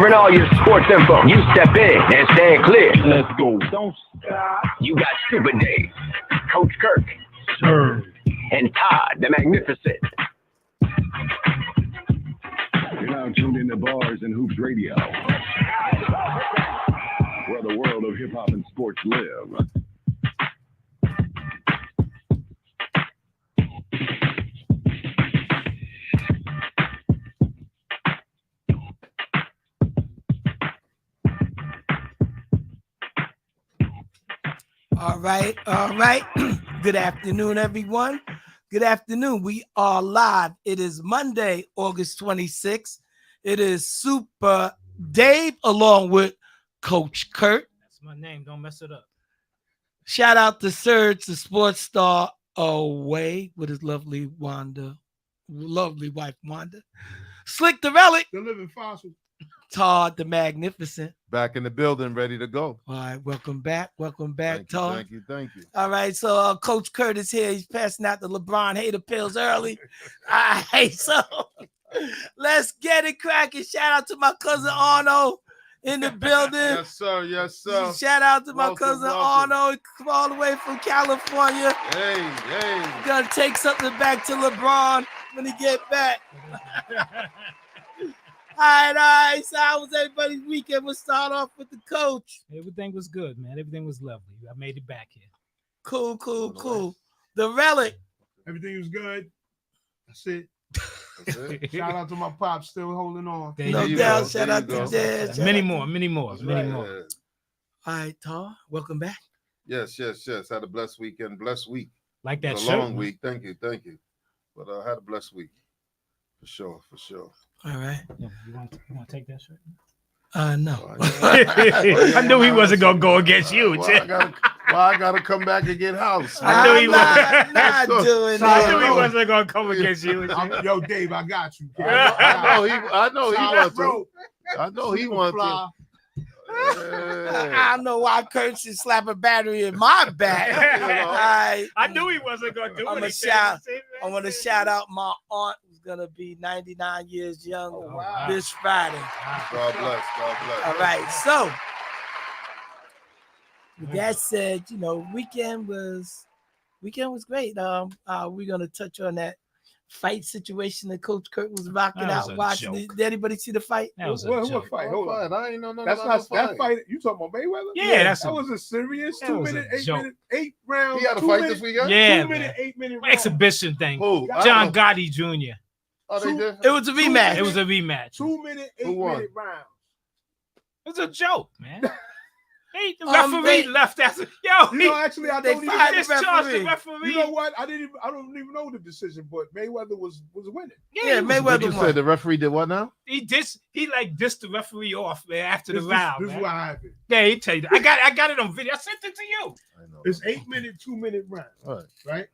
Covering all your sports info. You step in and stand clear. Let's go. Don't stop. You got Super Dave, Coach Kirk, Sir. and Todd the Magnificent. You're now tuned into Bars and Hoops Radio, where the world of hip-hop and sports live. All right. Good afternoon, everyone. Good afternoon. We are live. It is Monday, August 26th. It is Super Dave along with Coach Kurt. That's my name. Don't mess it up. Shout out to Serge, the sports star, away with his lovely wife Wanda. Slick the Relic, The living fossil. Todd the Magnificent. Back in the building, ready to go. All right, welcome back. Thank Todd. you, thank you. All right, so Coach Curtis here. He's passing out the LeBron hater pills early. All right, so let's get it cracking. Shout out to my cousin Arno in the building. Yes, sir. Yes, sir. Shout out to my Welcome, cousin welcome. Arno. He come all the way from California. Hey. Gonna take something back to LeBron when he get back. All right. So how was everybody's weekend? We'll start off with the coach. Everything was good, man. Everything was lovely. I made it back here. Cool. The Relic. Everything was good. That's it. That's it. Shout out to my pops still holding on. There No you doubt. go. Shout There out you to go. Jazz. Many more. That's right. All right, Todd. Welcome back. Yes. Had a blessed weekend, blessed week. Like that It's a shirt. long week. Thank you. But I had a blessed week. For sure. All right. Yeah, you want to take that shirt? No. I knew he wasn't gonna go against you. I gotta come back and get house. I knew he I'm not doing I knew he that. wasn't gonna come against you. Yo, Dave, I got you. Kid. I know he Solid wants to. bro. I know he wants Fly. to. I don't know why Kurt should slap a battery in my back. All right. I knew he wasn't gonna do I'm it. I want to shout out my aunt who's gonna be 99 years young wow. this Friday. God bless. All right, so with that said, weekend was great. We're gonna touch on that fight situation that Coach Kurt was rocking That was out a watching. joke. Did anybody see the fight? That was a What joke. fight? Hold on. I ain't know nothing That's about not no that fight. You talking about Mayweather? Yeah, that was a serious that was a 2 minute, joke. 8 round. He had a 2 fight minute, this weekend? Yeah, 2 minute, man. 8 minute round. Exhibition thing. Who? John Gotti Jr. Oh, they did? It was a rematch. It was a rematch. 2 minute, 8 Who won? minute round. It was a joke, man. The Um, referee they- left after. Actually, I They don't even. fired discharged the referee. referee. You know what? I don't even know the decision, but Mayweather was winning. Yeah, he was- Mayweather What you won. said? The referee did what now? He dissed the referee off, man, after the This round. is man. what happened. Yeah, he tell you. I got it on video. I sent it to you. I know. It's 8 minute, 2 minute round. All right. Right?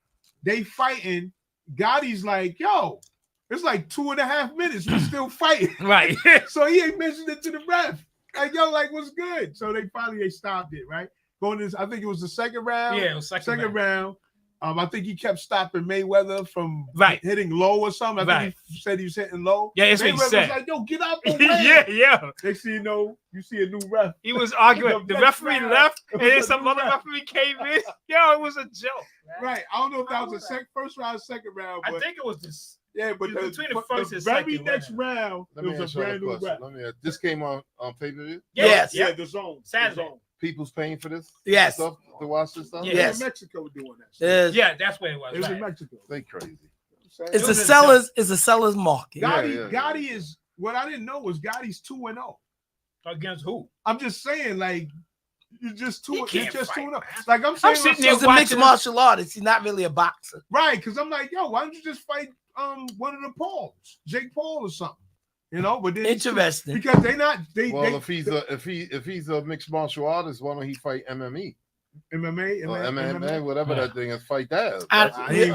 They fighting. Gotti's like, yo, it's like 2.5 minutes. We still fighting. Right. So he ain't mentioned it to the ref. Like, yo, like, what's good? So they stopped it, right? Going to, I think it was the second round. Yeah, it was second round. round. I think he kept stopping Mayweather from Right. hitting low or something. I think he said he was hitting low. Yeah, that's what he Mayweather said. was like, yo, get out the way. yeah. They see, you see a new ref. He was arguing. The next referee round, left, it and then was a some new other ref. referee came in. Yo, it was a joke. Man. Right. I don't know if that was the first round, second round, I but think it was this. yeah, but it was between the first and very second next round. round, Let it me was ask a you a brand new ref. question. This came on pay-per-view? Yes. Yeah, the zone. Saturday. The zone. People's paying for this Yes. stuff to watch this stuff? Yeah. It was Yes. in Mexico doing that. Yes. Yeah, that's where it was. It was right. in Mexico. They crazy. It's was a seller's market. Yeah, Gotti, yeah. Gotti is what I didn't know was Gotti's 2-0. Against who? I'm just saying, like, you're just He you're can't just fight, 2-0. man. Like I'm saying, sitting there He's a mixed watching martial artist. He's not really a boxer. right? Because I'm like, yo, why don't you just fight one of the Pauls, Jake Paul or something? But then Interesting. because they not they Well, they, if he's a mixed martial artist, why don't he fight MMA MMA, or MMA, whatever that thing is? Fight that.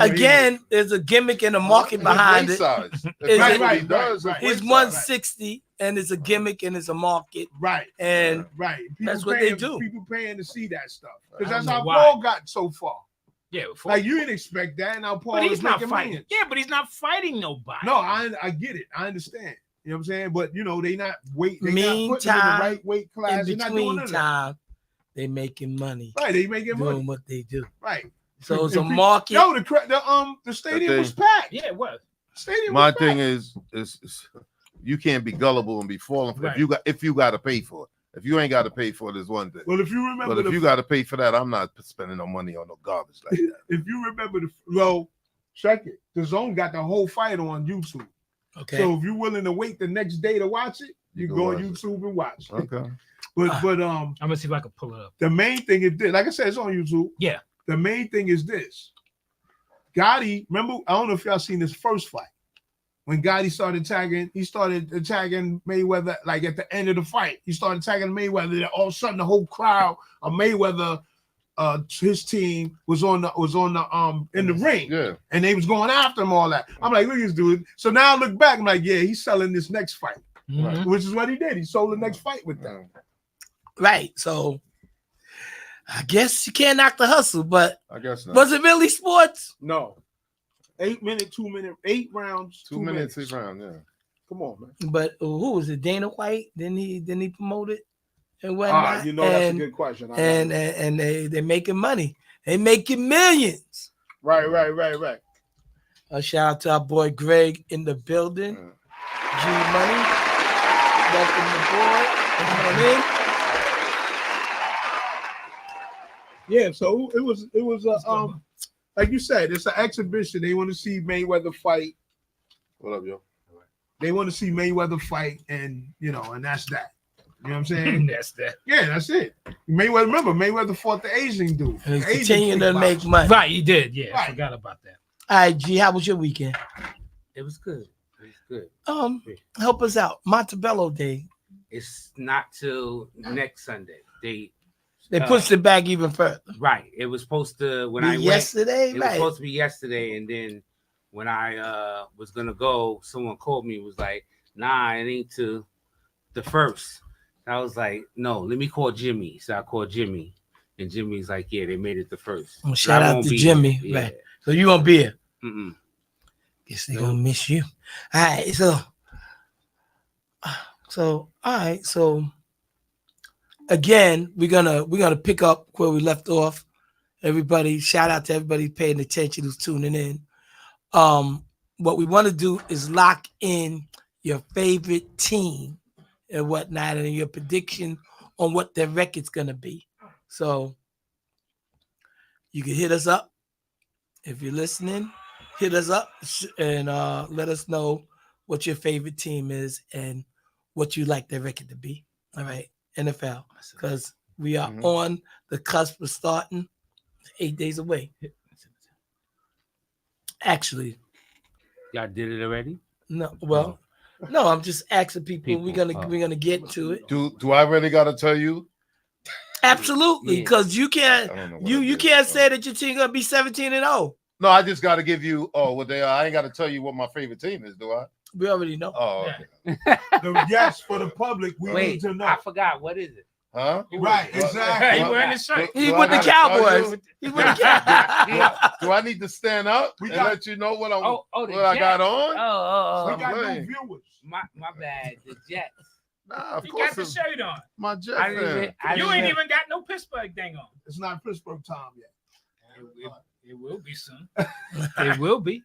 Again, there's a gimmick and a market behind it. Size. Is That's it- what he does. right, He's 160, and it's a gimmick and it's a market. right, And right. People that's what they paying- do. People paying to see that stuff because I that's don't how know why. Paul got so far. Yeah, Like you didn't expect that. Now Paul but is he's not making fighting. millions. Yeah, but he's not fighting nobody. No, I get it. I understand. You know what I'm saying? But they not they not putting them in the Meantime, right weight class. In They're not doing between none of that. time, they making money Right, they making doing money. what they do. Right. So it's a And pe- market. Yo, the stadium thing- was packed. Yeah, it was. Stadium My was thing packed. is you can't be gullible and be falling for Right. if you got to pay for it. If you ain't got to pay for it, is one thing. Well, if you remember, But if you got to pay for that, I'm not spending no money on no garbage like that. if you remember check it. The Zone got the whole fight on YouTube. Okay. So if you're willing to wait the next day to watch it, you can go on watch it. YouTube and watch. Okay. But I'm gonna see if I can pull it up. the main thing is this. Like I said, it's on YouTube. Yeah. The main thing is this. Gotti, remember? I don't know if y'all seen this first fight. When Gotti started attacking Mayweather, like at the end of the fight. He started attacking Mayweather. All of a sudden, the whole crowd of Mayweather, his team was in the ring. Yeah. And they was going after him, all that. I'm like, look at this dude. So now I look back, I'm like, yeah, he's selling this next fight, Mhm. which is what he did. He sold the next fight with that. Right. So I guess you can't knock the hustle, but I guess not. was it really sports? No. 8 minute, 2 minute, 8 rounds, 2 minutes, 6 rounds, yeah. Come on, man. But who was it? Dana White? Didn't he promote it and whatnot? That's a good question. And they're making money. They making millions. Right. A shout out to our boy Greg in the building. G Money. Welcome aboard. Come on in. Yeah, so it was like you said, it's an exhibition. They want to see Mayweather fight. What up, yo? They want to see Mayweather fight, and and that's that. You know what I'm saying? That's that. Yeah, that's it. Mayweather fought the Asian dude. And The Asian continuing to make kickboxer. money. Right, you did. Yeah, I Right. forgot about that. All right, G, how was your weekend? It was good. It was good. Help us out. Montebello Day. It's not till next Sunday. They Pushed it back even further. right. It was supposed to when I went. Yesterday, It was right? supposed to be yesterday, and then when I was gonna go, someone called me. Was like, "Nah, it ain't to the first." I was like, "No, let me call Jimmy." So I called Jimmy, and Jimmy's like, "Yeah, they made it the first." Well, But shout I out won't to be Jimmy. here. Right. So you won't be here. Mm-mm. Guess they're gonna miss you. All right, so all right, so again, we're gonna pick up where we left off. Everybody, shout out to everybody paying attention who's tuning in. What we want to do is lock in your favorite team and whatnot, and your prediction on what their record's gonna be. So you can hit us up if you're listening. Hit us up and let us know what your favorite team is and what you like their record to be. All right, NFL, because we are on the cusp of starting. 8 days away. Actually, Y'all did it already. no. Well, no. I'm just asking people. We're People, gonna get to it. Do I really gotta tell you? Absolutely, Yeah. because you I can't. don't know what I You did. can't say that your team gonna be 17-0. No, I just gotta give you what they are. I ain't gotta tell you what my favorite team is, do I? We already know. Oh, Yeah. okay. Yes, for the public, we need Wait, to know. I forgot. What is it? Huh? Right, He exactly. wearing his shirt. He's Do I with the gotta tell Cowboys. you? He's with the Cowboys. Do I need to stand up We and got- let you know what I'm The what I got Jets. on? Oh, We got Right. new viewers. my bad. The Jets. Nah, of He course got the it's shirt on. my Jet I didn't fan. even- I You didn't ain't even- even got no Pittsburgh thing on. It's not Pittsburgh time yet. It will be soon. It will be.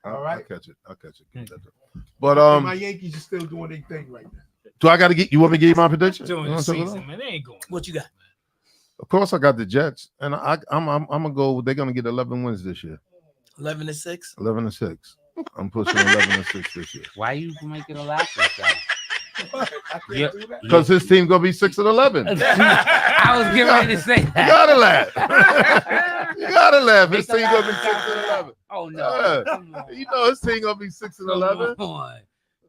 All right. I'll catch it. But My Yankees are still doing their thing right now. do I gotta get you want me to give you my prediction? During You the wanna talk about season, it? man. They ain't going. What you got? Of course I got the Jets. And I'm gonna go, they're gonna get 11 wins this year. 11-6. 11-6. I'm pushing 11-6 this year. Why you making a laugh like that? I can't Yeah. do that. Because his team gonna be 6-11. You I was getting ready to say that. gotta laugh. You gotta laugh. His team gonna be 6-11. Oh no! Yeah. Come on. You know his team gonna be 6-11. Come on.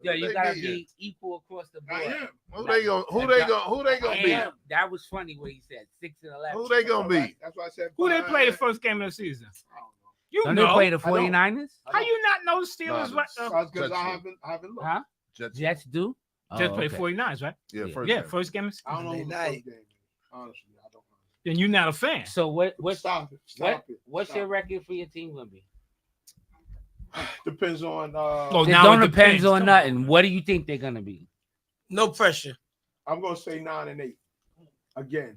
Yo, you They gotta beat be equal across the I board. am. Who they gonna beat? Damn, that was funny what he said. 6-11. Who they gonna beat? That's why I said. Who they play the first? first game of the season? I don't know. You Don't know. they play the I don't. 49ers? How you not know the Steelers? Nah, Because Jets I do. haven't looked. Huh? Jets. Jets do? Just Oh, play okay. 49ers, right? Yeah, Yeah. first Yeah, game. first game. Of the I don't know Monday who the night. first game is. Honestly, I don't know. Then you're not a fan. So what's Stop it. what, Stop it. what's Stop your it. record for your team gonna be? Depends on. Oh, It now don't it depends depends. on Come nothing. What do you think they're gonna be? No pressure. I'm gonna say 9 and 8 again.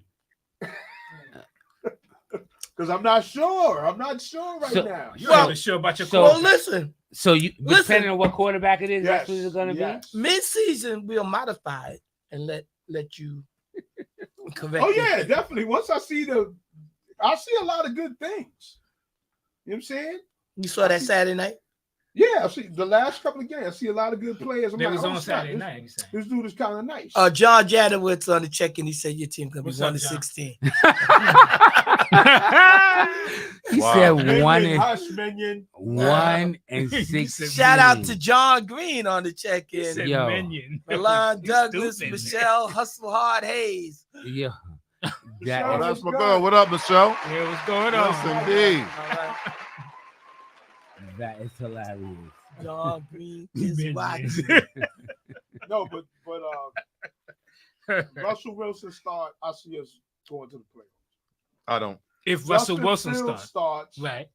Because I'm not sure. I'm not sure right So- now. You're Well, not sure about your so- Well, quarterback. listen, So you Listen. depending on what quarterback it is, Yes, that's what it's gonna yes. mid-season we'll modify it and let you correct. Oh it. yeah, definitely. Once I see a lot of good things. You know what I'm saying? You saw that Saturday night? Yeah, I see the last couple of games. I see a lot of good players. I'm They like, was oh, on snap, Saturday this- night. You saying? This dude is kind of nice. John Jadowitz on the check-in. He said your team could be What's 1 up, to John? 16. He Wow. said Minion, 1 and hush, Minion. 1 and He 16. said Shout out to John Green on the He check-in. said Yo. minion. Milan You Douglas, stupid. Michelle Hustle Hard Hayes. Yeah. Oh, That, that's my girl. What up, Michelle? Yeah, what's going on? Yes, indeed. All right. that is hilarious. John Green is Minion. watching. No, but Russell Wilson start. I see us going to the playoffs. I don't. If Russell Justin Wilson Fields starts, starts, right?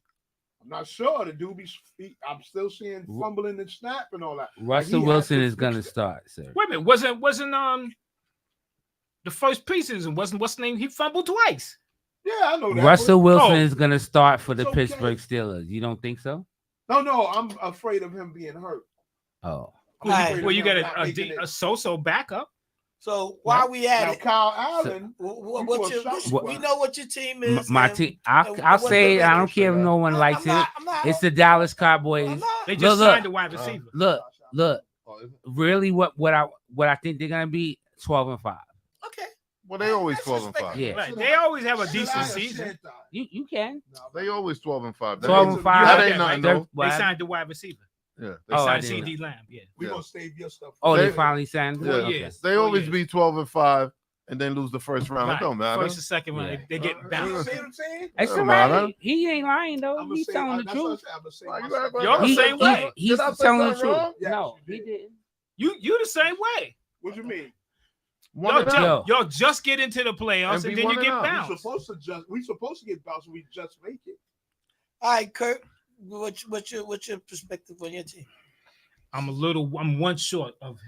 I'm not sure. The dude I'm still seeing fumbling and snap and all that. Russell he Wilson has is to gonna fix that. start, sir. Wait a minute, wasn't the first preseason wasn't what's the name? He fumbled twice. Yeah, I know that. Russell Wilson Oh. is gonna start for the It's okay. Pittsburgh Steelers. You don't think so? No, I'm afraid of him being hurt. Oh. I'm Right. afraid of Well, you him got not making it. a so-so backup. So while we at Now, it, Kyle Allen. what's your, What- we know what your team M- is. My and- team, and I'll what say it. the I don't care if no one I'm likes it. not- I'm not- It's the Dallas I'm Cowboys. not- They just Look, signed a wide receiver. Look, Oh, is it? really, what I think they're gonna be 12 and 5. Okay. Well, they always That's 12 and 5. respectable. Yeah. Right. They always have a Should decent I have season. said that? You can. No, They always 12 and 5. 12 and 5. That You ain't heard nothing, that, though. They What? signed the wide receiver. Yeah. They Oh, I signed didn't CD Lamb. Yeah. we Yeah. gonna save your stuff. Oh, they They- finally signed. Yeah. Okay. Yes. They Oh, always yes. be 12 and 5 and then lose the first round. Right. It don't matter. First and second round, Yeah. they get You bounced. see what I'm saying? It's Doesn't all matter. right. He ain't lying though. I'm He's telling the truth. Why you Y'all act like Y'all the that? same way. He's Did I say telling the something truth. wrong? Yes, No, you he did. didn't. You the same way. What you mean? One Y'all and just, out. y'all just get into the playoffs And and, be then you one get and out. bounced. We supposed to get bounced. We just make it. All right, Kurt. What's your perspective on your team? I'm one short of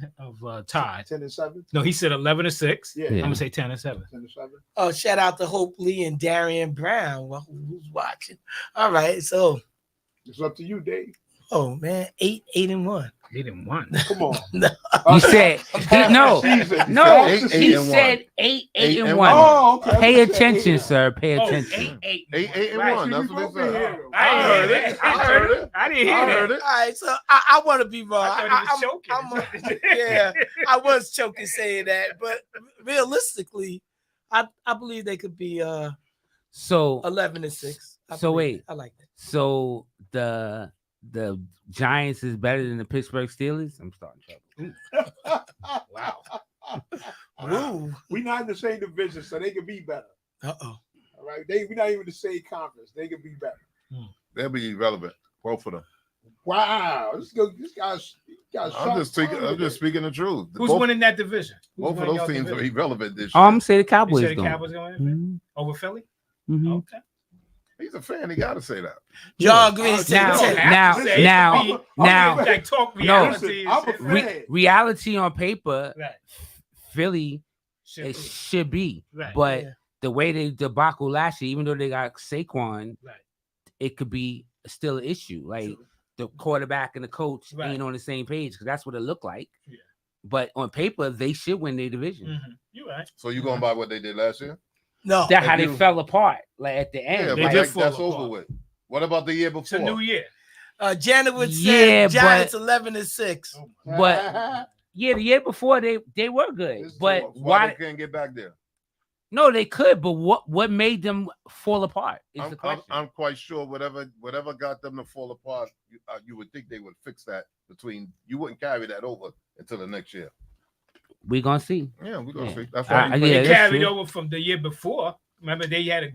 Todd. 10-7. No, he said 11 and 6. Yeah, I'm gonna say 10 and 7. 10-7. Oh, shout out to Hope Lee and Darian Brown. Well, who's watching? All right, so It's up to you, Dave. oh man, 8-1. They didn't won. Come on. You said no. Season. No, Eight he and said 8 8 and and 1. Oh, okay. Pay attention, sir. Pay Oh, attention. 8 8 and Right. 1. That's You what both they been said. here. I I heard heard it. it. I heard it. I didn't hear I that. heard it. All right, so I want to be wrong. I thought he was choking. Yeah, I was choking saying that, but realistically, I believe they could be So 11 and 6. So wait. I like that. so the Giants is better than the Pittsburgh Steelers? I'm starting trouble. Wow. Woo. We not in the same division, so they can be better. Uh-oh. All right. We're not even the same conference. They can be better. They'll be irrelevant. Both of them. Wow. This guy's I'm just speaking the truth. Who's both, winning that division? Who's both of winning those y'all teams are division? irrelevant this Oh, year. I'm gonna say the You Cowboys say the going. Cowboys going to win? Mhm, Over Philly? mhm. Okay. He's a fan. He got to say that. John Green Now- said You don't 10. have to say it. now- Be- now- like talk No. reality. Listen, I'm a and fan. shit. Reality on paper, Right. Philly Should it be. should be, Right. but Yeah. the way they debacle last year, even though they got Saquon, Right. it could be still an issue. Like True. the quarterback and the coach Right. ain't on the same page because that's what it looked like. Yeah. But on paper, they should win their division. Mhm. You right. So you going by what they did last year? No. That's how If they you- fell apart. Like at the end, Yeah, They but like, did that's fall over apart. with. What about the year It's a before? new year. Janet said Yeah, Giants 11 and 6. but yeah, the year before they were good. This is But why why? they can't get back there? No, they could. But what made them fall apart is the I'm question. quite sure whatever got them to fall apart, you would think they would fix that you wouldn't carry that over until the next year. We gonna see. Yeah, we're gonna Yeah. see. That's I- why yeah, But they that's carried true. over from the year before. Remember, they had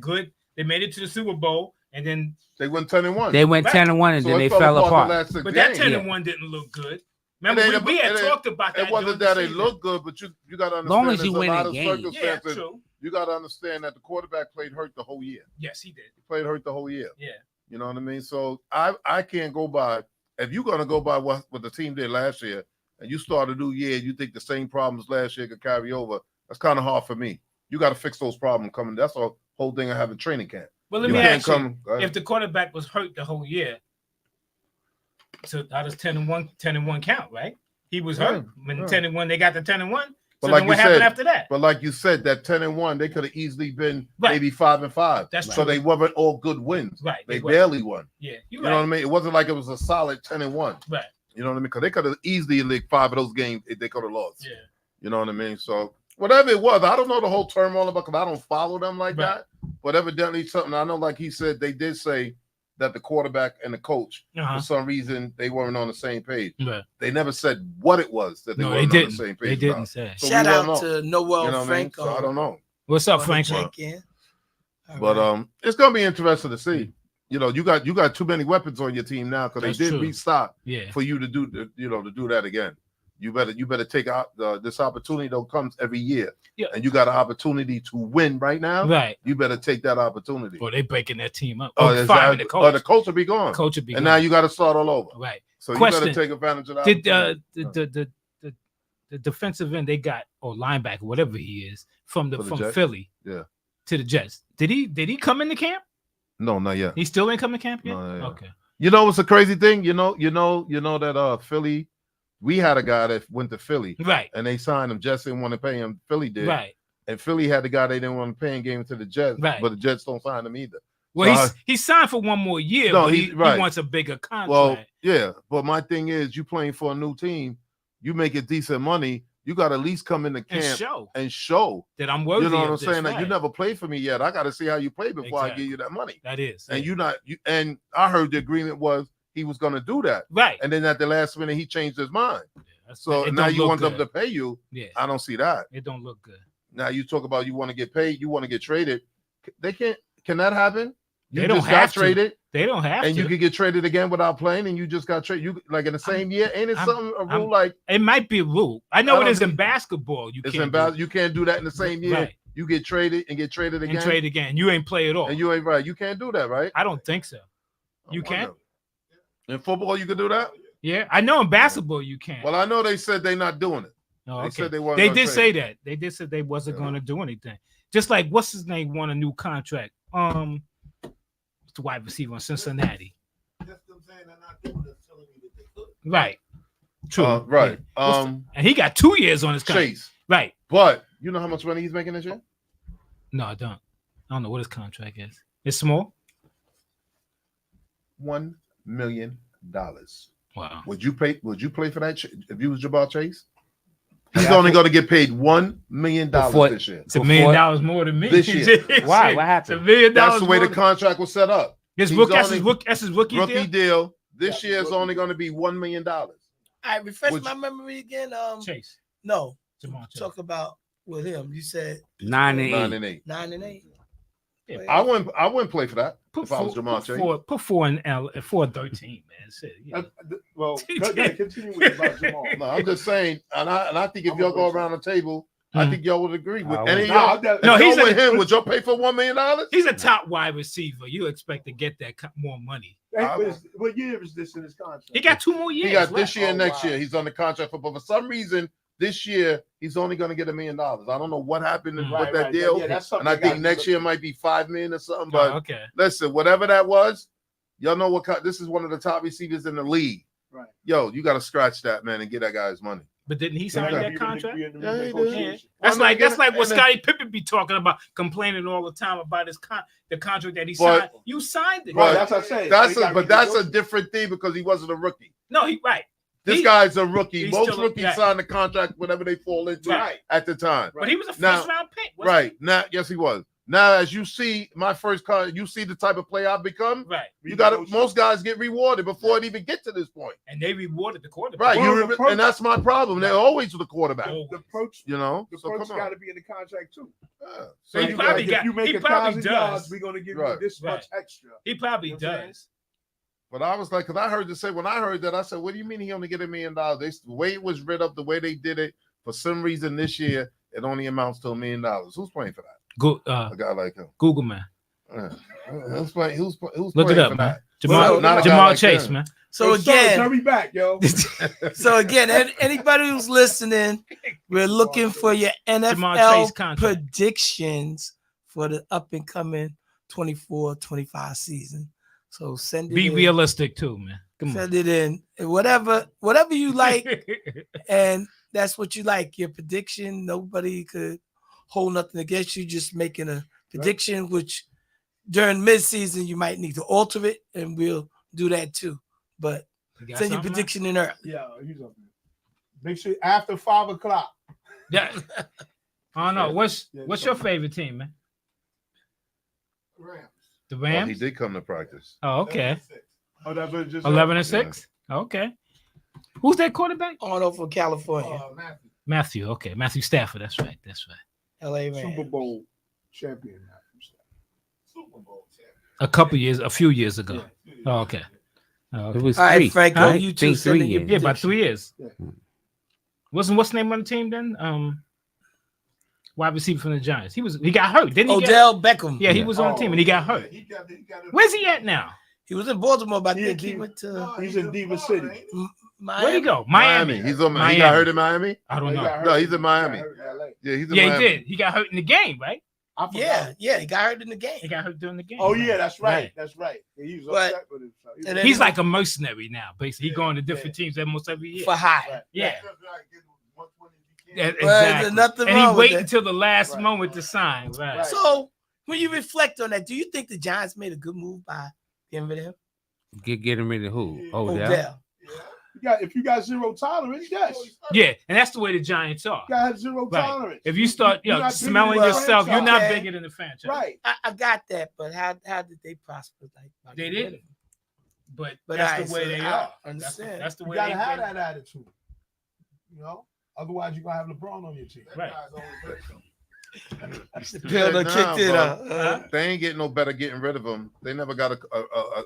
they made it to the Super Bowl, and then they went 10-1. They went Right. 10-1 and So then it they fell the apart. last 6 but that games. 10-1 didn't look good. Remember, It ain't we had it ain't- talked about that. It wasn't during the that they season. look good, but you got to understand Long as there's you a win lot a of game. Yeah, circumstances. true. You got to understand that the quarterback played hurt the whole year. Yes, he did. He played hurt the whole year. Yeah. You know what I mean? So I can't go by if you're gonna go by what the team did last year, and you start a new year, you think the same problems last year could carry over. That's kind of hard for me. You got to fix those problems coming. That's the whole thing of having training camp. Well, let You me can't ask you: come. if the quarterback was hurt the whole year, so how does 10-1 count? Right? He was hurt when right. 10-1. They got the 10-1. But So like then what you happened said- after that? But like you said, that 10-1, they could have easily been Right. maybe 5-5. That's so true. they weren't all good wins. Right? They were. barely won. Yeah, You know what I mean? It wasn't like it was a solid 10-1. Right. You know what I mean? Because they could have easily leaked 5 of those games if they could have lost. Yeah. You know what I mean? So whatever it was, I don't know the whole turmoil about because I don't follow them like Right. that. But evidently something I know, like he said, they did say that the quarterback and the coach, Uh-huh. for some reason, they weren't on the same page. Right. They never said what it was that they No, they weren't on didn't. the same They page. didn't about. say. So Shout we don't out know. to Noel You know what I mean? Franco. So I don't know. What's up, on the Frank? check-in. All But right. it's gonna be interesting to see. You know, you got too many weapons on your team now because they That's did true. restock Yeah. for you to do to do that again. You better take out this opportunity that comes every year. Yeah. And you got an opportunity to win right now. Right. You better take that opportunity. Or they breaking their team up. Oh, Oh, is firing that- the coach. the coach will be gone. Coach would be And gone. now you got to start all over. Right. So Question. you better take advantage of that. Did opportunity. the defensive end they got or linebacker, whatever he is, from For the from Jets? Philly Yeah. to the Jets? Did he come into camp? No, not yet. He still ain't come to camp yet? No, yeah. Okay. You know what's a crazy thing? You know that Philly, we had a guy that went to Philly Right. and they signed him. Jets didn't want to pay him. Philly did. Right. And Philly had the guy they didn't want to pay and gave him to the Jets. Right. But the Jets don't sign him either. Well, So he signed for one more year, No, but he- he right. wants a bigger contract. Well, yeah. But my thing is, you playing for a new team, you make it decent money. You got to at least come in the and camp show and show. that I'm worthy. You know what I'm of this, saying? Like, you right. never played for me yet. I got to see how you play before I Exactly. give you that money. That is. And yeah. you not you. And I heard the agreement was he was going to do that. right. And then at the last minute, he changed his mind. That's- So it now don't you look want them good. to pay you. Yeah. I don't see that. It don't look good. Now you talk about you want to get paid, you want to get traded. They can't. Can that happen? You They don't just have got to. traded, They don't have and to. you could get traded again without playing, and you just got traded. You like in the same year? Ain't it I'm- something a rule I'm- like It might be a rule. I know I it don't is in think- basketball. You it's can't in do bas- You can't do that in the same year. Right. You get traded and get traded and again, trade again. You ain't play at all. and you ain't right. You can't do that, right? I don't think so. You I can't? wonder. In football, you can do that. Yeah, I know in basketball you can't. Well, I know they said they're not doing it. Oh, They okay. said they weren't. They gonna did trade say him. that. They did say they wasn't Yeah. going to do anything. Just like what's his name won a new contract. It's the wide receiver in Cincinnati. Right. True. Right. Yeah. And he got 2 years on his contract. Chase. Right. But you know how much money he's making this year? No, I don't. I don't know what his contract is. It's small. $1 million. Wow. Would you play for that if you was Jabbar Chase? He's only going to get paid $1 million Before- this year. It's $1 million more than me. This year. Why? What It's happened? $1 million. That's the way the more contract was set up. than- he's that's only- his rookie Rookie deal. deal. This year is only going to be $1 million. All right, refresh Which- my memory again. Chase. No, Jamal Chase. talk about with him. You said 9 and 8. 9 and 8. 9 and 8. Yeah, I wouldn't play for that if I was Jamal Chase. Put 4 in L 4-13, man. Shit, yeah. Well, continue with about Jamal. No, I'm just saying, and I think if y'all go around the table, I Mhm. think y'all would agree with I any would. of y'all. No, If he's y'all a- with him. Would y'all pay for $1 million? He's a top wide receiver. You expect to get that more money. What year is this in his contract? He got 2 more years. He got left. this year and Oh, next wow. year. He's on the contract for, but for some reason, this year he's only going to get $1 million. I don't know what happened Mm. with that deal, that's and I think next year might be $5 million or something. But Oh, okay. listen, whatever that was, y'all know what this is one of the top receivers in the league. Right. Yo, you got to scratch that, man, and get that guy his money. But didn't he sign that contract? Yeah, he did. Yeah. That's Well, like no, what and then- Scottie Pippen be talking about, complaining all the time about the contract that he But- signed. You signed it. But Right, that's what I say. That's a different thing because he wasn't a rookie. No, he right. This He- guy's a rookie. he's Most still a- rookies right. sign the contract whenever they fall into Right. at the time. But he was a Now- first round pick. wasn't Right. Now, yes, he was. Now, as you see, my first car, you see the type of player I've become. he? Right. You got to, most guys get rewarded before it even get to this point. And they rewarded the quarterback. Right. Well, the And that's my problem. They're always the quarterback. Always. The approach, You know? the So approach come got on. to be in the contract too. Yeah. So he you probably got- got- if you make he 1,000 probably yards, does. we're gonna give Right. you this Right. much extra. He probably You know what I'm does. But I was like, because I heard when I heard that, I said, what do you mean he only get $1 million? The way it was read up, the way they did it, for some reason this year, it only amounts to $1 million. Who's playing for that? Go, A guy like him. Google man. Yeah. Who's playing? Who's Look it playing up, for man. that? Jamal, Not a guy Jamal like Chase, them. man. So again, hurry back, yo. so again, anybody who's listening, we're looking for your Jamal Chase NFL contract. predictions for the up and coming 24-25 season. So send it Be in. realistic too, man. Come on. Send it in. Whatever you like, and that's what you like. Your prediction. Nobody could hold nothing against you. Just making a prediction, which during midseason you might need to alter it, and we'll do that too. But You got send your something, man? prediction in early. Yeah, he's up there. Make sure after 5 o'clock. Yeah. I don't know. What's Yeah, your favorite team, man? The Rams. He did come to practice. Oh, okay. Oh, that's what it just 11-6. Okay. Who's that quarterback? On over from California, Matthew. Okay, Matthew Stafford. That's right. That's right. LA Rams. Super Bowl champion. A few years ago. Oh, okay. Oh, It okay. was All right, three. Franco, I you two think send 3 in your years. Yeah, about 3 years. Yeah. What's the name on the team then? Wide receiver from the Giants. He got hurt, didn't he? Odell Beckham. Yeah, he was on the team and he got hurt. Where's he at now? He was in Baltimore, but I He think in he Diva- went to He's in Diva City. Miami. Where'd he go? Miami. He's on. He Miami. got hurt in Miami. I don't know. No, he's in Miami. Yeah, he's in Yeah, Miami. he did. He got hurt in the game, right? Yeah, he got hurt in the game. He got hurt during the game. Oh yeah, that's right. Right. That's right. Yeah, he was But- upset with himself. and then- He's like a mercenary now, basically. He going to different teams almost every year. For high. Yeah. Yeah, Right. Well, there's exactly. nothing And he wrong with waited that. until the last Right. moment to sign. Right. Right. So when you reflect on that, do you think the Giants made a good move by getting rid of him? Get him rid of who? Odell. Odell. If you got zero tolerance, yes. Yeah, and that's the way the Giants are. You gotta have zero Right. tolerance. If you start, You're not bigger smelling than the yourself, you're not franchise. bigger than the franchise. Right. I got that, but how did they prosper? Like by They getting rid of didn't. him? But But that's alright, the way so they I are. understand. That's the You way gotta they have play. that attitude. You know? Otherwise, you're gonna have LeBron on your team. Right. The pill done kicked in. They ain't getting no better getting rid of him. They never got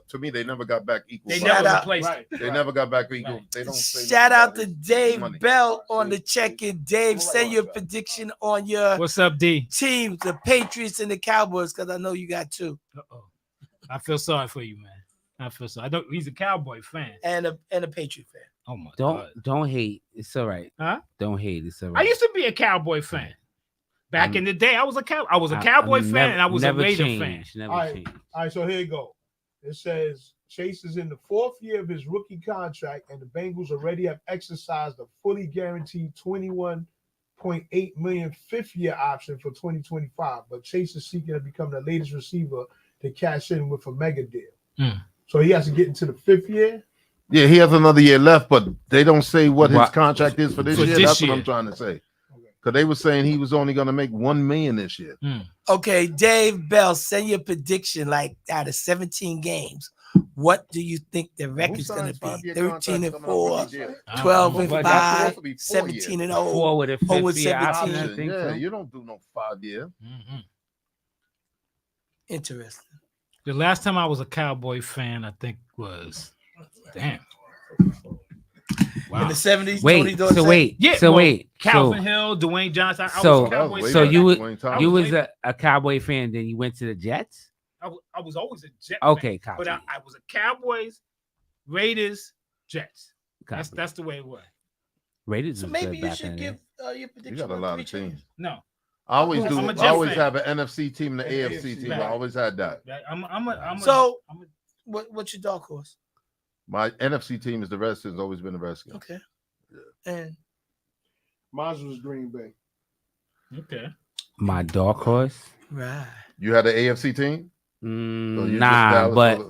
to me, they never got back equal. They value. never out. replaced Right. it. They never got back equal. Right. They don't say Shout nothing out about to his Dave money. Bell on the check-in. Dave, send your prediction on your What's up, D? teams, the Patriots and the Cowboys, because I know you got two, Uh-oh. I feel sorry for you, man. I feel sorry. I don't. He's a Cowboy fan. and a Patriot fan. Oh my God. Don't hate. It's all right. Huh? Don't hate. It's all I right. used to be a Cowboy fan. Back I'm- in the day, I was a Cowboy I'm fan, never- and I was a never Raider changed, fan. Never All right. changed. All right, so here you go. It says Chase is in the 4th year of his rookie contract, and the Bengals already have exercised a fully guaranteed $21.8 million 5th-year option for 2025. But Chase is seeking to become the latest receiver to cash in with a mega deal. Hmm. So he has to get into the 5th year. Yeah, he has another year left, but they don't say what his What- contract is for this for year. this That's year. what I'm trying to say. Because they were saying he was only going to make $1 million this year. Okay, Dave Bell, send your prediction. Like out of 17 games, what do you think the record's going to be? 13-4, 12-5, 17-0. 4 with a Oh, with 5th-year 17. option. I think Yeah, so. you don't do no 5 year. Mhm. Interesting. The last time I was a Cowboy fan, I think was damn. In Wow. the 70s, Tony Wait. Dorsett. So wait. Yeah, So well, wait. Calvin Hill, Dwayne Johnson. I so- was a Cowboy Way so back you would- Dwayne I Thompson. You was was a Cowboy fan, then you went to the Jets. I was always a Jet Okay, fan, copy. but I was a Cowboys, Raiders, Jets. That's Copy. that's the way it was. Raiders So was maybe good you back should in give the your You prediction. got a on lot three of teams. No, I always I'm do. a I Jet always fan. have an NFC team and an AFC team. I Right. always had that. So- What's your dark horse? My NFC team is the Redskins. Always been the Redskins. Okay. And Mine was Green Bay. okay. My dark horse. right. You had an AFC team? Or you just Nah, Dallas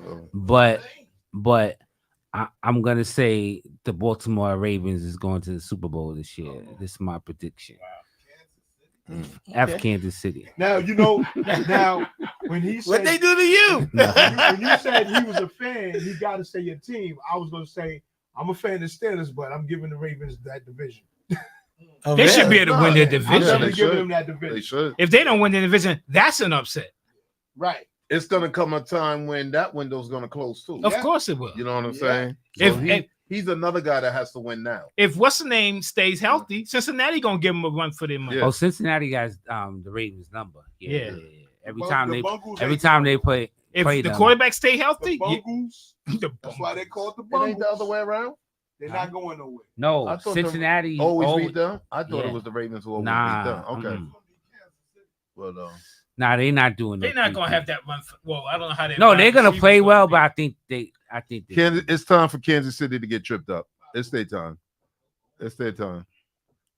but I'm gonna say the Baltimore Ravens is going to the Super Bowl this year. This is my prediction. F Okay. Kansas City. Now you know. Now when he said What they do to you? when you said he was a fan, he got to say your team. I was going to say I'm a fan of the Steelers, but I'm giving the Ravens that division. Oh, They should be really? able to win their I'm Yeah, division. definitely they giving should. them that They division. should. If they don't win the division, that's an upset. Right. It's gonna come a time when that window's gonna close too. Of course it will. You know what I'm Yeah. saying? If- So if- he's another guy that has to win now. If what's the name stays healthy, Cincinnati gonna give them a run for their money. Yeah. Oh, Cincinnati got the Ravens number. Yeah. Every Bung- time the they Bungles every ain't- time they play If play the them. quarterback stay The healthy, Bungles. the That's why they call it the It Bungles. ain't the other way around. They're not going nowhere. No, I thought Cincinnati Always beat them. I thought Yeah. it was the Ravens who always Nah, beat them. Okay. mm-mm. Well, Nah, they're not doing. they're no not gonna 3-3. have that run. Well, I don't know how they. No, they're gonna play well, but I think they. Kansas, it's time for Kansas City to get tripped up. It's their time. It's their time.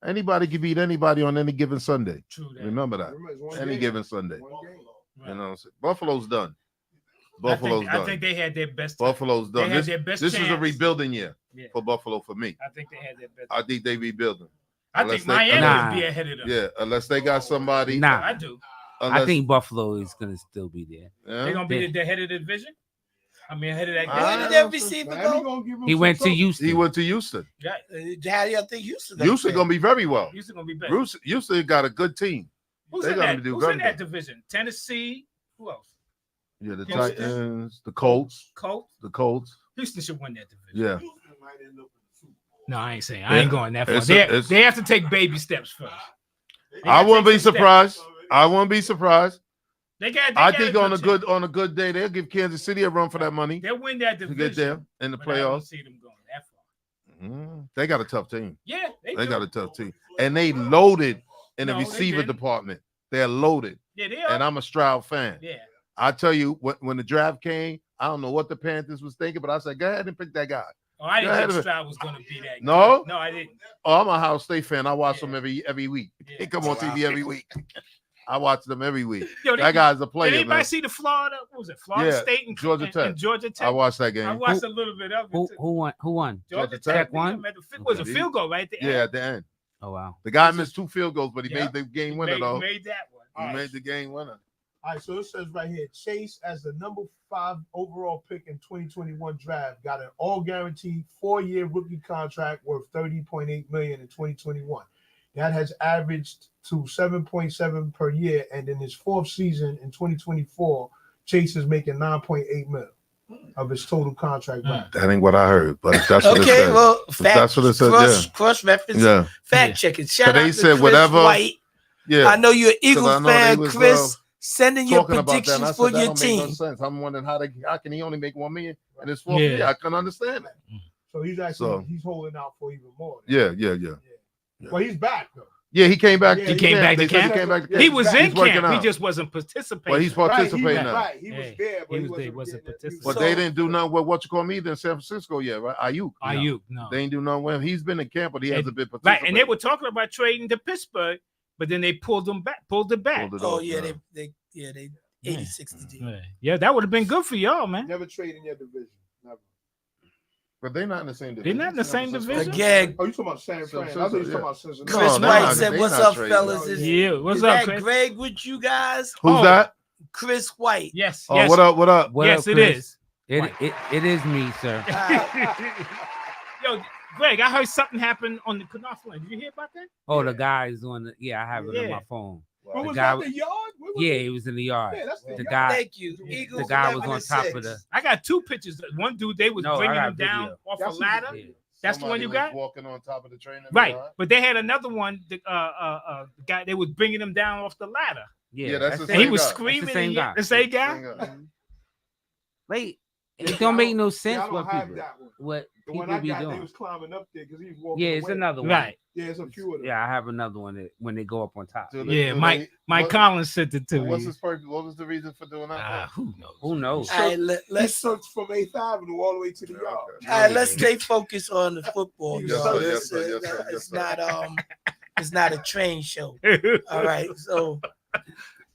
Anybody can beat anybody on any given Sunday. True that. Remember that. Remember, it's one Any game. given Sunday. One game. You know what I'm saying? Buffalo's done. I Buffalo's think, done. I think they had their best. Buffalo's They done. had This, their best this is a chance. rebuilding year Yeah. for Buffalo for me. I think they had their best. I think they rebuilding. I unless think they- Miami Nah. would be ahead of them. Yeah, unless they got somebody. Nah, I do. Unless, I think Buffalo is gonna still be there. yeah. They're gonna be Yeah. the head of the division. I mean, ahead of that. I Where did don't that receiver Miami go? gonna give him He some went to trouble. Houston. He went to Houston. Yeah, How do you think Houston? Houston gonna be very well. Houston gonna be better. Houston got a good team. Who's they in gotta that? do Who's very in that good. division? Tennessee. Who else? Yeah, the Houston. Titans, the Colts, Colts. the Colts. Houston should win that division. Yeah, Houston might end up in the Super Bowl. No, I ain't saying. I ain't going that far. It's They, it's- they have to take baby steps first. They I gotta wouldn't take be some steps. surprised. I wouldn't be surprised. They got. I think on a good day they'll give Kansas City a run for that money They'll win that to division. get there in the but I don't playoffs. see them going that far. They got a tough team. Yeah, They do. got a tough team, and they loaded in the No, they receiver didn't. department. They're loaded, Yeah, they are. and I'm a Stroud fan. Yeah. I tell you, when the draft came, I don't know what the Panthers was thinking, but I said, go ahead and pick that guy. Oh, I Go didn't ahead think and- Stroud was going to be that. No? Good. No, I didn't. Oh, I'm a Ohio State fan. I watch Yeah. them every week. Yeah. They come on TV every week. I watch them every week. Yo, they, That guy's a did player, anybody man. see the Florida? What was it? Florida Yeah, State and Georgia and- Tech. and Georgia Tech. I watched that I game. watched a little bit of it. Who too. won? Who won? Georgia Tech Tech won? Was a field goal right there. Yeah, at the end. Oh wow. The guy missed 2 field goals, but he Yeah. made the game He winner, made, though. made that one. He made the game winner. All right, so it says right here, Chase as the number 5 overall pick in 2021 draft got an all guaranteed 4-year rookie contract worth $30.8 million in 2021. That has averaged to 7.7 per year, and in his 4th season in 2024, Chase is making 9.8 million of his total contract value. That ain't what I heard, but if that's what it Okay, says. well, If that's what it says, cross reference, yeah. fact checking. Shout they out to said Chris whatever- White. Yeah. I know you're an Eagles I know they fan, was, Chris. Sending your talking about that. And predictions I for said, that your don't make no team. sense. I'm wondering how can he only make 1 million in his 4th Yeah. year? I couldn't understand that. So he's actually So- he's holding out for even more. Yeah. Well, he's back though. Yeah, he came back. Yeah, He came back to They said camp? He came back to Yeah, camp. He was he's in He's working camp. He out. just wasn't participating. Well, he's participating right, now. Right, he was Yeah, there, but he he was there, wasn't wasn't getting it. participating. But So- they didn't do nothing with what you call me either in San Francisco yet, right? Ayuk. Ayuk, no. They ain't do nothing with him. He's been in camp, but he hasn't been Right, participating. and they were talking about trading to Pittsburgh, but then they pulled it back. Pulled it Oh off, yeah, man. they 86 to D. Yeah, that would have been good for y'all, man. Never trade in your division. Never. But they're not in the same They're division. not in the same San Francisco. division? Again, Oh, you talking about San Fran? I San thought you was Francisco, talking about Cincinnati. Chris No, White not- said, they "What's not up, trading. fellas? Is, Yeah, what's is up, that Chris? Greg with you guys? Who's Oh. that? Chris White. Yes, Oh, yes, what up? What up? What yes, up, it Chris? is. It is me, sir. Yo, Greg, I heard something happened on the Canarfland. Did you hear about that? Oh, the guy is on the. Yeah, I have it on Yeah. my phone. What The was guy that? The yard? Where was Yeah, it? he was in the yard. Yeah, that's the The yard. guy, Thank you. Eagles the guy was 11 on and top 6. of the. I got 2 pictures. One dude, they was No, I bringing got him down video. off That's a ladder. Yeah. That's the one Somebody you was got? walking on top of the train. Right, but they had another one. The guy, they was bringing him down off the ladder, Yeah, Yeah, that's the and same he was guy. screaming. That's the same and guy. The same guy. Like, it don't make no Yeah, sense I don't what have people that one. what The one people I be got, they doing. was climbing up there because he was walking Yeah, it's away. another one. Right. Yeah, it's a few of them. Yeah, I have another one that when they go up on top. Do Yeah, do Mike what- Collins sent it to What's me. his purpose? What was the reason for doing that? Who knows? Who knows? All right, He let's searched from 8th Avenue all the way to the Yeah, yard. okay. all right, let's stay focused on the football. Yes, y'all. sir, yes, It's, sir, yes, sir, yes, it's sir. not it's not a train show. All right, so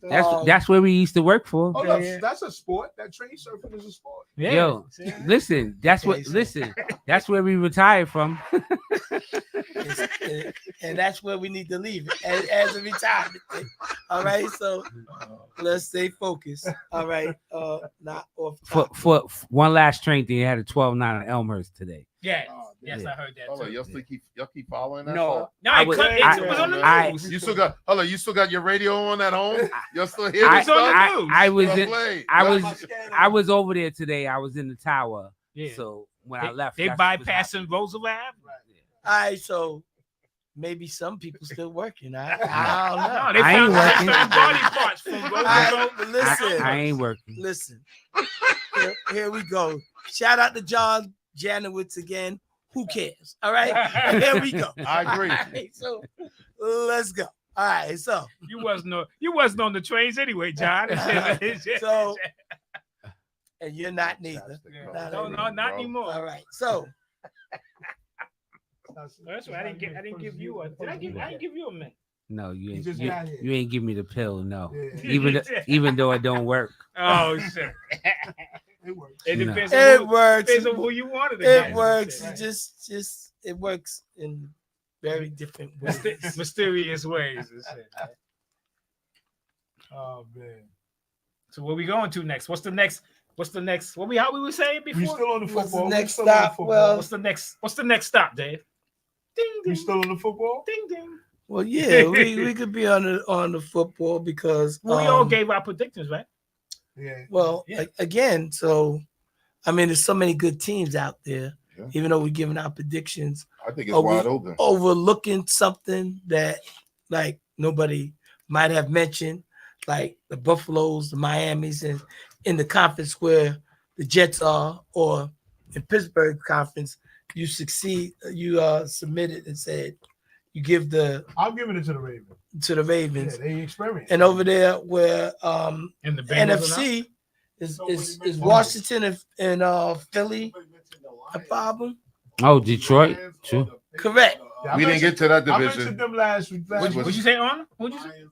That's where we used to work for. Oh, no, that's a sport. That train surfing is a sport. Yeah. Yo, listen, that's what. Okay, so- Listen, that's where we retired from. and that's where we need to leave it as a retirement thing. All right, so let's stay focused. All right, not off topic. For one last train thing, they had a 12-9 on Elmhurst today. Yes, Oh, yes, yeah. I heard that. Hold on, too. y'all keep following that? No. stuff? No, I it was- was I- on the I- news. You still got you still got your radio on at home? Y'all still hear I, this stuff? I was Y'all in, play. I Y'all- was I was over there today. I was in the tower. Yeah. So when They, I left, they that's what was bypassing Roosevelt Avenue. All right, so maybe some people still working. I don't know. No, they I ain't found working. certain body parts from All right, Roosevelt. but listen, I ain't working. listen. Here we go. Shout out to John Janowitz again. Who cares? All right. Here we go. I agree. All right, so let's go. All right. So You wasn't on the trains anyway, John. So- and you're not neither. Fantastic, no, bro. not Bro. anymore. All right. So That's right. I didn't give you a. I didn't give you a mint. No, you He ain't. just You, got here. you ain't give me the pill. No, Yeah. even though it don't work. Oh shit! It works. It No. depends. On it who, works. depends on who you wanted. to It get. works. Right. Just it works in very different ways. Mysterious ways. and shit. Oh man. So where we going to next? What's the next? How we were saying We before? still on the What's the football. We next still on the stop? football. Well- What's the next stop, Dave? Ding We ding still on the football? ding ding. Well, yeah, we could be on the football because Well, we all gave our predictions, right? Yeah. well Yeah. again. So I mean, there's so many good teams out there. Yeah. Even though we're giving our predictions, I think it's Are we- wide open. overlooking something that like nobody might have mentioned, like the Buffaloes, the Miamis, and in the conference where the Jets are, or in Pittsburgh conference, you submitted and said you give I'm giving it to the Ravens. to the Yeah, Ravens, they experienced. and over there where And the Bengals are not? NFC is Washington and Philly a problem? Oh, Detroit. True. Correct. Yeah, I We didn't mentioned- get to that I division. mentioned them last week. What'd you say, Arnold? What'd you say?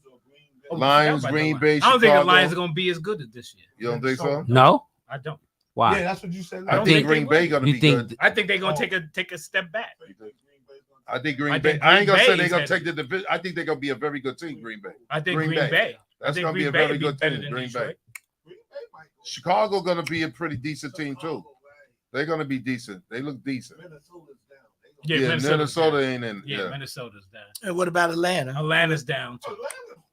Oh, Lions, I forgot about Green the Bay, Lions. I don't think the Chicago. Lions are gonna be as good as this year. You don't think so? No. I don't. Why? Yeah, that's what you said. I I don't think think Green they Bay will. gonna You be think? good. I think they're gonna Oh. take a step back. I think Green I Bay. think I ain't Green gonna say Bay they're is gonna headed- take the division. I think they're gonna be a very good team. Green Bay. I think Green Green Bay. Bay. That's think gonna be Green a Bay very would be good better team. than Green Detroit. Bay. Chicago gonna be a pretty decent team too. They're gonna be decent. They look decent. Yeah, Yeah, Minnesota's Minnesota down. ain't in. Yeah, Yeah. Minnesota's down. And what about Atlanta? Atlanta's down too.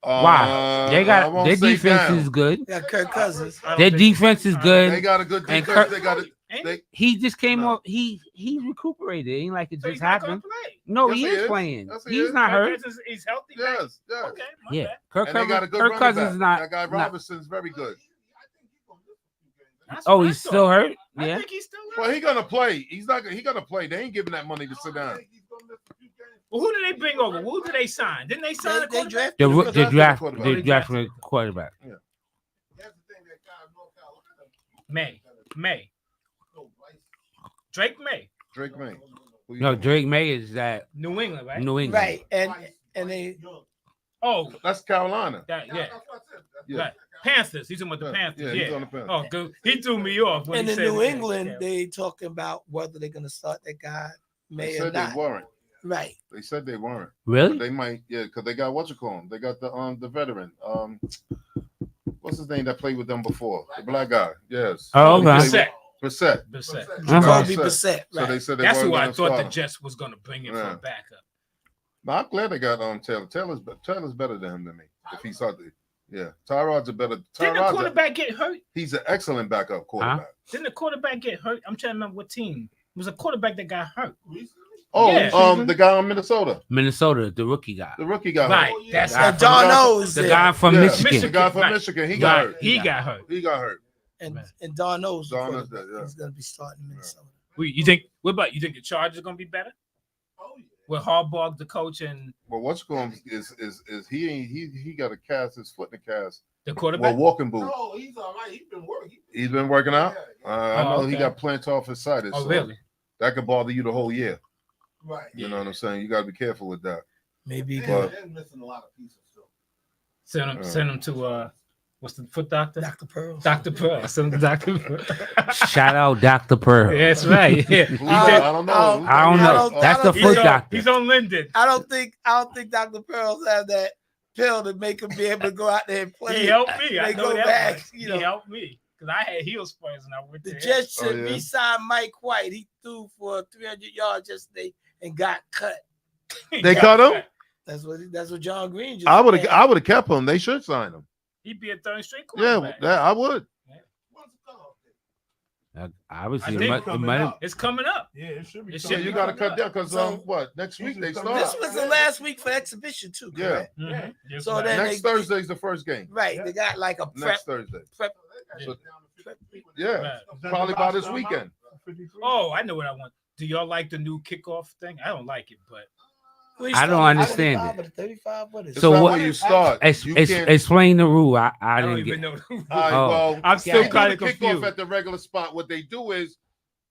Why? They I got won't their say defense down. is good. They got Kirk Cousins. I don't Their think- defense is I don't good. They got a good And defense. Kirk- They got it. Ain't They, He just came No. off. He recuperated. It ain't like it So just he's not gonna happened. play. No, Yes, he he is is. playing. Yes, he He's is. not Kirk hurt. Cousins, he's healthy. yes, yes. Okay, my Yeah, bad. Kirk And they got a Cousins. good Kirk running Cousins back. is not. That guy not- Robinson's very good. That's Oh, what I he's thought. still hurt. I Yeah. think he's still hurt. Well, he gonna play. He's not. He gonna play. They ain't giving that money to sit down. Well, who did they bring over? Who did they sign? Didn't they sign a They quarterback? drafted The him. the drafted draft. quarterback. The draft for the quarterback. May. Drake May. Drake May. Who you No, talking Drake May is that New England, right? New England. Right, and they Oh, about? That's Carolina. that, yeah. Yeah. Right. Panthers. He's talking about the Yeah, Panthers. yeah, Yeah. he's on the Panthers. Oh, good. He threw me off. When and he in said New it. England, Yeah. they talking about whether they're gonna start that guy They May or said they not. weren't. Right. They said they weren't. Really? They might. Yeah, because they got what you call him. They got the veteran. What's his name that played with them before? The black guy. Yes. Oh, okay. Brissett. Brissett. Brissett. Jacoby Brissett. Brissett. So Right. they said they That's weren't who I gonna thought start the him. Jets was going to bring in for Yeah. a backup. No, I'm glad they got Taylor. Taylor's better than him to me. If he's healthy. Yeah. Tyrod's a better. Didn't the Tyrod's quarterback get hurt? he's an excellent backup quarterback. Didn't the quarterback get hurt? I'm trying to remember what team. It was a quarterback that got hurt. Oh, Yeah. the guy in Minnesota, Minnesota, the rookie guy. the rookie guy. Right. That's guy And from- Don knows The that- guy from Yeah. Michigan. The guy from Right. Michigan. He got Right. hurt. He got hurt. He got hurt. and Don knows the Don knows quarterback. that, yeah. He's gonna be starting in Minnesota. You think? What about you? Think the Chargers are going to be better? With Harbaugh, the coach, and Well, what's going is he got to cast his foot in the cast. the Well, quarterback? walking boot. No, he's all right. He's been working. He's been working out. I know he okay. got plantar fasciitis. Oh, so really? That could bother you the whole year. Right. You know what I'm saying? You got to be careful with that. Maybe But- They're missing a lot of pieces. So. Send him to what's the foot doctor? Dr. Pearl. Dr. Pearl. Send him to Dr. Pearl. Shout out Dr. Pearl. Yeah, that's right. Yeah. Who's He that? did- I don't know. I Who's I don't that? know. don't- That's I the don't- foot he's on, doctor. he's on Linden. I don't think Dr. Pearls have that pill to make him be able to go out there and play. He helped me. I They know go that back, much. you He know. helped me because I had heel sprays and I went The there. Jets Oh, should yeah. re-sign Mike White. He threw for 300 yards yesterday and got cut. They cut him? That's what John Green just I would said. have kept him. They should sign him. He'd be a third string Yeah, quarterback. I would. Obviously, I it think might- it coming might- up. It's coming up. Yeah, it should be. It Yeah, should coming you be got to up. cut down because So- what next week they start. This was the last week for exhibition too. Yeah. Correct? Mhm. Yes, So right. then- Next Thursday's the first game. Right. They got like a prep. Next Thursday. prep So- prep- Yeah, Right. probably by this weekend. Oh, I know what I want. Do y'all like the new kickoff thing? I don't like it, but We I don't started understand 25 or 35. What is It's it? So not what- when you start. You can't. explain the rule. I I don't didn't even get. know. All right, Oh. well, I'm still they do kind of the kickoff confused. at the regular spot. What they do is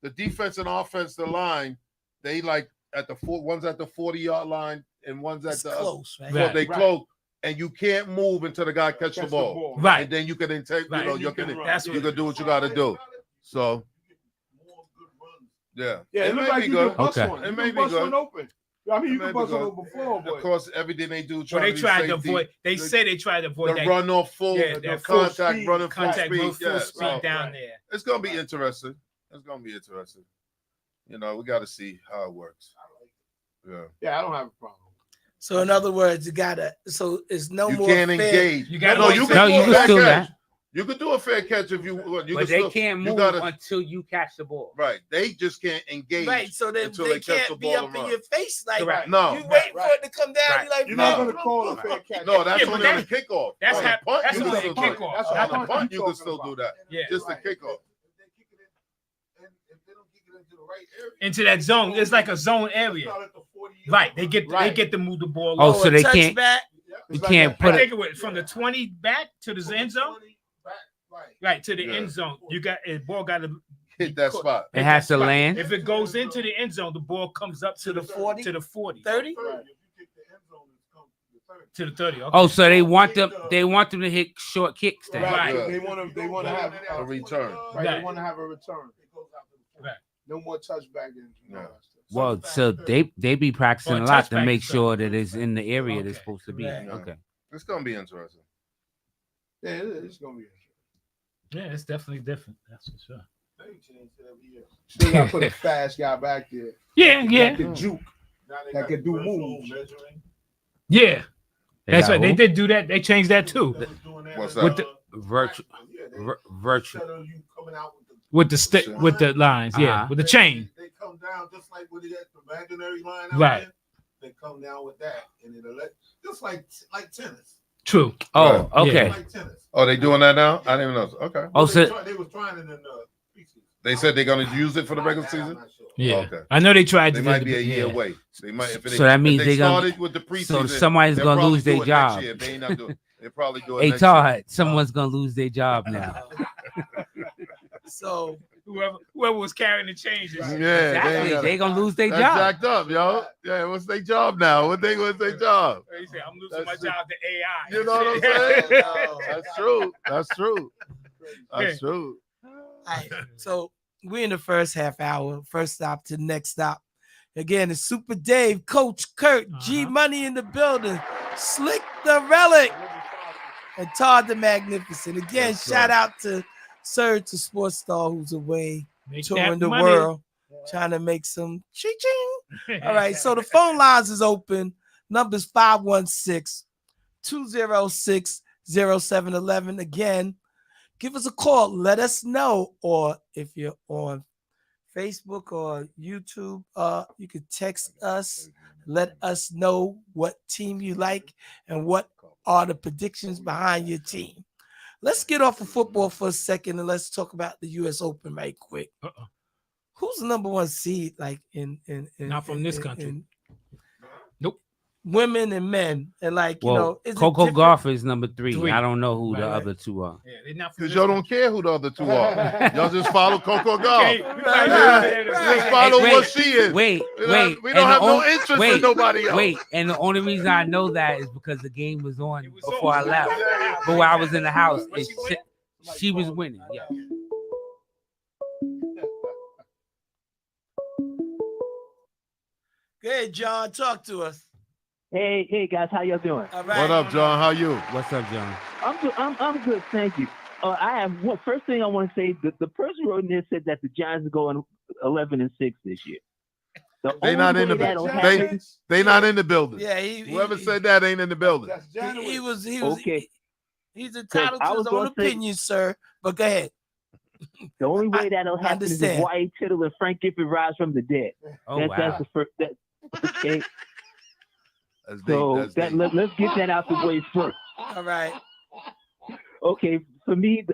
the defense and offensive line. They like at the one's at the 40-yard line and one's at It's the close, right? Right. they close, and you can't move until the guy catch the ball. Right. And then you can take, Right. you know, You you can can run. That's you what can do what you got to do. So yeah, Yeah, it it looks may like be you good. can bust Okay. one. It You may can be bust good. one open. I mean, It you may can be bust one good. open before, Of but course, everything they do. Well, try they to be tried to safety, avoid. They the- say they tried to avoid the that run off full, Yeah, the that full contact, speed, running full contact speed. move full Yes, speed so down there. it's gonna be interesting. It's gonna be interesting. You know, we got to see how it works. Yeah, yeah, I don't have a problem. So in other words, you gotta. So it's no you more can't fair. engage. You gotta no, wait you till- can No, do you a can fair still catch. that. You could do a fair catch if you. You But can they still, can't you move gotta- until you catch the ball. Right, they just can't engage. Right. So they until they catch the can't be ball up and in run. your face like Correct. No, you waiting for it to come down. Right. You like You're No. not gonna call a fair catch. no, that's Yeah, but only on the that- kickoff. that's on the hap- punt, that's you on can the still do it. kickoff. That's On what the I'm punt, you can talking still about. do that. Yeah. Just the Right. kickoff. Into that zone. It's like a zone area. Right. They get Right. to move the ball. Oh, over. so a they can't- touchback. You can't I put it. think it went from the 20 back to the end zone. Right to the Yeah. end zone. You got a ball got to Hit that spot. It has to land. If it goes into the end zone, the ball comes up To the 40? To the 40. 30. To the 30. Okay. Oh, so they want them. They want them to hit short kicks. Then. Right. Yeah. They want to have A return. Right. They Right. want to have a return. Right. No more touchback. And, Yeah. Well, so they be practicing Well, a lot to touchback make is sure that it's in the area Okay. that's supposed to be. Right. Okay. It's gonna be interesting. Yeah, it's gonna be. Yeah, it's definitely different. That's for sure. Still got to put a fast guy back there. Yeah, yeah, That can juke. That can do moves. yeah. That's got right. They who? did do that. They changed that too. What's With that? the Virtual. Virtual. with the stick with the lines, yeah, Uh-huh. with the chain. They come down just like with the imaginary line. Right. There. They come down with that, and it'll let just like tennis. Oh, Right. Yeah. okay. Like tennis. Oh, they doing that now? I didn't even know. Okay. Oh, they, so they was trying it in the preseason. They said they're gonna use it for the regular I'm season. not sure. Yeah, Okay. I know they tried They to. might do be a the- year yeah. away. They might. If So that means if they gonna- started with the so preseason. somebody's they'll gonna probably lose their do it next job. year. They ain't not doing. They probably do it. Hey next year. Todd, someone's gonna lose their job now. So Whoever was carrying the changes. Yeah, Exactly. they They gonna lose their That's job. jacked up, yo. Yeah, what's their job now? What's their job? He said, "I'm losing That's my it. job to AI." You know what I'm saying? That's true. That's true. That's true. all right. So we're in the first half hour. First stop to the next stop. Again, it's Super Dave, Coach Kurt, G Money in the building, Slick the Relic, and Todd the Magnificent. Again, Yes, shout sir. out to Surge, the sports star who's away Make touring that the money. world, trying to make some ching. All right, so the phone lines is open. Numbers 516-206-0711. Again, give us a call. Let us know. Or if you're on Facebook or YouTube, you can text us. Let us know what team you like and what are the predictions behind your team. Let's get off of football for a second and let's talk about the U.S. Open right quick. Uh-oh. Who's the number one seed? Like in Not from this country. Nope. Women and men, and like you know, Well, is it Coco different? Golf is number 3. Three. I don't know who Right, the right. other two are. Yeah, they're not from Because this y'all country. don't care who the other two are. Y'all just follow Coco Golf. Okay, Just right. follow Wait, what she is. Wait, We don't- wait. We don't and have the no only- interest wait, in nobody else. Wait, and the only reason I know that is because the game was on It was before I over. left. Yeah. But when I was in the house, Was she winning? she was winning. Yeah. Good, John. Talk to us. Hey guys, how y'all doing? All right. What up, John? How you? What's up, John? I'm good. I'm good, thank you. I have one first thing I want to say. The person who wrote in there said that the Giants are going 11-6 this year. The They only not in way the that'll they happen- they not in the building. Yeah, Whoever said that ain't in the building. That's he January. was Okay. he's entitled I to his was own gonna say- opinion, sir. But go ahead. The only way that'll happen is if understand. Wyatt Tittle and Frank Gifford rise from the dead. Oh That's wow. the first. Okay. That's deep. So That's that deep. let's get that out the way first. All right. Okay, for me,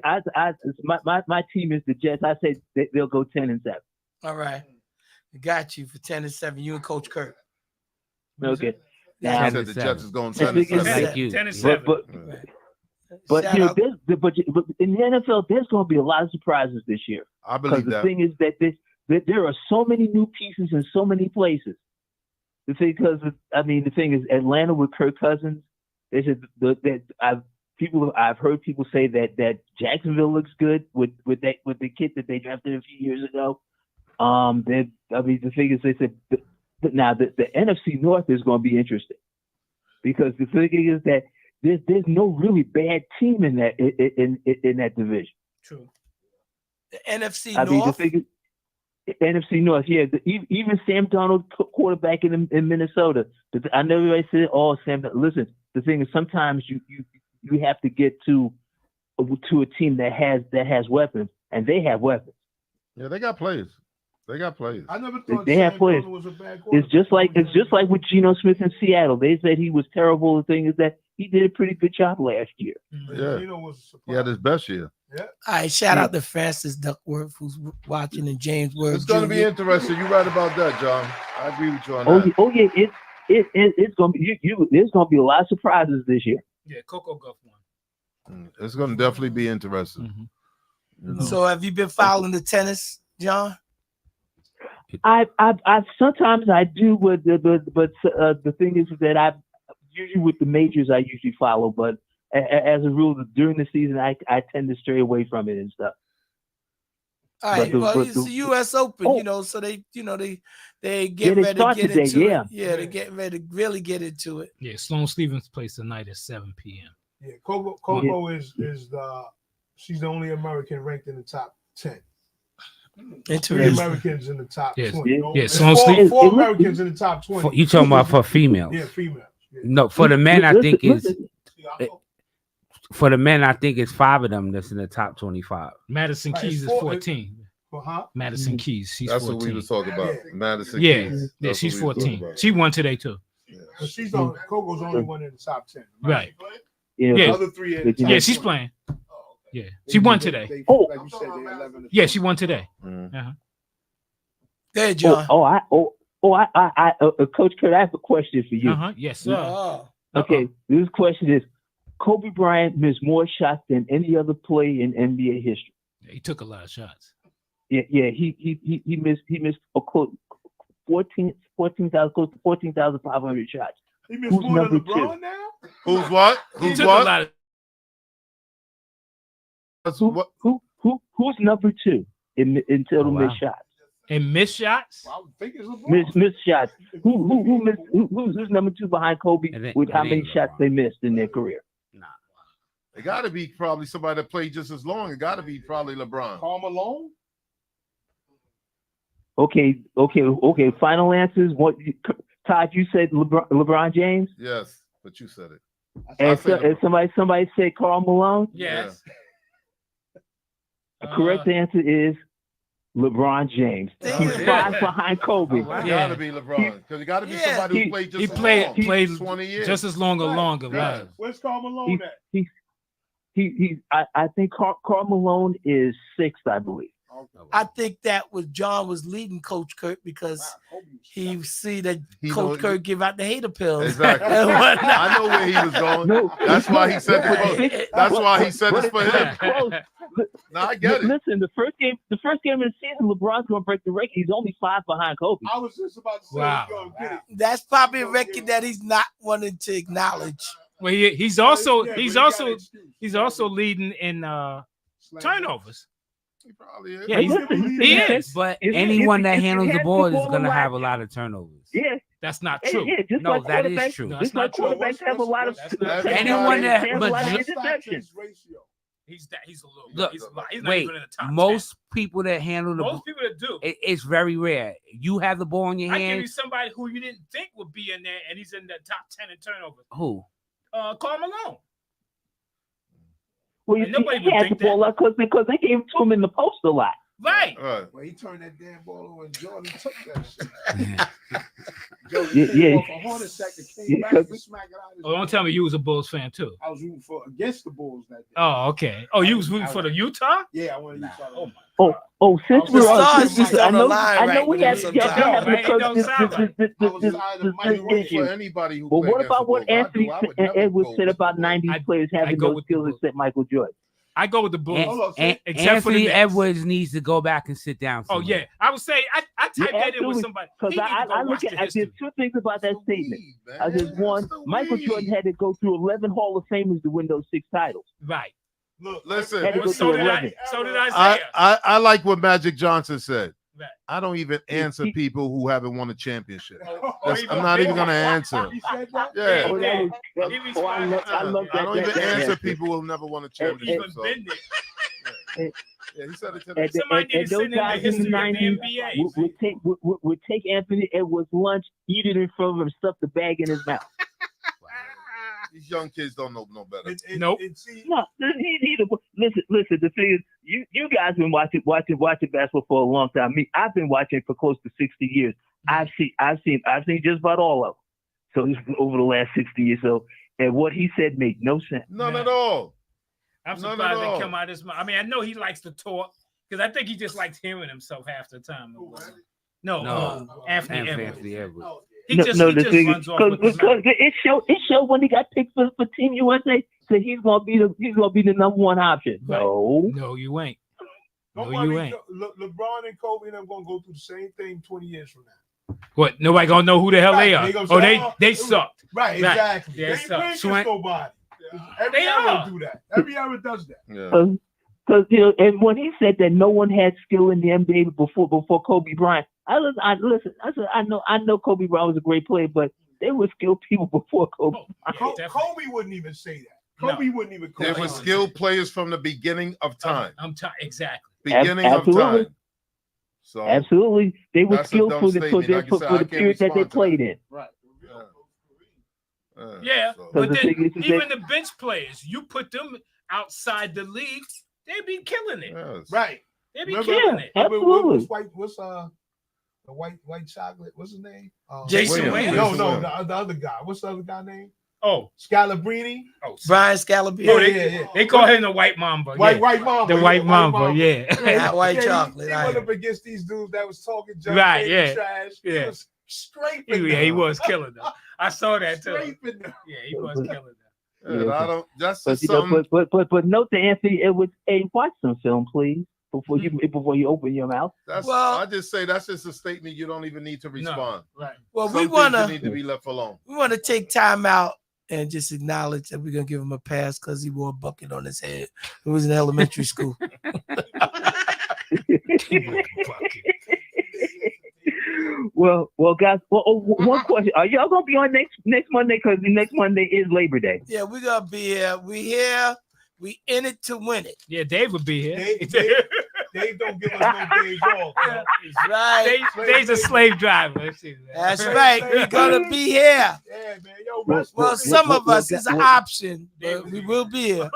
my team is the Jets. I said they'll go 10-7. All right. Got you for 10-7. You and Coach Kirk. Okay. He Now, said the Jets is going I think 10-7. it's- Like you. 10-7. but Shout you know, out- but in the NFL, there's going to be a lot of surprises this year. I Because believe the that. thing is that there are so many new pieces in so many places. The thing is Atlanta with Kirk Cousins. They said that I've heard people say that Jacksonville looks good with the kid that they drafted a few years ago. The thing is, they said now the NFC North is going to be interesting because the thing is that there's no really bad team in that division. True. The NFC I mean, the North. thing is, NFC North, yeah. Even Sam Darnold, quarterback in Minnesota. I know everybody said, "Oh, Sam." Listen, the thing is, sometimes you have to get to a team that has weapons, and they have weapons. Yeah, they got players. They got players. I never thought They have Sam players. Darnold was a bad It's just like with Geno Smith in Seattle. They said he was terrible. The thing is that he did a pretty good job last year. Yeah. Geno was a surprise. He had his best year. All right. Shout out to Francis Duckworth who's watching, and James Ward. It's going to be Jr. interesting. You're right about that, John. I agree with you on Oh, that. yeah, it's going to be there's going to be a lot of surprises this year. Yeah, Coco Guff won. It's going to definitely be interesting. Mhm. You know? So have you been following the tennis, John? I sometimes I do, but the thing is that I usually with the majors I usually follow, but as a rule during the season I tend to stray away from it and stuff. All right. But It's the U.S. Open, so they Yeah, get they ready to start get today, into yeah. it. Yeah, they're getting ready to really get into it. Yeah, Sloane Stevens plays tonight at 7 p.m. Yeah, Coco she's the only American ranked in the top 10. 3 Interesting. Americans in the top Yes. 20. Yeah, There's Sloane four, Stevens. four Americans in the top 20. You talking about for females? Yeah, females. Yeah. No, for the men, I think it's Listen, for the men. I think it's 5 of them that's in the top 25. Madison Right, Keys it's is four- 14. Huh? Madison Keys, she's That's 14. what we was talking about. Madison Yeah, Keys. yeah, That's she's what we was talking 14. about. She won today too. But she's on Coco's the only one in the top 10. Right. yeah, Yeah. The other 3 in the top Yeah, she's 20. playing. Yeah, she won today. They, Oh. like you said, they're 11 to Yeah, she won today. Mhm. There, John. Coach Kurt, I have a question for you. Yes, sir. Oh. Okay, this question is: Kobe Bryant missed more shots than any other player in NBA history. He took a lot of shots. Yeah, he missed a close 14,000, close to 14,500 shots. He missed Who's more than number LeBron two? now? Who's what? He Who's took a what? lot of. That's Who, what? who's number 2 in total Oh, wow. missed shots? And missed shots? I would think it's LeBron. Missed shots. Who's number 2 behind Kobe It ain't- with how it many ain't shots LeBron. they missed in their career? It got to be probably somebody that played just as long. It got to be probably LeBron. Karl Malone? Okay. Final answers. Todd, you said LeBron James, Yes, but you said it. and, say and somebody said Karl Malone. Yes. The correct answer is LeBron James. Damn. He's 5 behind Kobe. It got Yeah. to be LeBron because it got to be Yeah. somebody who He- played just He as played long. played 20 years. just as long or longer, Yeah. right? Where's Karl Malone at? I think Karl Malone is 6th, I believe. I think that was John was leading Coach Kirk because Wow, Kobe was he see that He Coach know- Kirk give out the hater pills. Exactly. and whatnot. I know where he was going. No, That's why he said but- the but- That's why he said but it's for it's him. close. No, I get it. Listen, the first game of the season, LeBron's going to break the record. He's only 5 behind Kobe. I was just about to say Wow. he's gonna get it. That's probably a record that he's not wanting to acknowledge. Well, he's also Yeah, but he's he got also an excuse. he's also leading in Slam turnovers. He probably is. Yeah, he's, Listen, he listen, is. But If- anyone if- that if it handles the has ball is before going to the have a last- lot of turnovers. Yeah, That's not yeah, true. yeah, just No, like that is quarterbacks. true. No, Just that's not like true. quarterbacks have a lot of That's not- Anyone that- have a but lot of just- interceptions. ratio. He's a little. Look, he's not Wait, even in the top most people that handle 10. the ball, Most people that do. it's very rare. You have the ball in your I give you hands. somebody who you didn't think would be in there, and he's in the top 10 in turnovers. Who? Karl Malone. Well, you And see, nobody he would had the think ball up because they gave it to him in the post a lot. Right. Right. Well, he turned that damn ball over and Jordan took that shit. Yeah. Jordan Yeah, came yeah. off a hornet sack and came Yeah, back 'cause- and smacked it out of his Oh, don't tell me you was a Bulls fan too. I was rooting for against the Bulls that day. Oh, okay. Oh, you was rooting for the Utah? Yeah, I wanted to Utah. Oh my. Since The we're on, stars since just I on the know, line I know right we now have sometimes. to have Right? It don't sound like I was tired of Mike root White. for anybody who Well, play what against about the what Bulls. Anthony I would never Edwards go said with about the 90s I- players I having go no with the skills Bulls. except Michael Jordan? I go with the Bulls. Hold on, say- Except for the Anthony Nets. Edwards needs to go back and sit down. Oh somewhere. yeah, I would say I typed that in absolutely. with somebody. Because He need to go I watch look the at there's history. two things about that It's the statement. weed, man. There's one, It's the Michael weed. Jordan had to go through 11 Hall of Famers to win those 6 titles. Right. Look, Listen, Had to go So through did 11. So did Isaiah. I like what Magic Johnson said. Right. I don't even answer people who haven't won a championship. Or I'm not even going to answer. He said that? Yeah. Oh, that was, that, He oh, I love I that. don't even that- answer that- people who have never won a Even championship. So. been there. Yeah, he said it to And, me. Somebody need to and sit those in the guys in the history of the 90s NBA. would take Anthony Edwards' lunch, eat it in front of him, stuff the bag in his mouth. These young kids don't know no better. Nope. See, No, listen. The thing is, you guys been watching basketball for a long time. I've been watching for close to 60 years. I've seen just about all of them. So this is over the last 60 years. So, and what he said made no sense. None at all. I'm None surprised at they all. come out this. I mean, I know he likes to talk because I think he just likes hearing himself half the time. No, Anthony Edwards. Anthony Edwards. He just the thing runs is, off with his because mouth. it showed when he got picked for Team USA, so he's gonna be the number one option. Right. No, No, you ain't. don't No, you worry. ain't. LeBron and Kobe and them gonna go through the same thing 20 years from now. What? Nobody gonna know who the hell they Right, are. they gonna Oh, say, they it was- sucked. Right, Right. exactly. Yeah, They it ain't sucks. playing Swan- against nobody. Every They era are. do that. Every era does that. Yeah. because and when he said that no one had skill in the NBA before Kobe Bryant, I said I know Kobe Bryant was a great player, but there were skilled people before Kobe. Oh, yeah, definitely. Kobe wouldn't even say that. No. Kobe wouldn't even call There it. were skilled players from the beginning of time. Exactly. Beginning Absolutely. of time. So Absolutely, they were That's a skilled dumb for the statement. Like you said, I for the can't period that they respond to played that. in. Right. Yeah, so- but the then thing is even the bench players, you put them outside the league, they be killing it. Yes. Right. They be Remember- killing it. Remember Absolutely. what's the white chocolate? What's his name? Jason Williams. No, Jason no, Williams. the other guy. What's the other guy name? Oh, Scalabrine. Brian Scalabrine. Oh, Yeah. they call him the White Mamba. White yeah. Mamba. The White Mamba, yeah. That white he- chocolate, He I went am. up against these dudes that was talking junk, Right, talking yeah. trash. He Yeah. was scraping Yeah, he them. was killing them. I saw that too. Scraping them. Yeah, he was killing them. Yeah, I don't. That's But just you know, something. but note to Anthony Edwards, hey, watch some film, please, before you open your mouth. That's. Well- I just say that's just a statement. You don't even need to respond. Right. Well, Some we things wanna need to be left alone. take time out and just acknowledge that we're gonna give him a pass because he wore a bucket on his head. It was in elementary school. Well, guys. One question: are y'all gonna be on next Monday? Because the next Monday is Labor Day. Yeah, we're gonna be here. We here. We in it to win it. Yeah, Dave would be here. Dave don't give us no days off. man. That's right. Dave's a slave driver. Let's see that. That's right. We're gonna be here. Yeah, man. Yo, Well, rest Well, well, some of us is an well- option, but we will be here.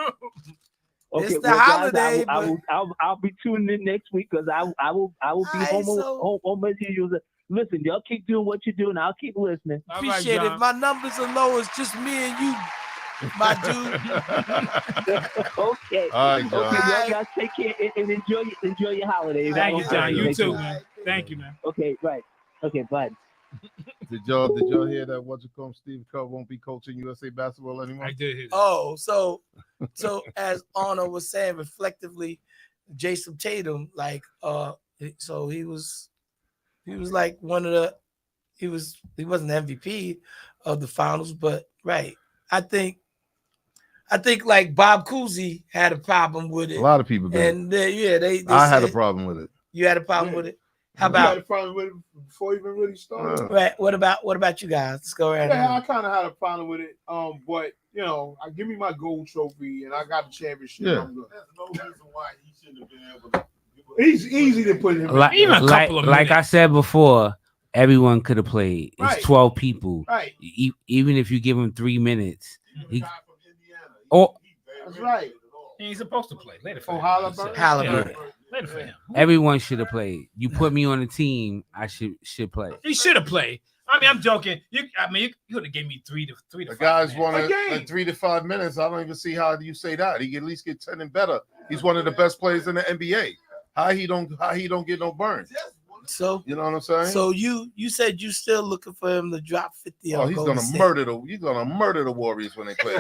It's the guys, holiday, I'll be tuning in next week because I will be Alright, home, so- home as usual. Listen, y'all keep doing what you're doing. I'll keep listening. All right, Appreciate it. John. If my numbers are low, it's just me and you, my dude. Okay. All right, John. Okay, Alright. y'all guys take care and enjoy your holidays. Thank you, Okay, John. You thank too, man. Thank you, man. Okay, right. Okay, bye. Did y'all hear that? What you call Steve Kerr won't be coaching USA basketball anymore? I did hear that. Oh, so as Arnold was saying, reflectively, Jason Tatum, like, so he was like one of the, he wasn't the MVP of the finals, but right. I think like Bob Cousy had a problem with it. A lot of people did. And they I had a said- problem with it. You had a problem with it. How You had about a problem with it before you even really started? right? What about you guys? Let's go ahead. Yeah, I kind of had a problem with it. But you know, I give me my gold trophy and I got the championship. Yeah. I'm good. There's no reason why he shouldn't have been able to. He's easy to put him. Like, Even a like, couple of like I minutes. said before, everyone could have played. It's Right. 12 people. Right. Even if you give them 3 minutes. Even He- a guy from Indiana. Oh. He very That's good right. at all. He ain't supposed to play. Later for him. Halliburton? Halliburton. Yeah. Later for him. Everyone should have played. You put me on the team, I should play. He should have played. I mean, I'm joking. You could have gave me three to The 5 guys minutes. wanted game. like 3 to 5 minutes. I don't even see how you say that. He can at least get 10 and better. He's one of the best players in the NBA. How he don't get no burn? So You know what I'm saying? so you said you still looking for him to drop 50 oh, on he's Golden gonna State. murder the Warriors when they play.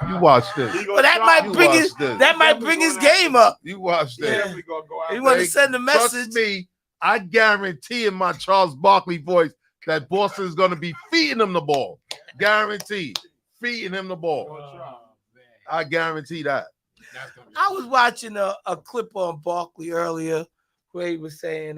You watch this. But that might You bring watch his this. that might bring his game up. You watch this. Yeah. He gonna go out He there. want to Hey, send a Trust message. me, I guarantee in my Charles Barkley voice that Boston is gonna be feeding him the ball. Guaranteed. Feeding him the ball. I guarantee that. I was watching a clip on Barkley earlier where he was saying,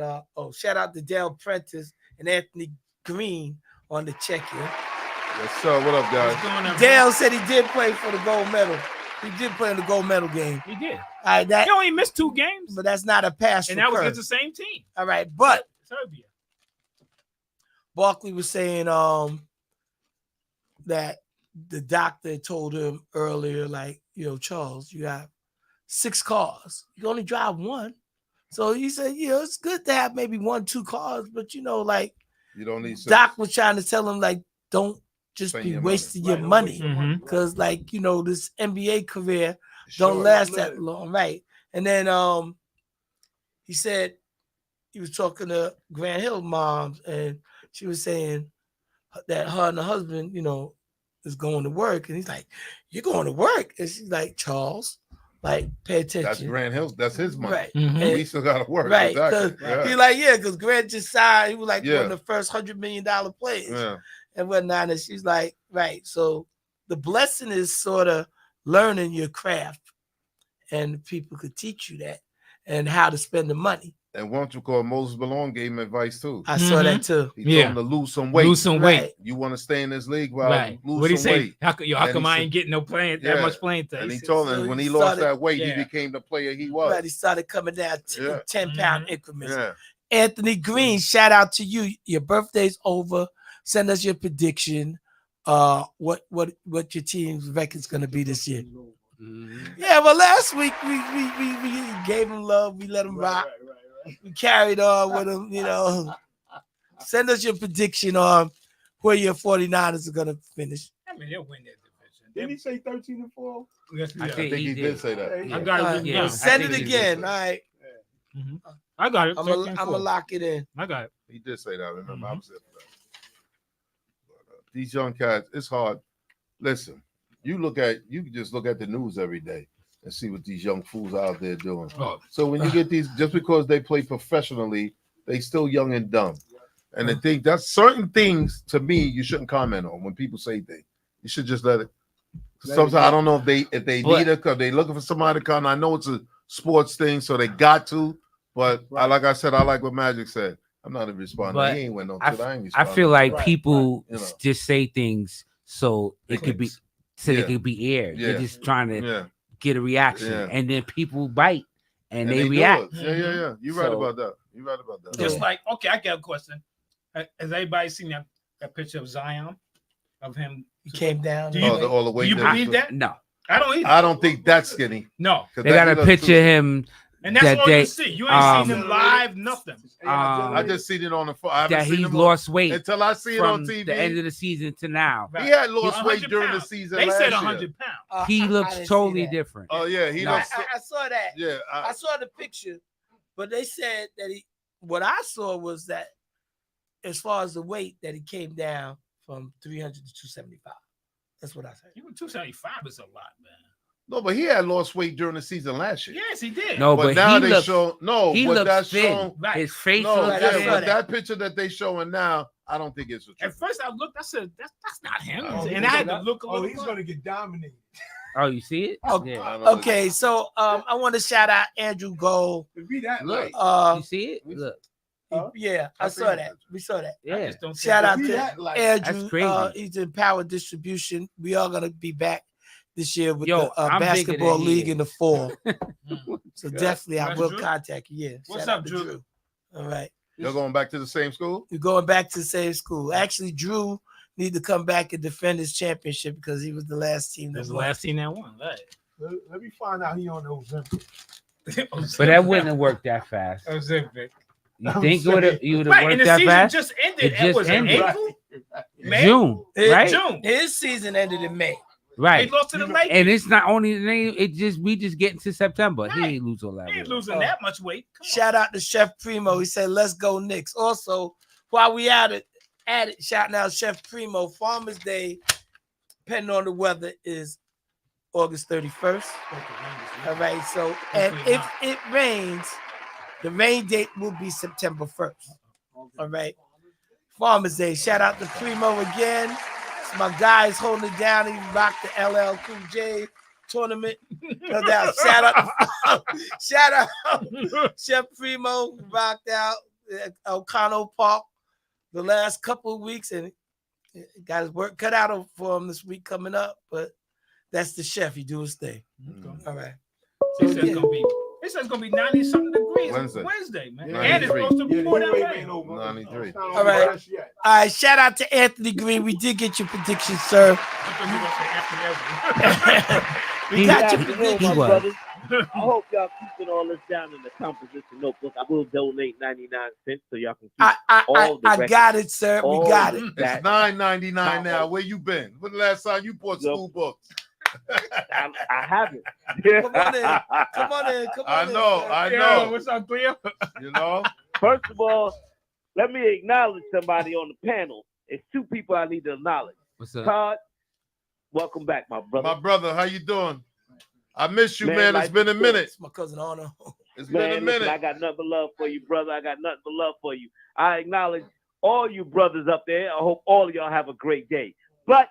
shout out to Dale Prentice and Anthony Green on the check-in. Yes, sir. What up, What's guys? going on, Dale said he did play for the gold medal. He did play in the gold medal game. He did. All right, He only missed 2 games, but that's not a pass. and for that was Kerr. against the same team, All right, but Serbia. Barkley was saying that the doctor told him earlier, like, Charles, you have 6 cars. You can only drive 1. So he said, it's good to have maybe 1, 2 cars, but like You don't need Doc was trying to tell him, like, don't just Spend be your money. wasting your Right, don't money. waste your money. Because this NBA career Sure. don't last Let that it. long, right? And then he said he was talking to Grant Hill moms, and she was saying that her and her husband, is going to work, and he's like, "You're going to work?" And she's like, "Charles, like, pay attention." That's Grant Hills. That's his money. Right. Mhm. And- We still gotta work. right. Exactly. Because Yeah. he's like, because Grant just signed. He was like Yeah. one of the first $100 million players Yeah. and whatnot. And she's like, right. So the blessing is sort of learning your craft, and people could teach you that and how to spend the money. And once you call Moses Malone gave him advice too. I saw that too. He Yeah. told him to lose some weight. Lose some weight. Right. You want to stay in this league? Well, Right. lose What he some say? weight. How And come he I said- ain't getting no playing Yeah. that much playing time? And he said- told so him when he he lost started- that weight, Yeah. he became the player he was. Right. He started coming down Yeah. 10-pound increments. Yeah. Anthony Green, shout out to you. Your birthday's over. Send us your prediction. What your team's record's gonna be this year? Yeah, well, last week we gave him love. We let him rock. We carried on with him. Send us your prediction on where your 49ers are gonna finish. I mean, they'll win that division. Didn't he say 13-4? Yes, I yeah. think I think he did say that. I got it All right, written yeah. down. I Send think it he did again. say All right. I got it. I'm 13-4. gonna lock it in. I got it. He did say that. I remember. I Mhm. was there for that. But, these young cats, it's hard. Listen, you can just look at the news every day and see what these young fools out there doing. Oh, So when you get these, just because they play professionally, they still young and dumb. And I think that's certain things to me you shouldn't comment on when people say things. You should just let it. Sometimes I don't know if they But- need it because they looking for somebody to come. I know it's a sports thing, so they got to. But like I said, I like what Magic said. I'm not even responding. But He ain't win no I shit. I ain't I responding. feel like Right, people right. You know. just say things so it could be Clicks. so Yeah. they could be aired. Yeah. They're just trying to Yeah, get a reaction, Yeah. and then people bite and they do react. it. Yeah. You're right So- about that. You're right about that. just Yeah. like, okay, I got a question. Has everybody seen that picture of Zion? Of him? He came down. Do you- All the Do way you down. believe that? No, I don't either. I don't think that's skinny. No. 'Cause they that- got he a looks picture too- of him And that's that all they- you see. You ain't seen him um, live, nothing. I just seen it on the phone. I haven't that seen he him lost weight until I see it on from TV. the end of the season to now. He had lost 100 weight during the pounds. season. They last said year. 100 pounds. He I looks didn't see totally that. different. Oh yeah, he No. looks. I saw that. Yeah, I saw the picture, but they said that what I saw was that as far as the weight, that he came down from 300 to 275. That's what I said. Even 275 is a lot, man. no, but he had lost weight during the season last year. Yes, he did. No, but but now he they looks show no. he What looks that's thin. shown. Right. His face No, looks Right, I yeah, saw thin. but that. that picture that they showing now, I don't think it's a At truth. first, I looked. I said, "That's not him." Oh, and I had to look a Oh, little. he's more. gonna get dominated. Oh, you see it? Okay. Yeah. I don't know. Okay, so I want to shout out Andrew Gold. If he that Look. light, You see it? Look. Yeah, I I saw seen that. that. We saw that. I Yeah. just don't think Shout that- out if he to that light, Andrew. That's crazy. He's in Power Distribution. We are gonna be back this year with Yo, the I'm bigger basketball than he league in the is. fall. Mm. So definitely, I That's will Drew? contact you. Yeah. What's Shout up, out to Drew? All right. You're going back to the same school? We're going back to the same school. Actually, Drew need to come back and defend his championship because he was the last team that That's the won. last team that won. Right. Let me find out he on the Ozempic. But that wouldn't have worked that fast. Ozempic. You I'm think saying- you would have Right, worked and the that season fast? just ended. It just was in ended. April, May? June, right? June. His season ended in May. They Right. lost to the Lakers. And it's not only the name, we just get into September. Right. He ain't lose all that. He ain't weight. losing that much weight. Come on. Shout out to Chef Primo. He said, "Let's go Knicks." Also, while we at it, shouting out Chef Primo. Farmers Day, depending on the weather, is August 31st. All right. So, and if it rains, the rain date will be September 1st. All right. Farmers Day. Shout out to Primo again. It's my guys holding it down. He rocked the LL Cool J tournament. No doubt. Shout out, Chef Primo rocked out at O'Connell Park the last couple of weeks, and got his work cut out for him this week coming up. But that's the chef. He do his thing. All right. He said it's gonna be 90 something degrees Wednesday, man. Yeah, And it's supposed to be pour down rain. 93. All right. All right. Shout out to Anthony Green. We did get your predictions, sir. We got your predictions. my brothers. I hope y'all keeping all this down in the composition notebook. I will donate 99 cents so y'all can keep all the I records. got it, sir. We All got it. It's $9.99 now. Where you been? When the last time you bought school books? I haven't. Come on in. Come on in. Come on in. I Yeah, know. what's up, Cleo? You know? First of all, let me acknowledge somebody on the panel. It's two people I need to acknowledge. What's up? Todd, welcome back, my brother. My brother, how you doing? I miss you, Man, man. like It's been a you minute. It's my cousin Arno. It's been a Man, minute. listen, I got nothing but love for you, brother. I got nothing but love for you. I acknowledge all you brothers up there. I hope all of y'all have a great day. But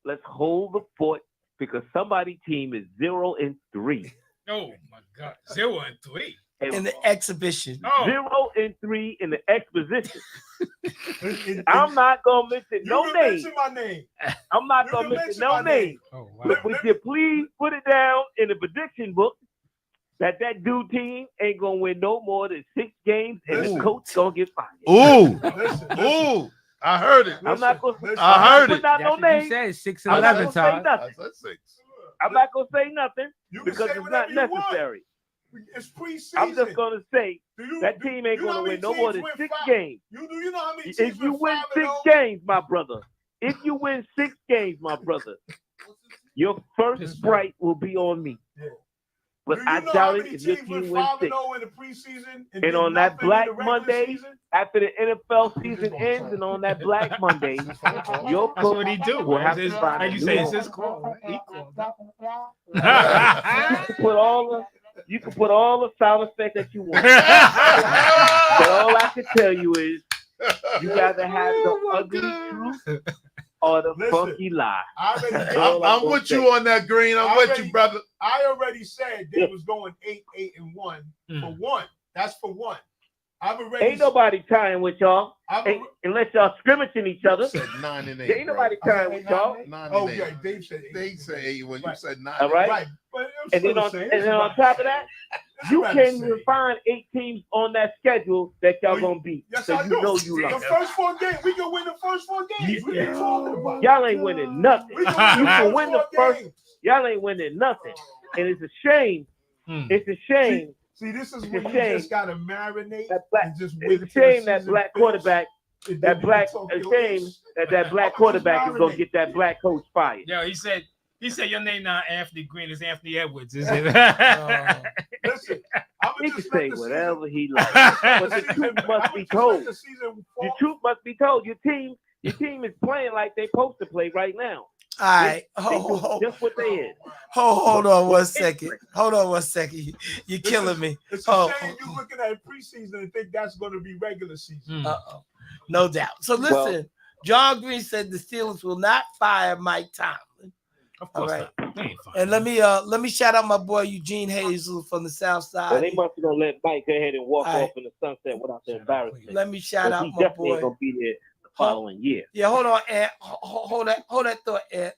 let's hold the fort because somebody's team is 0-3. Oh my God, 0-3. In the exhibition. Oh, 0-3 in the exposition. I'm not gonna mention no You can names. mention my name. I'm not You gonna can mention mention no my name. names. oh wow. But would you please put it down in the prediction book that dude team ain't gonna win no more than 6 games and Listen. the coach gonna get fired. Ooh. Listen, Ooh. I heard it. I'm not gonna. listen. I heard it. Put out That's no what you names. said. 6 I'm and not 11, gonna say Todd. I nothing. said 6. I'm not gonna say nothing You can because say it's whatever not you want. necessary. It's preseason. I'm just gonna say Do you- that do- team ain't you know how gonna many win no teams more than win 6 five- games. You know how many teams If you win 6 5-0? games, my brother, if you win 6 games, my brother, your first sprite will be on me. Yeah. But Do you I know how doubt it many if your teams team went wins 6. 5-0 in the preseason And did on that nothing in Black the regular Monday, season? after the NFL season ends, and on that Black Monday, your That's coach what he do. will Man. have It's to his, find like a you new say, it's home. his call. He called. You can put all the sound effects that you want. But all I can tell you is you gotta have the ugly truth or the Listen, funky lie. I already, That's all I'm I'm gonna with say. you on that, Green. I'm with you, brother. I already said they was going 8-1 for one. That's for one. I've already Ain't nobody tying with y'all I've ain't, unless y'all scrimmaging each other. You said 9 and 8. There ain't nobody tying with y'all. 9 Oh and 8. yeah, Dave said They say 8 when you Right. said 9. All right. Right. But it was And then still on the same. and then on top of that, you It's can't about even the find 8 teams on that schedule that y'all Well, gonna beat. Yes, So I you do. know you The love. first 4 games, we can win the first 4 games. What are you talking about? Y'all ain't winning nothing. We You can win can win the the first 4 first. games. Y'all ain't winning nothing, and it's a shame. It's a shame. See, this is It's when a you shame just gotta marinate that black. and just wait. It's a till the shame that season black finishes, quarterback. and then That we black. can talk A your shame ish. that black quarterback is gonna get that black coach fired. Yo, he said your name not Anthony Green, it's Anthony Edwards, is it? Listen, I'm He gonna can just say let the whatever season. he likes, but the Season- truth I'ma must be just let told. the season The fall. truth must be told. Your team is playing like they supposed to play right now. All right. They do just what they is. Hold on 1 second. Hold on 1 second. You're killing me. It's a Oh, shame you looking at preseason and think that's going to be regular season. uh-oh. No doubt. So listen, John Green said the Steelers will not fire Mike Tomlin. Of course All right. not. They ain't fine. And let me shout out my boy Eugene Hazel from the South Side. Well, they must be gonna let Mike go ahead and walk All right. off in the sunset without the embarrassment. Let me shout out He my definitely ain't boy. gonna be there the following year. Yeah, hold on, Ant. Hold that thought, Ant.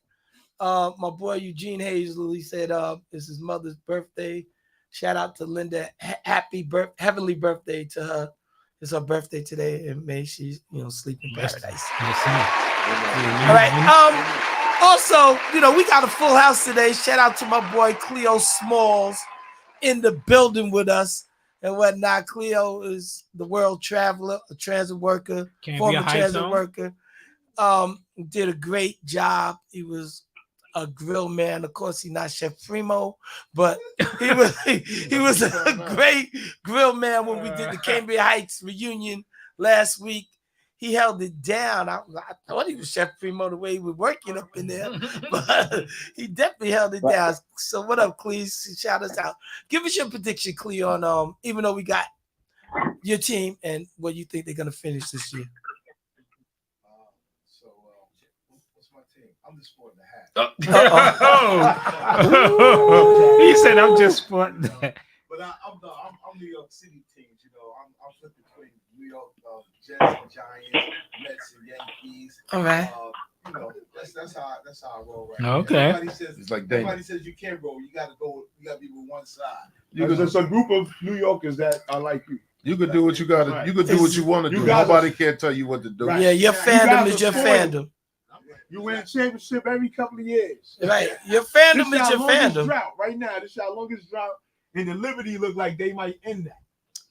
My boy Eugene Hazel, he said it's his mother's birthday. Shout out to Linda. Heavenly birthday to her. It's her birthday today, and may she sleep in paradise. All right. Also, you know, we got a full house today. Shout out to my boy Cleo Smalls in the building with us and whatnot. Cleo is the world traveler, a transit worker, Can't be former a hype transit zone. worker. Did a great job. He was a grill man. Of course, he's not Chef Primo, but he was a great grill man when we did the Cambria Heights reunion last week. He held it down. I thought he was Chef Primo the way he was working up in there, but he definitely held it down. So what up, Cleo? Shout us out. Give us your prediction, Cleo, on even though we got your team and what you think they're gonna finish this year. What's my team? I'm just sporting the hat. He said, "I'm just sporting that." But I'm New York City teams. You know, I'm flipping between New York Jets and Giants, Mets and Yankees. All right. You know, that's how I roll right now. Okay. Everybody says, It's like Damon. everybody says you can't roll. You got to go. You got to be with one side. Because there's a group of New Yorkers that are like you. You could do what you got to. Right. You could do what you want to You do. guys Nobody can't tell you what to do. Right. Yeah, your You fandom guys is your are spoiled. fandom. You win a championship every couple of years. Right. Your fandom This is your our longest fandom. drought right now. This is our longest drought, and the Liberty look like they might end that.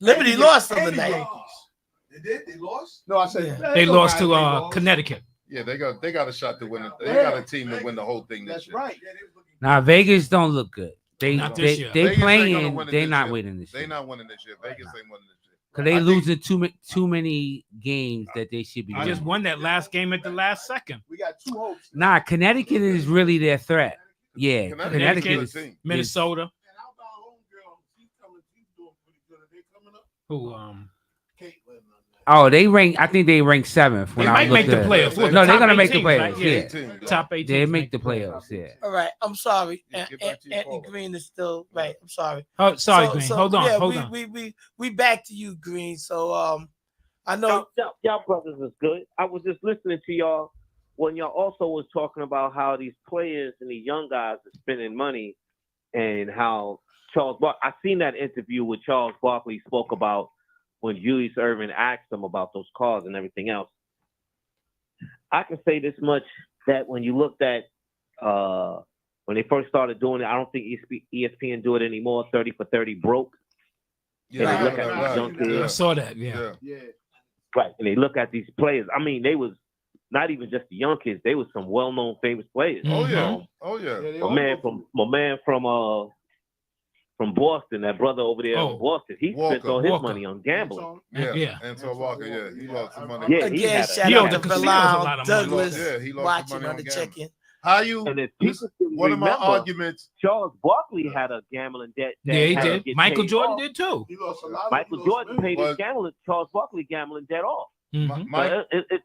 Liberty And lost the the other and the night. Yankees. They did. They lost. No, I said Yeah. They lost to They lost. Connecticut. Yeah, they got a shot to win it. They Yeah. got a team to win the whole thing this That's year. right. Yeah, they was looking. Now Vegas don't look good. They Not this they year. they Vegas ain't gonna playing. win it They this not year. winning this They year not winning this year. Vegas ain't winning this year. because they I think- losing too many games that they should be They winning. just won that last game at the last second. We got two hopes. Nah, Connecticut is really their threat. Yeah, Connecticut Connecticut is is. a team. Minnesota. And how about homegirl? She's doing pretty good. Are they coming up? Who Caitlin. Oh, they rank. I think they rank 7th. they When I might make looked the at- playoffs. What, No, the they're top gonna 8 make the teams, right? playoffs. Yeah. Yeah, Team. Top 8 they teams make the playoffs. Yeah. All right. I'm sorry. Yeah, get back to your Anthony call. Green is still right. I'm sorry. Oh, sorry, So- Green. so, Hold on. yeah, Hold on. We back to you, Green. So I know Y'all brothers is good. I was just listening to y'all when y'all also was talking about how these players and these young guys are spending money and how I seen that interview with Charles Barkley spoke about when Julius Erving asked him about those cars and everything else. I can say this much, that when you looked at when they first started doing it, I don't think ESPN do it anymore. 30 for 30 broke. Yeah, And they look right, at right, young yeah, kids. I saw that. Yeah. Yeah. Right, and they look at these players. I mean, they was not even just the young kids; they was some well-known, famous players. Oh yeah. Um, Oh yeah. they my all man go from Boston, that brother over there Oh, in Boston, he Walker. spent all his Walker. money on gambling. Yeah. Yeah. Antoine Walker. Yeah. He lost some money. Yeah, he again, had a- shout He out owed to the casinos a lot Bilal of money. Douglas Yeah, he lost watching money on on the gambling. check-in. How you? And if people still One of my remember, arguments. Charles Barkley had a gambling debt. that Yeah, he had to did. get Michael paid Jordan off. did too. He lost a lot. Michael Jordan paid his But- gambling, Charles Barkley gambling debt off. Mhm. My So it-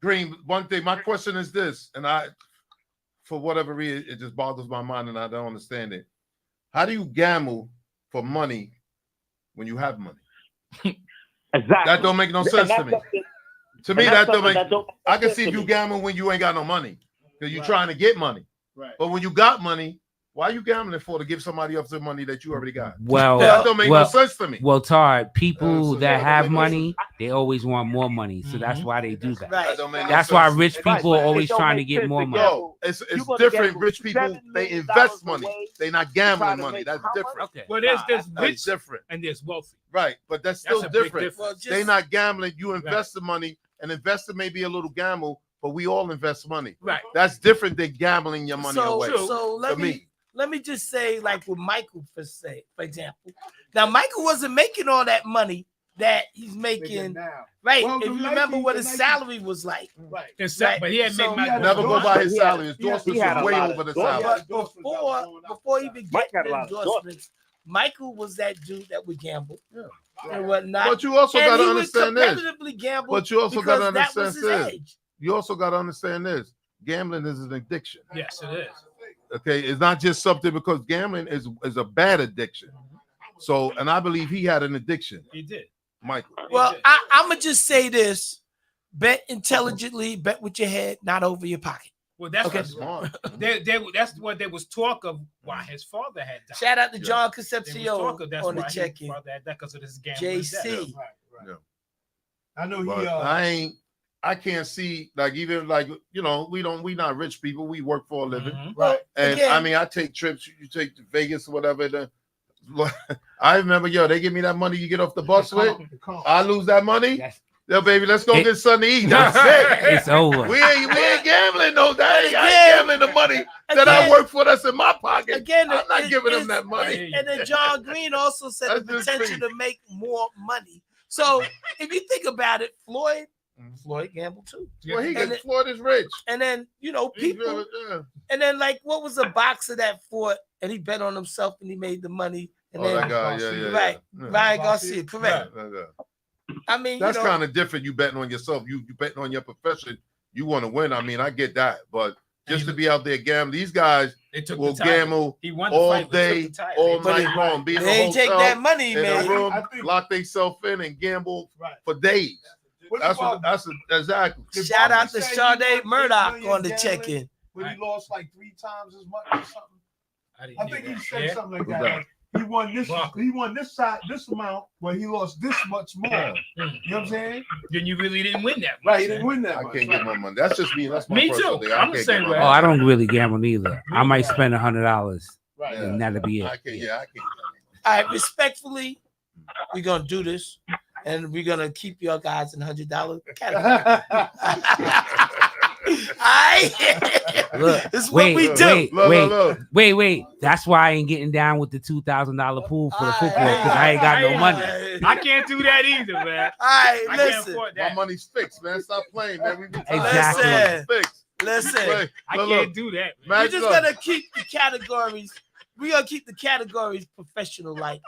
Green, one thing, my question is this, and for whatever reason, it just boggles my mind and I don't understand it. How do you gamble for money when you have money? exactly. That don't make no And sense that's to me. something- To and me, that's that don't something make. that don't make I can sense see to if you me. gamble when you ain't got no money because you're Right. trying to get money. Right. But when you got money, why are you gambling for to give somebody else the money that you already got? Well, That don't make no sense to me. Well, Todd, people so that that have don't make no money, they always want more money, so that's Mhm. why they do that. Right. That don't make no That's why sense. rich Right, people are but it always don't trying to make get sense more to money. No, it's You gonna different. gamble Rich people, $7 they million invest money. away They not to gambling try to money. make That's how much? different. Okay. Well, there's That's rich different. and there's wealthy. Right, but that's That's still a big different. difference. Well, just, They not gambling. You invest the money, and investing may be a little gamble, but we all invest money. Right. That's different than gambling your money away. So let To me. let me just say, like with Michael for example. Now Michael wasn't making all that money that he's making, now. right? Well, if the you Nike- remember what the his Nike- salary was like. Right. Right. But he had So made he had my Never go by his He had- salary. His he had- endorsements he had was a way lot of over the endorsements. salary. Yeah. But before he even Mike get got a lot the of endorsements, Michael was that dude that would gamble Yeah. and whatnot. But you also and got to he would understand this. competitively gamble. But you also because got to that was understand his this. edge. You also got to understand this. Gambling is an addiction. Yes, it is. Okay, it's not just something because gambling is a bad addiction. So, and I believe he had an addiction, He did. Michael. Well, I'm gonna just say this: bet intelligently, bet with your head, not over your pocket. Well, that's Okay. what Smart. that's what there was talk of why his father had died. Shout out to Yeah. John There was Concepcion talk of that's on the why his check-in. father had that because of this gambling debt. JC. Right. Right. Yeah. I know he. But I can't see like even like we not rich people. We work for a living, Right. and Again- I mean I take trips. You take to Vegas or whatever. I remember, they give me that money you get off the bus with. I lose that money. Yes. Yo, baby, let's go It- get something to eat. That's it. It's over. We ain't gambling no daddy. I Again- ain't gambling the money that I again- work for that's in my pocket. Again, I'm not giving them it's- that money. And then John Green also said the That's just potential me. to make more money. So if you think about it, Floyd gambled too. Well, And it- Floyd is rich. And then people, Yeah. and then like what was a boxer that fought and he bet on himself and he made the money. And Oh, then that guy, yeah. right, Yeah. Ryan Garcia, correct. Yeah. I mean, That's kind of different. You betting on yourself. You betting on your profession. You want to win. I mean, I get that, but just to be out there gambling, these guys They took will the title. gamble He won the all fight, but took day, the title. all But night long. Be in they the ain't take hotel, that money, in man. a room, I think- lock themselves in and gamble Right. for days. What That's about- exactly. Did Shout out Bobby to say he Sade won $8 Murdoch million on the gambling check-in. When he lost like 3 times as much or something. didn't I hear think he that. said Yeah? something like Who's that. that? Like, he won this. Blanco. He won this side, this amount, but he lost this much more. Mm. You know what I'm saying? Then you really didn't win that. Right. He much, didn't win that. I much, can't right. get my money. That's just me. That's my Me personal too. thing. I I'm the can't same get way. my Oh, money. I don't really gamble neither. I might spend $100, Right. and that'll be it. I can't. Yeah, I can't. All right, respectfully, we're gonna do this, and we're gonna keep your guys in $100 category. Look, This is what we do. Wait. That's why I ain't getting down with the $2,000 pool for the football because I ain't got no money. I can't do that either, man. All right, I can't listen, afford My that. money's fixed, man. Stop playing, man. We be Exactly. It's fixed. listen. Play. I Look, can't look. do that. We're Max, just look. gonna keep the categories. We're gonna keep the categories professional, like,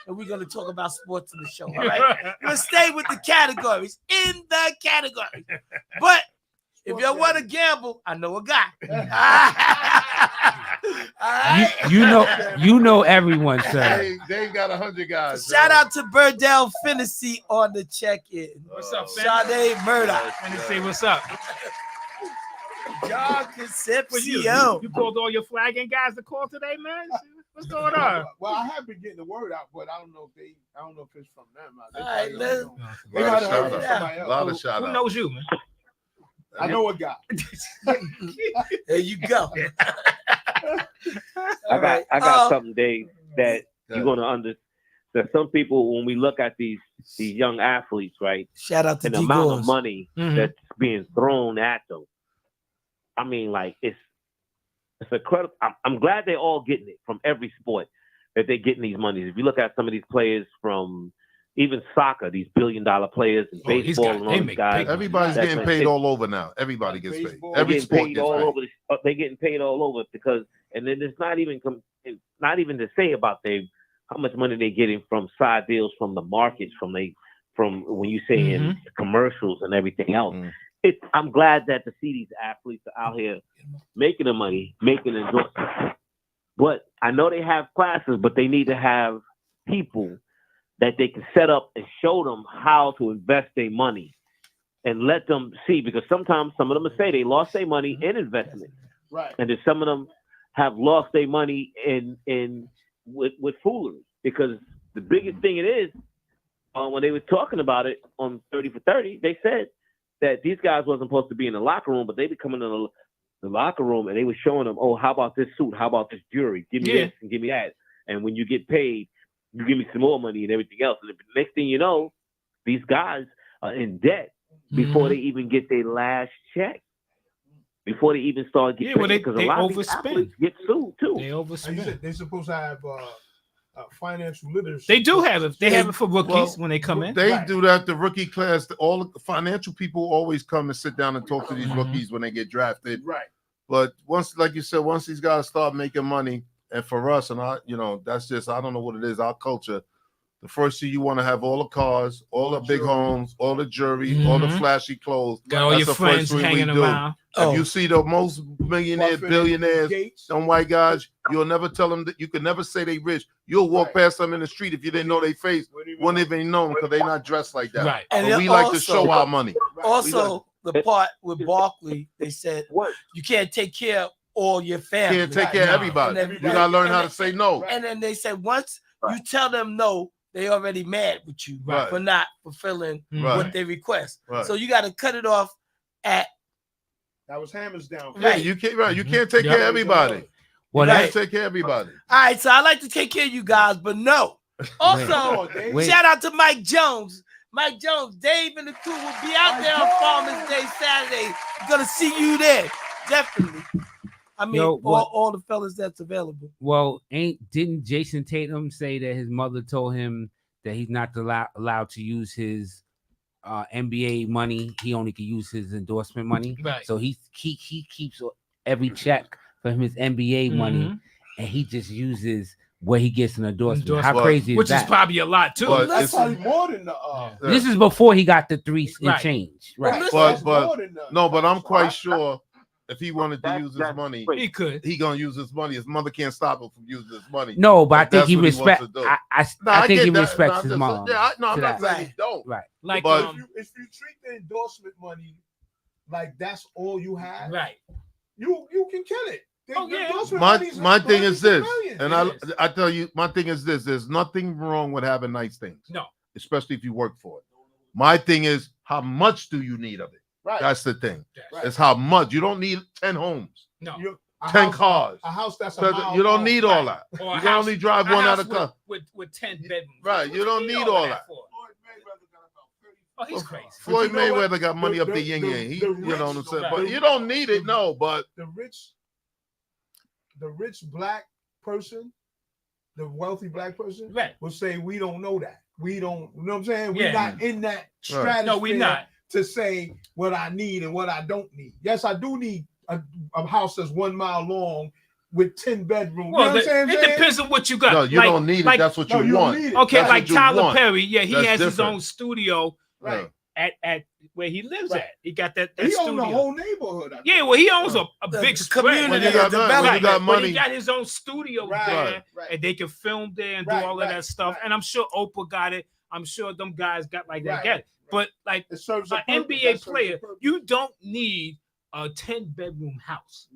and we're gonna talk about sports in the show. All right, we'll stay with the categories in the category. But if y'all want to gamble, I know a guy. All right. You know everyone, sir. They ain't got 100 guys. Shout out to Burdell Finney on the check-in. What's up, Finn? Sade Murdoch. And they say, what's up? John What you, Concepcion. you called all your flagging guys to call today, man? What's going on? Well, I have been getting the word out, but I don't know if it's from them. They All right, probably let's- don't know. A They lot might of have heard shout from outs. somebody A else. lot of shout Who outs. knows you, man? I know a guy. There you go. I got Uh, something, Dave, that you're gonna understand. That some people, when we look at these young athletes, right, Shout out to and the D. amount Gores. of money Mhm. that's being thrown at them, I mean, like it's incredible. I'm glad they're all getting it from every sport that they're getting these monies. If you look at some of these players from even soccer, these billion-dollar players in Oh, these baseball guys, and all they these make guys, big Everybody's That's getting right. paid all over now. Everybody gets paid. Baseball. they're Every getting sport paid gets all paid. over. They're getting paid all over because, and then it's not even to say about how much money they're getting from side deals from the markets, from when you say in commercials and everything else. Mm. I'm glad that to see these athletes are out here making the money, making endorsements. But I know they have classes, but they need to have people that they can set up and show them how to invest their money and let them see, because sometimes some of them will say they lost their money in investment. Right. And then some of them have lost their money with foolery, because the biggest thing it is, when they were talking about it on 30 for 30, they said that these guys wasn't supposed to be in the locker room, but they be coming in the locker room and they were showing them, oh, how about this suit? How about this jewelry? Give me this and give me that. And when you get paid, you give me some more money and everything else. And the next thing you know, these guys are in debt before they even get their last check. Before they even start getting well, because a they lot of these overspend. athletes get sued too. They Like you said, overspend. they're supposed to have financial literacy. They do have it. They have it for rookies Well, when they come in. They Right. do that. The rookie class, all the financial people always come and sit down and talk to these rookies when they get drafted. Right. But once, like you said, once these guys start making money, and for us, and that's just, I don't know what it is, our culture. The first year you want to have all the cars, all the big homes, all the jewelry, all the flashy clothes. Got all That's your the first friends thing we hanging do. around. Oh. If you see the most millionaires, Buffett, billionaires, Gates. some white guys, you'll never tell them that you can never say they rich. You'll walk Right. past them in the street if you didn't know their face, wouldn't even know because they're not dressed like that. Right. And But we then like to also- show our money. Also, the part with Barkley, they said What? you can't take care of all your family. Can't take care of no. everybody. And You gotta learn how to and say no. And then they said once you tell them no, they already mad with you Right. for not fulfilling Right. what they request. Right. So you got to cut it off at That was Hammers down. Yeah, Right. you can't. Right, you can't take Yep. care of everybody. Well, You Right. can't take care of everybody. all right. So I like to take care of you guys, but no. Also, Wait. shout out to Mike Jones. Mike Jones, Dave, and the crew will be out there on Farmers Day Saturday. Gonna see you there, definitely. I mean, Yo, what- all the fellas that's available. Well, didn't Jason Tatum say that his mother told him that he's not allowed to use his NBA money? He only can use his endorsement money. Right. So he keeps every check from his NBA money, Mhm. and he just uses where he gets an endorsement. How Endorsement. crazy is Which that? is probably a lot too. But That's it's- probably more than the. This is before he got the three and Right. change. Right. But more than the. no, but I'm quite sure if he wanted to use his money, He could. he gonna use his money. His mother can't stop him from using his money. No, but I If think that's he what wants respect. to do. I think get he that. respects No, I'm his just- mom. Yeah, I'm to not that. saying he don't. Right. Like But- If you treat the endorsement money like that's all you have, right. you can kill it. The Oh, yeah. endorsement My money's my thing is this, millions. and I tell you, my thing is this: there's nothing wrong with having nice things, No. especially if you work for it. My thing is, how much do you need of it? right. That's the thing. Right. It's how much. You don't need 10 homes, No. A 10 house- cars. A house that's a So mile you don't long. need all that. Or a You can house- only drive a one out house of car. with 10 bedrooms. Right, you What don't need all all of that. for? Oh, he's crazy. Floyd But you know Mayweather what? got money The- up the the- yin the- yang. He, the you know what I'm rich- saying? the- But you don't need it, no. But The rich black person, the wealthy black person, Right. will say we don't know that. We don't. You know what I'm saying? We're Yeah. not in that stratosphere. No, we not. To say what I need and what I don't need. Yes, I do need a house that's 1 mile long with 10 bedrooms. Well, you know what I'm it saying? depends on what you got. no, you Like- don't need it. like- That's what you No, you don't want. need it. Okay, That's like what you Tyler want. Perry. Yeah, he That's has his different. own studio Right. at where he lives Right. at. He got that He studio. owned the whole neighborhood. I Yeah, think. well, he owns a The big community, When you got the money, when you development. got But money, he got his own studio Right, there, right. and they can film there and do Right, all of right, that stuff. right. And I'm sure Oprah got it. I'm sure them guys got like that. Right, Get it. But like It serves a an purpose. NBA That serves a player, purpose. you don't need a 10-bedroom house.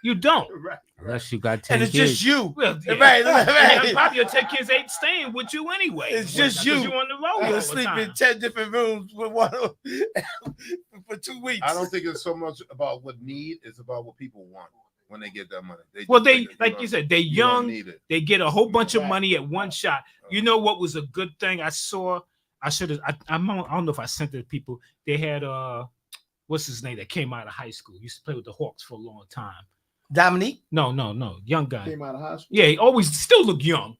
You don't. Right. Unless you got 10 And it's kids. just you. Well, yeah. Right, right. And probably your 10 kids ain't staying with you anyway. It's just Because you. You on the road all You'll the sleep time. in 10 different rooms with one for 2 weeks. I don't think it's so much about what need, it's about what people want when they get that money. Well, just they think that like don't- you said, they you don't young. need it. They get a whole bunch of Right. money at one shot. You know what was a good thing I saw? I should have. I don't know if I sent it to people. They had what's his name that came out of high school. Used to play with the Hawks for a long time. Dominique? No, young guy. Came out of high school. Yeah, he always still look young.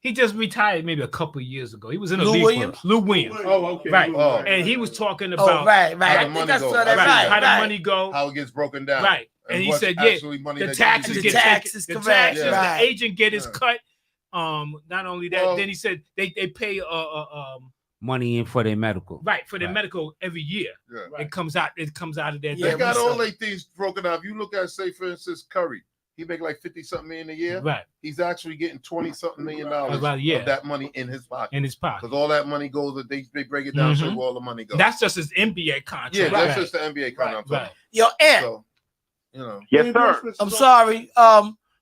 He just retired maybe a couple of years ago. He was in the Lou league. Williams? Lou Williams. Oh, okay. Right. Oh. And he was talking Oh, about right. How I the think money I go. saw that. Right. Right. how the right. money go. How it gets broken down. Right. And he what's said, yeah, actually money the that you taxes need get to The take. taxes, the correct. taxes, Right. the agent get his Yeah. cut. Not only that, Well- then he said they pay money in for their medical. right for their Right. medical every year. Yeah. It comes out of their Yeah, They got we all saw- their things broken down. If you look at, say, for instance, Curry, he make like 50-something million a year. right He's actually getting 20-something million About a year. of that money in his pocket. in his pocket. Because all that money goes, they break it down, so Mhm. where all the money goes. That's just his NBA contract. yeah, right. that's just the NBA kind of right. Yo, Ant, So, you know. Yes, sir. I'm sorry.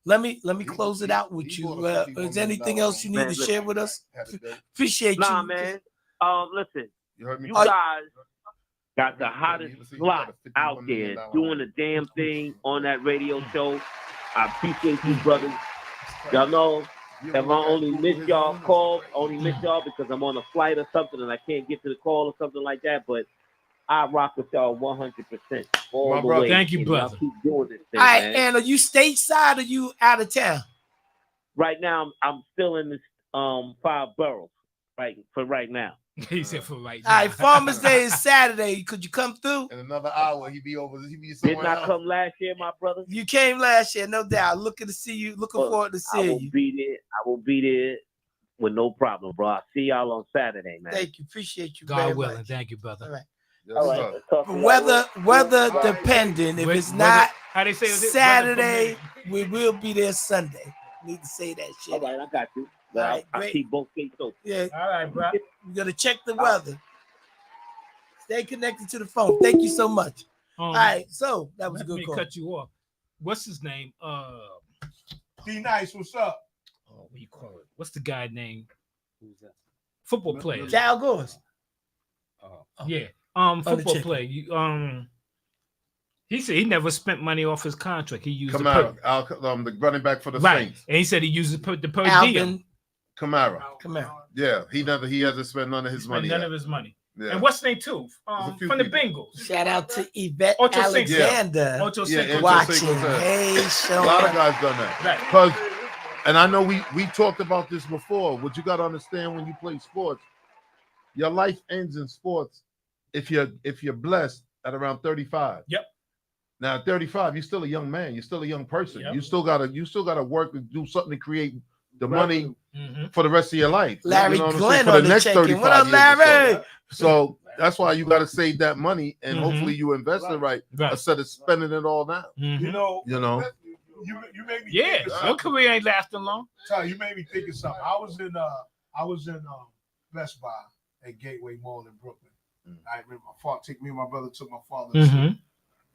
Let me close it out with He you. bought a $51 Is there anything else you need Man, to look. share with us? Had a day. Appreciate Nah, you. man. Listen, You heard me? you Oh, guys got the hottest You got block a $51 out million there doing the damn thing on that radio show. I appreciate you, brothers. Y'all know if I only miss y'all calls, only miss y'all because I'm on a flight or something and I can't get to the call or something like that. But I rock with y'all 100% all My the brother. way. Thank you, and brother. Y'all keep doing this thing, All right, man. and are you stateside or you out of town? Right now, I'm still in this 5 boroughs. Right now. He said for right All now. right, Farmers Day is Saturday. Could you come through? In another hour, he be Didn't somewhere I else. come last year, my brother? You came last year, no doubt. Looking to see you. Looking Look, forward to I will seeing you. be there. I will be there with no problem, bro. I'll see y'all on Saturday, man. Thank you. Appreciate you very God willing. much. Thank you, brother. All right. Yes, All right. sir. let's talk to y'all Weather later. dependent. If it's Weather- not how they say it? Saturday, we will be there Sunday. Need to say that shit. All right, I got you. All right, I'll great. keep both gates open. Yeah, All right, bro. we gotta check the weather. Stay connected to the phone. Thank you so much. All right, so that was a Let good me call. cut you off. What's his name? D Nice, what's up? What do you call it? What's the guy name? Football players. Al Gore's. Yeah. the Football chicken. player. He said he never spent money off his contract. He used Kamara, the running back for the right. Saints. And he said he uses the per diem. Alvin Kamara. Kamara. Yeah, he hasn't spent none of his money. None yet. of his money. Yeah. And what's his name too? a few From the people. Bengals. Shout out to Yvette Ocho Cinco. Alexander Ocho Yeah, Cinco. Ocho watching. Cinco said. Hey, A show. lot of guys done that. Right. Because, and I know we talked about this before. What you got to understand when you play sports, your life ends in sports if you're blessed at around 35. Yep. Now at 35, you're still a young man. You're still a young person. Yep. You still gotta work and do something to create the money Mhm. for the rest of your life. Larry You know what I'm saying? Glenn For on the check-in. What up, years or so. Larry? So that's why you got to save that money, and Mhm. hopefully you invest it right Right. instead of spending it all now. Mhm. You know, You know. you made me Yeah, think of your something. career ain't lasting long. Ty, you made me think of something. I was in Best Buy at Gateway Mall in Brooklyn. I remember me and my brother took my father to see it.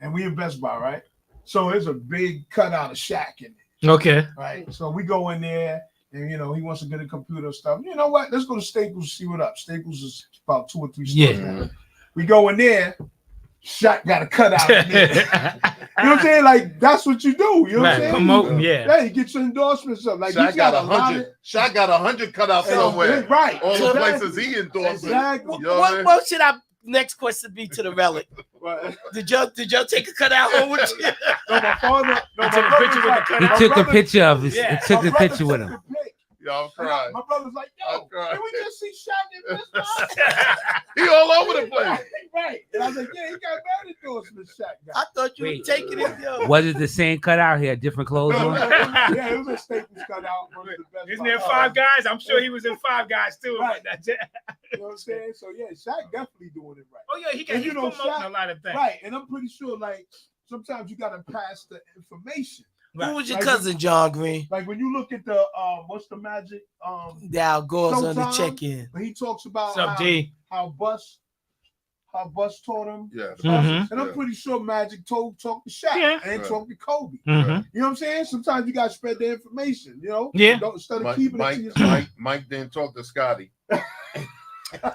And we in Best Buy, right? So there's a big cutout of Shaq in it, Okay. right? So we go in there, and he wants to get a computer stuff. You know what? Let's go to Staples, see what up. Staples is about 2 or 3 stores Yeah. now. We go in there, Shaq got a cutout in there. You know what I'm saying? Like, that's what you do. You know what I'm Right. saying? Promoting, yeah. Yeah, you get your endorsements up. Like, Shaq he's got a lot 100. of... Shaq got 100 cut out somewhere. Right. All the Exactly. places he endorsed. Exactly. You know what I mean? What should our next question be to the relic? Right. Did y'all take a cutout home with you? No, my father. No, He took a picture with the cutout. He my took a brother- picture of his. Yeah. He took my a brother picture with took him. the pic. Y'all crying. My brother's like, I'm yo, crying. can we just see Shaq in this spot? He all over the place. Right. And I was like, yeah, he got bad endorsements, Shaq I got. thought you were Wait. taking it, yo. Was it the same cutout? He had different clothes No, on. yeah, it was a Staples cutout. versus the Best Isn't Buy. there Five Guys? I'm sure he was in Five Guys too. Right. That's it. You know what I'm saying? So yeah, Shaq definitely doing it right. Oh yeah, he got And he's you know, promoting Shaq- a lot of things. Right. And I'm pretty sure, like, sometimes you gotta pass the information. Who was your Like, cousin, John Green? Like when you look at the what's the magic? Al Gore's on the Showtime, check-in. when he talks about What's up, D? how Bus taught him. Yeah. Mhm. And I'm Yeah. pretty sure Magic talked to Shaq Yeah. and Right. talked to Kobe. Mhm. You know what I'm saying? Sometimes you gotta spread the information, Yeah. Don't instead of keeping it to yourself. Mike didn't talk to Scotty.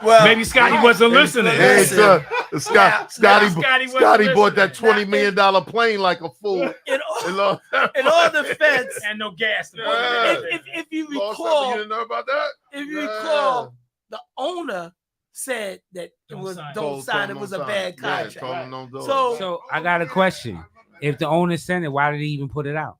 Well, Maybe Scotty wasn't listening. Hey, Listen. son, Scotty Scotty wasn't bought listening. that $20 million plane like a fool. in And all, in all defense, And no gas. Yeah. if you Lost something, recall, you didn't know about that? if you Yeah. recall, the owner said that it Don't was sign. don't sign. It was a bad contract. told him don't do it. So I got a question. If the owner sent it, why did he even put it out?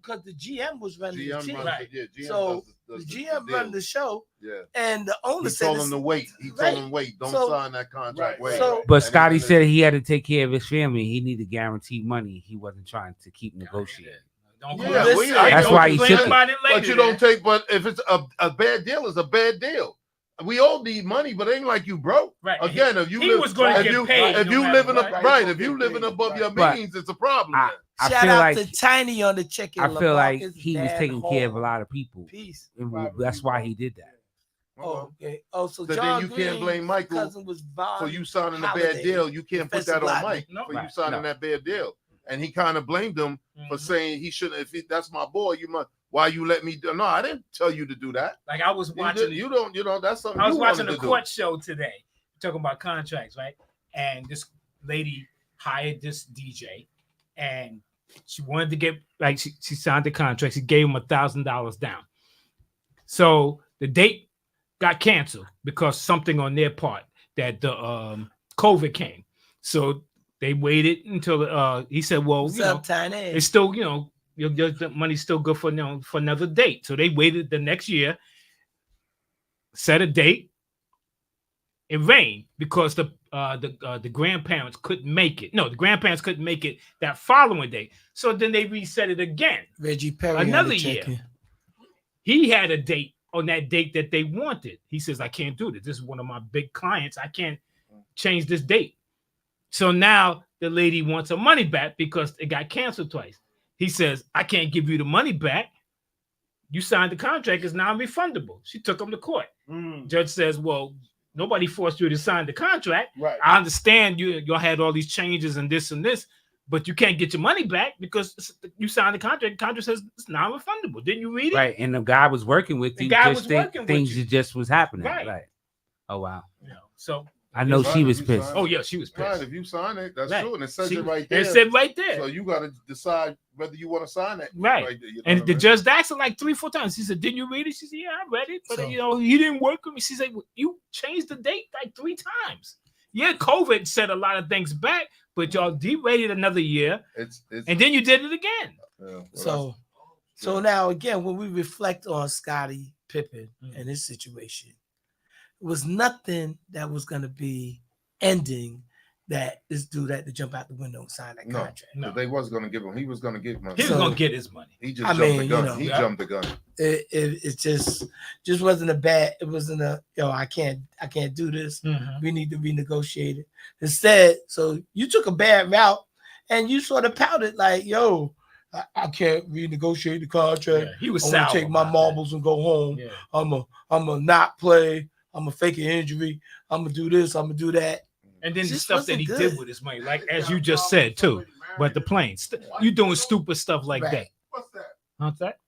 Because the GM was running the GM team. runs Right. it, yeah, GM So does the GM run the show, Yeah. and the owner He said told it's- him to wait. He told Right. him wait. Don't So- sign that contract. Right. Wait. So- But And Scotty then- said he had to take care of his family. He needed guaranteed money. He wasn't trying to keep negotiating. Don't Yeah, call well, this- yeah, That's don't why he complain took it. about it later, But you don't take. But if it's a bad deal, it's a bad deal. We all need money, but it ain't like you broke. Right. Again, if you He live, was gonna if get you, paid if no you matter live in a what. right, if you living above your But means, it's a problem. I, then. I Shout feel out like to Tiny on the check-in. I feel like LaMarcus, he was Dad taking care of a Hall. lot of people. Peace. And that's why he did that. Oh, okay. Oh, so So John then you can't blame Michael cousin was Von for you signing a Holiday. bad deal. You can't put that Defensive on lineman. Mike No. for you Right. signing No. that bad deal. And he kind of blamed him for saying he shouldn't. If he, that's my boy, you must. Why you let me do? No, I didn't tell you to do that. Like I was You, watching. you don't. You know that's something. I was you watching wanted the to court show today, talking about contracts, right? And this lady hired this DJ, and she wanted to get like she signed the contract. She gave him $1,000 down. So the date got canceled because something on their part that the COVID came. So they waited until he said, "Well, What's you know, up, Tiny? it's still, you know, your money's still good for for another date." So they waited the next year, set a date. It rained because the grandparents couldn't make it. No, the grandparents couldn't make it that following day. So then they reset it again. Reggie Perry on Another the year. check-in. He had a date on that date that they wanted. He says, "I can't do this. This is one of my big clients. I can't change this date." So now the lady wants her money back because it got canceled twice. He says, "I can't give you the money back. You signed the contract, it's non-refundable." She took him to court. Judge says, "Well, nobody forced you to sign the contract. Right. I understand y'all had all these changes and this, but you can't get your money back because you signed the contract. The contract says it's non-refundable. Didn't you read it? Right, and the guy was working with The you. guy just was working with things you. just was happening. Right. Right. Oh wow. So I know Right, she was you pissed. signed oh yeah, she was pissed. Right, if you sign it, that's Right. true, and it says She- it right there. It said right there. So you got to decide whether you want to sign it. Right. there, you know And what the I mean? judge asked her like 3-4 times. She said, "Didn't you read it?" She said, "Yeah, I read it, but So- he didn't work with me." She said, well, "You changed the date like 3 times. Yeah, COVID set a lot of things back, but y'all derated another year, It's and then you did it again." yeah, well, So now again, when we reflect on Scottie Pippen Mm. and his situation, it was nothing that was going to be ending that this dude had to jump out the window and sign that No. contract. No, they was going to give him. He was going to get money. he was So- gonna get his money. He just I jumped mean, the you gun. know, he yeah. jumped the gun. It just wasn't a bad. It wasn't a I can't do this. Mhm. We need to renegotiate it. Instead, so you took a bad route and you sort of pouted like, yo, I can't renegotiate the contract. Yeah, he was I want sour to take my about marbles and go home. that. Yeah. I'm a not play. I'm a fake an injury. I'm gonna do this. I'm gonna do that. And then the Just stuff that wasn't he good. did with his money, like as you just said too, but the planes, you doing stupid stuff like Right. that. What's that? What's that?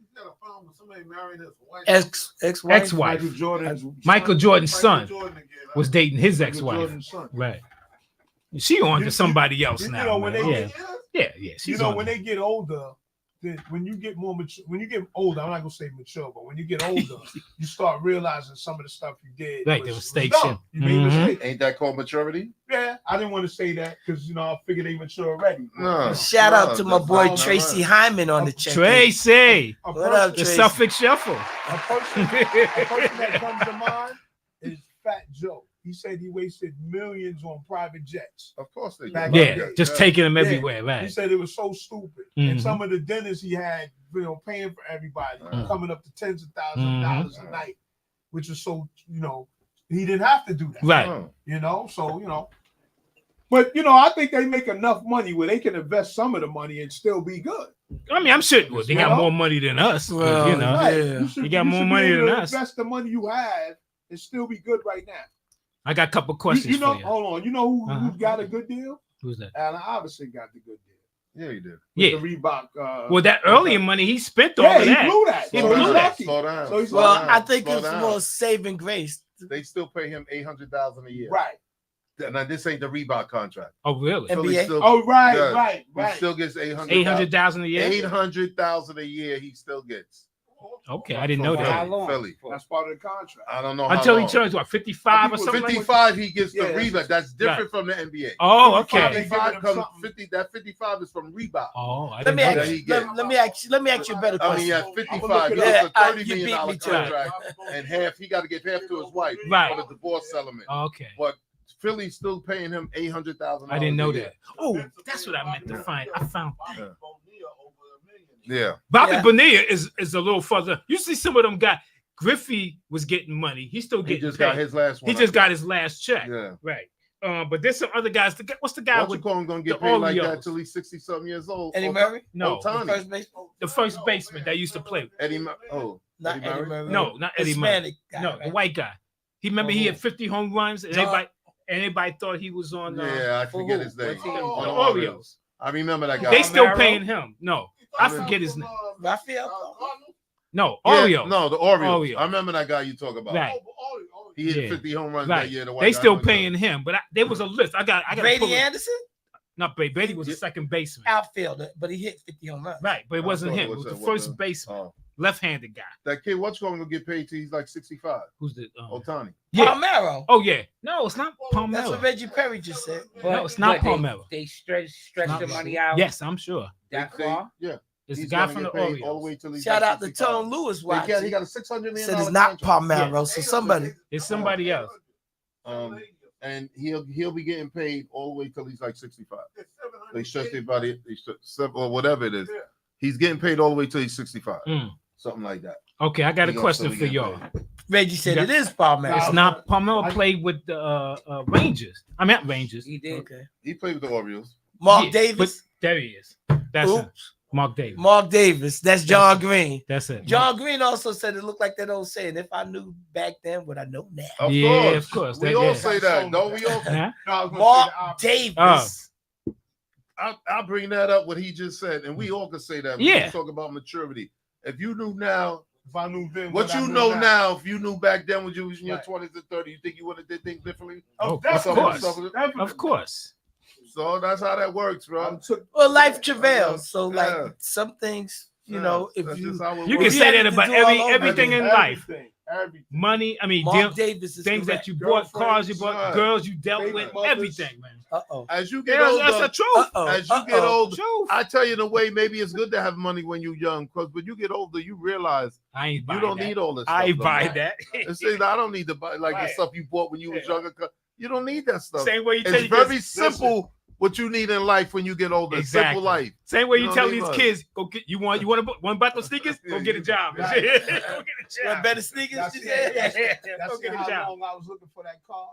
You got a problem with somebody marrying his wife? Ex-wife. Ex-wife. Jordan's Michael Jordan's son Jordan again, huh? was dating his Michael ex-wife. Jordan's son. Right. She on to You- somebody else You now. know when man. they Yeah. get, Yeah. you She's know on when to- they get older, when you get more mature, when you get older, I'm not gonna say mature, but when you get older, you start realizing some of the stuff you did. Right, was- the was mistakes, dumb. yeah. You made Mhm. mistakes. Ain't that called maturity? Yeah, I didn't want to say that because I figured they mature already. No. Shout out to my that's boy not Tracy right. Hyman on the check. Tracy, A What up, the Tracy? Suffolk Shuffle. A person that comes to mind is Fat Joe. He said he wasted millions on private jets. Of course they Back do. in the Yeah, day. just taking them Yeah. everywhere, He right? said it was so stupid. Mhm. And some of the dinners he had, paying for everybody, Mhm. coming up to tens of thousands Mhm. of dollars a night, which was so, he didn't have to do that. Right. Oh. So, but, I think they make enough money where they can invest some of the money and still be good. I mean, I'm sure they got You know? more money than us. 'cause, Well, you know, Right. Yeah. You got more should be money able than to us. Invest the money you have and still be good right now. I got a couple questions You know, for you. hold on. You know who Uh-huh. got a good deal? Who's that? Allen Iverson got the good deal. Yeah, he did. With Yeah. the Reebok. Well, that earlier money he spent all yeah, of he that. blew that. He So blew he's that. lucky. Slow down. So he's slow Well, down, I think slow it's down. more saving grace. They still pay him $800,000 a year. Right. Now this ain't the Reebok contract. Oh, really? And- Philly NBA? still, Oh, right, yeah, right, he right. still gets 800,000 $800,000 a year. 800,000 a year. He still gets. Okay, I didn't know From that. How long? Philly. That's part of the contract. I don't know Until how he long. turns what 55 or something. Like that? 55, he gets the Yeah, Reebok. That's different from the NBA. Oh, 55, okay. they 55 giving him comes something. 50. That 55 is from Reebok. Oh, I Let didn't me know that ask he you. get. Let me ask you a better I question. mean, at I'm 55, gonna he look gets it a up. $30 You beat million me to it. contract, and half he got to give half to his wife Right. for the divorce settlement. Okay. But Philly's still paying him $800,000. I didn't know a year. that. Oh, that's what I meant to find. I found Yeah. Bobby Yeah. Bonilla is a little further. You see some of them guys. Griffey was getting money. He's still He getting just paid. got his last one. He just got his last check. Yeah. Right. But there's some other guys. What's the guy What's with you call him gonna get the paid like Oreos? that till he's 60-something years old? Eddie Oh, Murray, no Ohtani. first base, the first baseman that used to play? Eddie Murray. Oh, not Eddie Eddie Murray? Murray. No, not Eddie Murray. Hispanic guy, No, the right? white guy. He remember he had 50 home runs, and John- everybody thought he was on. Yeah, I for forget who? his name. What's he- the On the Orioles. I remember that guy. They still Romero? paying him. No, I forget his name. Raphael. No, Yeah, Orioles. No, the Orioles. Orioles. I remember that guy you talk about. Right. He hit Yeah. 50 home runs Right. that year. The white They guy still went paying him, but there was a list. I got. Brady Anderson, Not Brady. Brady was the Yeah. second baseman. outfielder, but he hit 50 home runs. Right, but it I wasn't thought it him. It was was the a- first was a- baseman, Oh. left-handed guy. That kid, what's going to get paid till he's like 65? Who's the? Otani. Yeah. Palmeiro. Oh yeah. No, it's not That's what Palmeiro. Reggie Perry just said. No, it's not But Palmeiro. They stretch Not the Palmeiro. money out Yes, I'm sure. that They- far. yeah. It's the He's guy gonna from the get paid all the Orioles. way till he's Shout like out to 65. Tone Lewis. He Watch. got a $600 million. Said it's not contract. Palmeiro, so somebody. It's somebody else. And he'll be getting paid all the way till he's like 65. They stretch their body, or whatever it is. He's getting paid all the way till he's 65. Mm. Something like that. Okay, I got a He question also for get y'all. paid. Reggie said Yeah. it is Palmeiro. It's not Palmeiro played with the Rangers. I mean, not Rangers. He did. Okay. He played with the Orioles. Mark Yeah, Davis. but there he is. That's him. Oops. Mark Davis. Mark Davis. That's John Green. That's it. John Green also said it looked like that old saying, if I knew back then what I know now. Of Yeah, course. of course. We That- all yeah. say that. Don't we all? Huh? Mark Davis. I bring that up what he just said, and we all can say that. When Yeah. we talk about maturity. If you knew now, If I knew then, what I you knew know now, if you knew back then when you was in your 20s and 30s, you think you would have did things differently? Oh, Of course. definitely. Of course. So that's how that works, bro. Well, life travails. So, like Yeah. some things, you Yeah, know, if that's you just how it You can works. say had that to about do all over everything in again. life. Everything. Money, I mean, Mark Davis is things correct. that you bought, cars you Girlfriends, bought, right. girls you dealt Baby with, mothers. everything, man. Uh-oh. As you get Yeah, older, that's the truth. Uh-oh. as you get older, Truth. I tell you in a way, maybe it's good to have money when you're young, because when you get older, you realize I ain't you buying don't that. need all this. I ain't stuff no buying more. that. It's like, I don't need to buy like the Right. stuff you bought when you was Yeah. younger. You don't need that stuff. Same way you tell It's you very kids, simple what you need in life when you get older. Exactly. Simple life. Same way You you don't tell need these much. kids, go get you want one buckle sneakers, go get a job. Right. Go get a Want job. better sneakers? That's you it. said? That's Go get a how job. long I was looking for that car.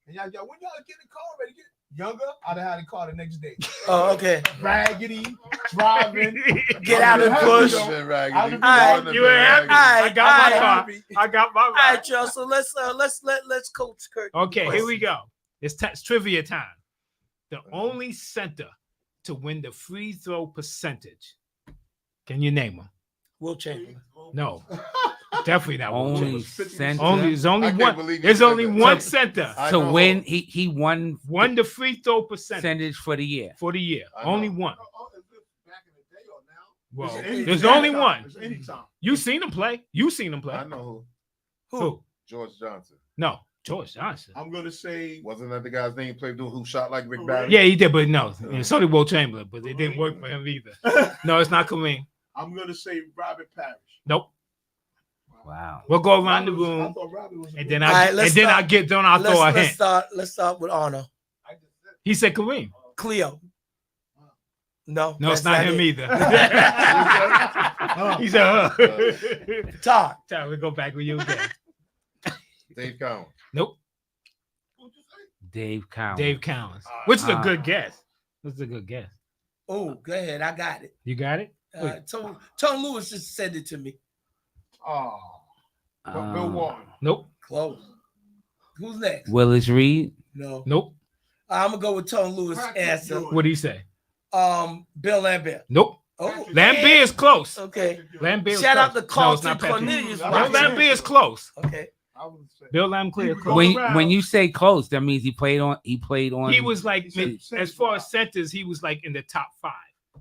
And y'all, when y'all get the car ready, get younger, I'd have had the car the next day. Oh, okay. Raggedy, driving. Get out of the bush. I've been raggedy. I've been Alright, I've you been ain't happy? raggedy. I got my car. All I got my right, y'all. So let's Coach Kirk. Okay, here we go. It's trivia time. The only center to win the free throw percentage. Can you name them? Will Chamberlain. No, definitely not. Will Only Chamberlain. center There's only I can't one. believe you There's said only that. one So- center. I to know. win. He won Won the free throw percentage percentage for the year. for the year. I know. Only one. Back in the day or now? Well, It's any there's time. only one. It's any time. You seen him play. You seen him play. I know Who? George Johnson. No, George Johnson. I'm gonna say Wasn't that the guy's name? Played dude who shot like Rick Barry? Yeah, he did, but no. It's only Will Chamberlain, but it didn't work for him either. No, it's not Kareem. I'm gonna say Robert Parrish. Nope. Wow. We'll go around the I room, thought Robert was a and good then All right, I'll let's start. throw a hint. Let's start with Arno. He said Kareem. Cleo. No, No, it's that's not him it. either. He said, Todd. Todd, we'll go back with you again. Dave Collins. Nope. Dave Collins. Dave Collins, which is a Uh, good guess. This is a good guess. Oh, go ahead. I got it. You got it? Tone Lewis just sent it to me. Oh, Bill Warren. Nope. Close. Who's next? Willis Reed. No. Nope. I'm gonna go with Tone Lewis answer. What do you say? Bill Lambert. Nope. Oh, Lambert is close. okay. Lambert is Shout out close. to Carlton no, it's not Patrick. Cornelius. No, Lambert is close. Okay. I would say Bill Lambert is close. When you say close, that means he played on. He was like, as far as centers, he was like in the top 5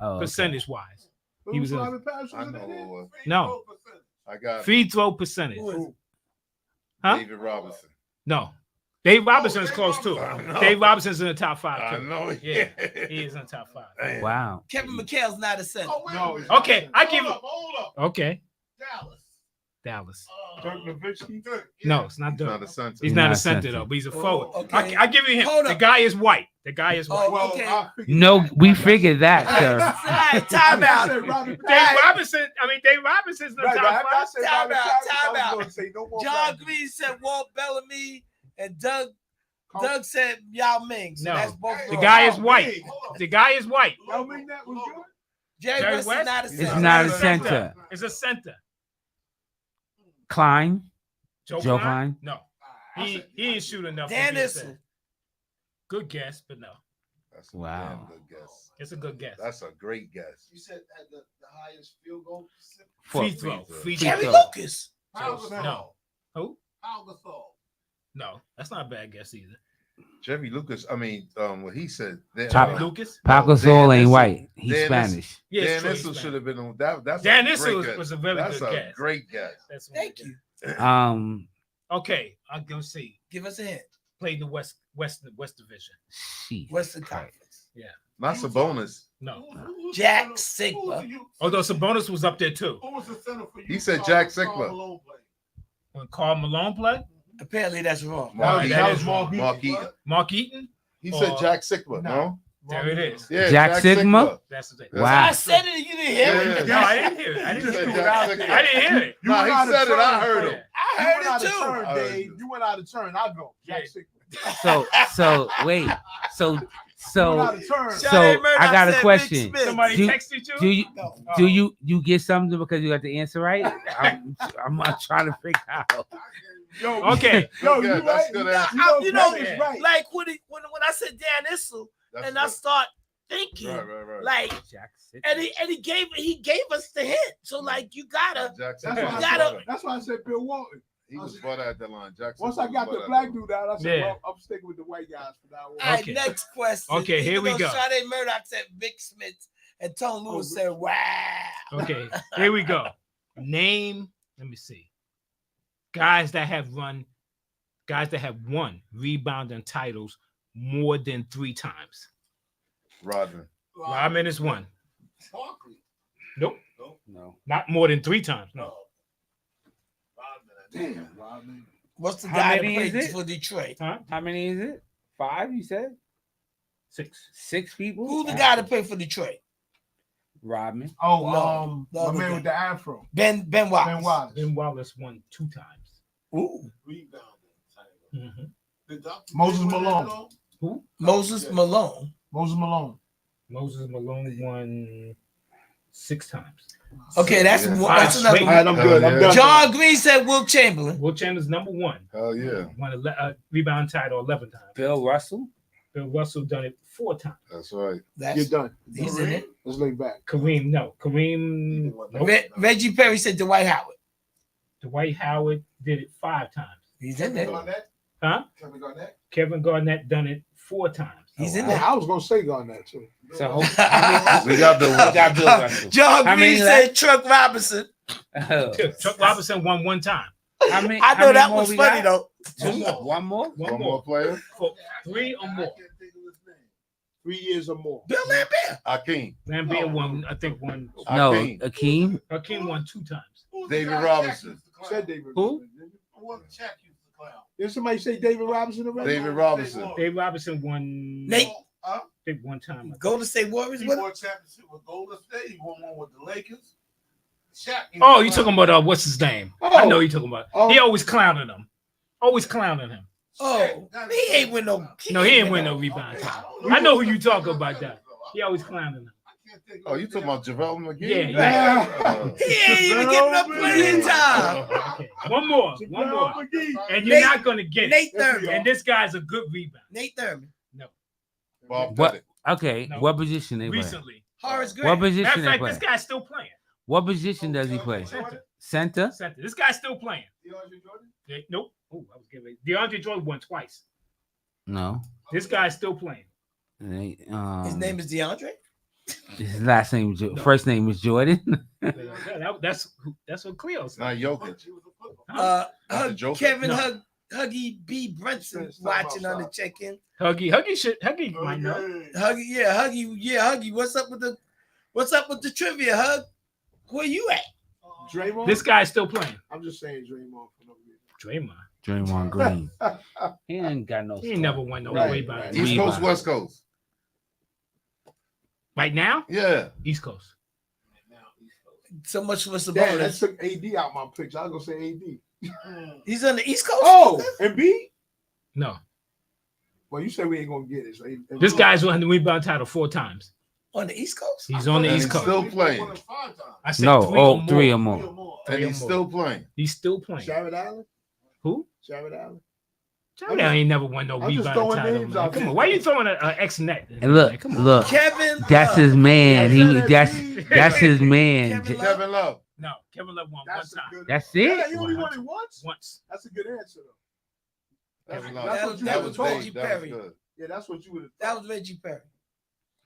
okay. percentage wise. He was in, Robert Parrish. I know who it was. no I got free throw percentage. Who is it? Huh? David Robinson. No, Dave Robinson is close too. I know. Dave Robinson's in the top 5 I too. know. Yeah, he is in the top 5. Damn. Wow. Kevin McHale's not a center. No. it's Okay, not. I give Hold it. up, hold up. Okay, Dallas. Dallas. Dirk Nowitzki. No, it's not He's Dirk. not a center. He's not a center though, but he's a forward. okay. I give you him. Hold The up. guy is white. The guy is white. Oh, okay. I figured No, that. we figured that, sir. All right, time I out. said Robert Dave Parrish. Robinson. I mean, Dave Robinson's in the Right, top after I 5. said Time Robert out, Parrish, time I was out. gonna say no more John Parrish. Green said Walt Bellamy, and Doug Come- said Yao Ming. So No. that's both The wrong. guy is Oh, white. big. Hold up. The guy is white. Y'all mean that was good? Jerry Jerry West West? is not a It's center. not a center. It's a center. Klein. Joe Joe Klein? Klein? No. He ain't shoot enough. Dan to be a Issel. center. Good guess, but no. That's a Wow. damn good guess. It's a good guess. That's a great guess. You said at the highest field goal. Free throw. Free Jerry throw. Lucas. No. Who? Al Gasol. No. That's not a bad guess either. Jerry Lucas. I mean, what he said. Pop- Lucas? Pau Dan Gasol ain't Issel. white. He's Dan Spanish. Yeah, it's Dan true, Issel he's should have been on that. That's Dan a Issel great was- guess. was a very That's good a guess. great guess. That's one Thank good you. Um, Okay, I'm gonna see. Give us a hint. Played the West Division. sheesh. Western Conference. Not Sabonis. No. Jack Sigma. Although Sabonis was up there too. Who was the center for you? He said Jack Sigma. When Karl Malone played, Apparently that's wrong. Mark that Eaton. is wrong. Mark Eaton. Mark Eaton. He said Or- Jack Sigma. No. There it is. Yeah. Jack Sigma? That's the thing. Wow. I said it and you didn't hear it. Yeah. No, I didn't hear it. I He didn't said hear Jack it. Sigma. I didn't hear it. You Nah, went he out of said it. I turn, heard bro. him. I You went heard out it of too. turn, I heard Dave. you. You went out of turn. I go. Jack Yeah. Sigma. So wait. So You went so out of turn. So, Charlie Murdoch I got a said Big question. Smith. Somebody Do- texted you? do you No. you get something because you got the answer right? I'm not trying to figure out. Yo, Okay. Yo, Good you guess. That's right. good You answer. know, You know, Greg is right. like when I said Dan Issel, That's and I good. start thinking. Right. Like, Jack City. and he gave us the hint. So like, you gotta. Jackson. That's why, that's why I said Bill Walton. He was butt at that line. Jackson. Once I got the black dude out, I said, Yeah. well, I'm sticking with the white guys for now on. All right, Okay. next question. Okay, here we go. Sade Murdoch said Vic Smith, and Tone Lewis said, "Wow." Okay, here we go. Name, let me see. Guys that have won rebounding titles more than 3 times. Rodman. Rodman is one. Barkley. Nope. No. Not more than 3 times. No. Damn, Rodman. What's the How guy that many is played it? for Detroit? Huh? How many is it? 5, you said? 6. 6 people? Who's the guy that played for Detroit? Rodman. Oh, No, the my other man guy. with the afro. Ben Wallace. Ben Wallace. Ben Wallace won 2 times. Ooh. Mhm. Moses Malone. Who? Moses Malone. Moses Malone. Moses Malone won 6 times. Okay, that's Yeah. that's another Sweet. All right, I'm good. I'm yeah. done. John Green said Will Chamberlain. Will Chamberlain's number 1. Hell yeah. Won a rebound title 11 times. Bill Russell. Bill Russell done it 4 times. That's right. You're That's done. he's in it. Let's lay back. Kareem, no. Kareem, nope. Reggie Perry said Dwight Howard. Dwight Howard did it 5 times. He's in there. Huh? Kevin Garnett done it 4 times. He's in Oh, there. I was gonna say Garnett too. So We got the we got Bill Russell. John How Green many said Chuck Robinson. Chuck Robinson won 1 time. How many? I how know many that more was we funny got? though. 2 more. 1 more? one more player. For 3 or more. 3 years or more. Bill Lambert. Hakeem. Lambert won, I think, one. No, Hakeem. Akeem. Hakeem won 2 times. David Robinson. Said David. Who? Did somebody say David Robinson already? David Robinson. Dave Robinson won. Nate. I think 1 time. Golden State Warriors. He What? won a championship with Golden State. He won one with the Lakers. Shaq. Oh, you talking about what's his name? I Oh. know you talking about. Oh. He always clowning him. Always clowning him. Oh, he ain't win no. No, he ain't win no rebound title. I know who you talking about that. He always clowning him. Oh, you talking about JaVale McGee? Yeah, Yeah. He ain't even getting up playing time. Okay. One more. And you're Nate- not gonna get Nate it. Thurman. And this guy's a good rebound. Nate Thurman. Bob What? Pettit. Okay, No. what position they play? Recently. Horace What Grant. Matter position of they fact, play? this guy's still playing. What position does he play? Center. Center. Center. This guy's still playing. Yeah, nope. Oh, I was giving DeAndre Jordan won twice. No. This guy's still playing. His name is DeAndre. His last name was first name was Jordan. That's what Cleo said. Not Jokic. Uh, Not the Joker. Kevin No. Huggy B. Brunson watching on the check-in. Huggy might know. Huggy. What's up with the trivia, Hug? Where you at? Draymond. This guy's still playing. I'm just saying Draymond for no reason. Draymond. Draymond Green. He ain't got no. He ain't never won no Right, rebound. right. East Rebound. Coast, West Coast. Right now, Yeah. East Coast. So much for Damn, that Sabonis. took AD out my picture. I was gonna say AD. He's on the East Coast. Oh, Embiid. No. Well, you said we ain't gonna get it. So This guy's won the rebound title 4 times. On the East Coast. He's on the And East he's Coast. still playing. I said No, 3 3 or or more. more. And he's still playing. He's still playing. Sherrod Allen. Who? Sherrod Allen. Jared ain't never won no I'm just rebound throwing title. names Man. out Come there. on, why you throwing an ex-net? And look, Man, come on. look. Kevin. That's his man. He that's That's his man. Kevin Love. Kevin Love. No, Kevin Love won That's one a time. good. That's Yeah, it. you only won it once. Once. That's a good answer though. Kevin That's Love. what you that would was have Reggie Dave. That was Perry. good. Yeah, that's what you would have. That was Reggie Perry.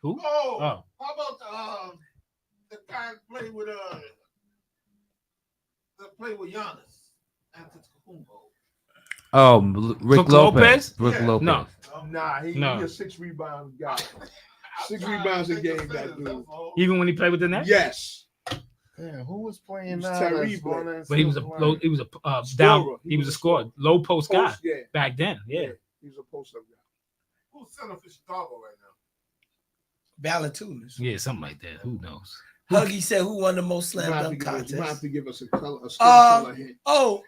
Who? Oh, Oh. how about the guy that played with Giannis Antetokounmpo? Oh, Rick Brook Lopez. Lopez? Rick Yeah. Lopez. No. Nah, he No. a 6 rebound guy. 6 rebounds a game, that dude. Even when he played with the Nets? Yes. Damn, who was playing It was now? Tyree that's Black. going in But he was a still low, playing? he was a Scorer. down. He was a scorer, low post guy Post, yeah. back then. Yeah. He was a post up guy. Who's center for Chicago right now? Valanciunas. Yeah, something like that. Who knows? Huggy said who won the most You slam might have dunk to give us- you might have contest. to give us a color, a skin color hint. Oh,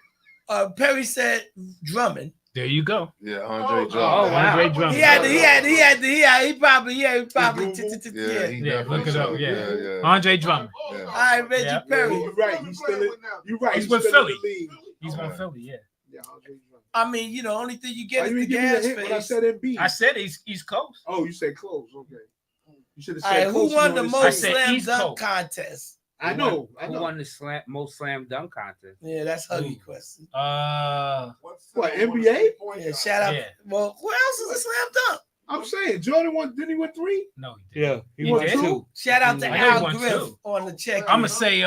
Perry said Drummond. There you go. Yeah, Andre Oh, Drummond. wow. Andre Drummond. He probably Yeah, yeah. he Yeah, look it definitely up. Yeah. so. Yeah. Andre Drummond. Oh, Yeah. All right, Reggie Yeah. Perry. You're right. He's still in. You're right. He's with still in Philly. the league. He's Oh, on yeah. Philly. Yeah. Yeah, Andre Drummond. I mean, you know, only thing you get Why is you the didn't give me a gas hint when I face. said Embiid? I said he's East Coast. Oh, you said close. Okay. You should have All said. right, who coaching won on the his most team. said slam East dunk Coast. contest? I know. Who won the most slam dunk contest? Yeah, that's Huggy question. What, NBA? Yeah, shout out. Yeah. Well, who else is a slam dunk? I'm saying Jordan won. Didn't he win 3? No, he didn't. Yeah, He won did? 2. Shout out to I know he Al won Griff 2. on the check. I'm gonna say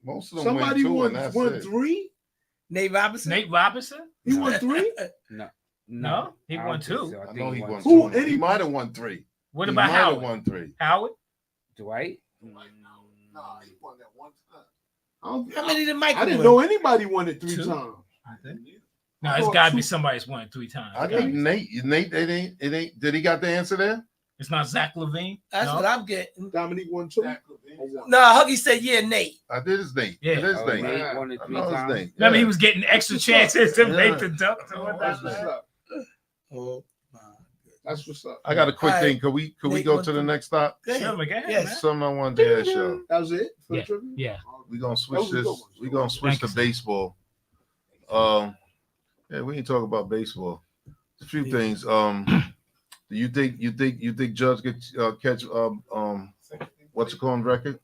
Most of them Somebody win 2 won and that's won it. 3. Nate Robinson. Nate Robinson. He won 3. No, he I won don't think 2. so. I know he won Who? 2. He might have won 3. What He about might have Howard? won 3. Howard? Dwight? Nah, he won that one time. How many did Michael I didn't win? know anybody won it 3 2. times. No, it's got to be somebody that's won 3 times. I think Nate. It ain't. Did he got the answer there? It's not Zach LaVine. That's No? what I'm getting. Dominique won 2. No, Huggy said yeah, Nate. I did his Nate. Yeah. It is Oh, Nate. Nate won it I 3 know his times. Nate. Remember, Yeah. he was getting extra That's chances to Yeah. make the dunk. So what That's that's what's like. up. Oh, That's what's up. I got a quick All thing. right. Could we Nate go won to the 3. next stop? go ahead. Sure, man, go ahead, Yes. man. Something I wanted to show. That was it for Yeah. the trivia? Yeah. We gonna That switch was a this. good one. We gonna switch Thank to you, sir. baseball. Yeah, we ain't talk about baseball. A few Yeah. things. Do you think Judge could catch what's it called record?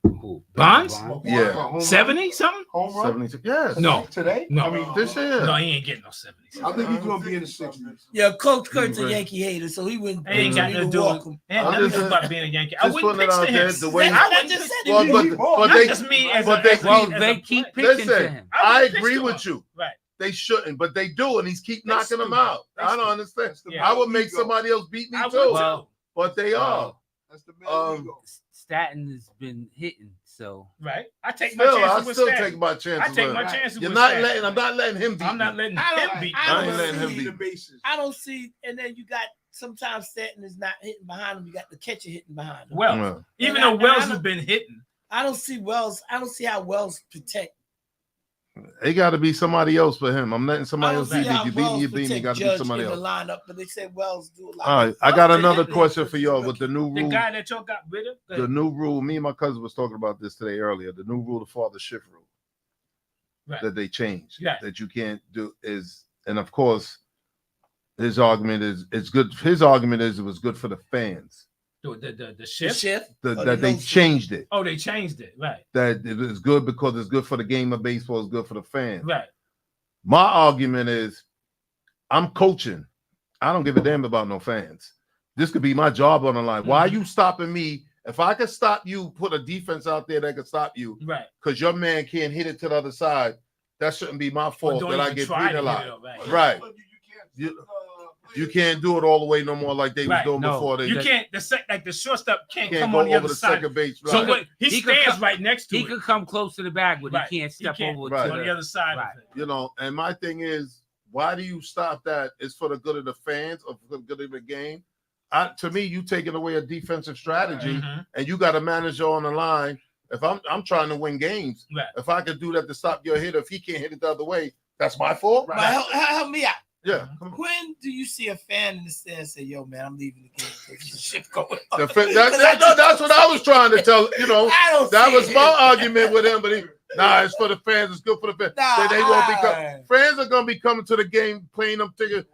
Who? Bonds? Yeah. Home run? 70 something? Home run? 76. Yes. No. Today? No. I mean, This year. No, he ain't getting no 70. I think he's gonna be in the 60s. Yeah, Coach Kurt's a Right. Yankee hater, so he wouldn't. It ain't got he nothing would to do walk with him. it. Ain't I'm nothing just- about being a Yankee. I just wouldn't putting it pitch out to there, him. the way- I just said Well, he but Not they just me as but a, they- as Well, me as they a keep player. pitching to listen. him. I wouldn't pitch agree to with him. you. Right. They shouldn't, but they do, and he's keep They knocking them stupid. out. They I don't stupid. understand. Yeah. I would make somebody else beat me I would too, too. Well, but they are. That's the man Um, ego. Staten has been hitting, so Right. I take my Still, I chances with still Stan. take my I chances. take with my him. chances You're with not Stan. letting. I'm not letting him beat. I'm not me. letting I him don't- beat I I me. ain't letting him See beat. the bases. I don't see, and then you got sometimes Stanton is not hitting behind him. You got the catcher hitting behind him. Well, Yeah. even And though I Wells don't- has been hitting, I don't see Wells. I don't see how Wells protect. It got to be somebody else for him. I'm letting I somebody don't else see beat me. how You beat me. Wells You beat me. protect Got to be Judge somebody in the else. lineup, but they said Wells do a lot. All right, I got Wells another did- question for y'all with the new the rule. guy that y'all got rid of, The new rule. Me and my cousin was talking about this today earlier. The new rule, the father shift rule, Right. that they changed. Yeah. That you can't do is, and of course, his argument is it's good. His argument is it was good for the fans. the The shift. shift. That they changed it. Oh, they changed it. Right. That it is good because it's good for the game of baseball. It's good for the fans. Right. My argument is, I'm coaching. I don't give a damn about no fans. This could be my job on the line. Why are you stopping me? If I could stop you, put a defense out there that could stop you, Right. because your man can't hit it to the other side. That shouldn't be my Or fault don't that I even get try beat to a lot. hit it up, right. Right. But You can't do it all the way no more like they Right, was doing no. before. They You can't. The shortstop can't can't come go on the over other the side. second base. So Right. what? He He could stands come- right next to he it. could come close to the bag, but Right. he can't step over Right. to on the other side right. of it. You know, and my thing is, why do you stop that? It's for the good of the fans or for the good of the game. To me, you taking away a defensive strategy, Mhm. and you got a manager on the line. If I'm trying to win games, Right. if I could do that to stop your hitter, if he can't hit it the other way, that's my fault. But help me out. Yeah, come on. When do you see a fan in the stand say, "Yo, man, I'm leaving the game because the shift going on"? That's what I was trying to tell. You know, I don't that see was it. my argument with him. But it's for the fans. It's good for the fans. Nah, they won't be fans are gonna be coming to the game playing them tickets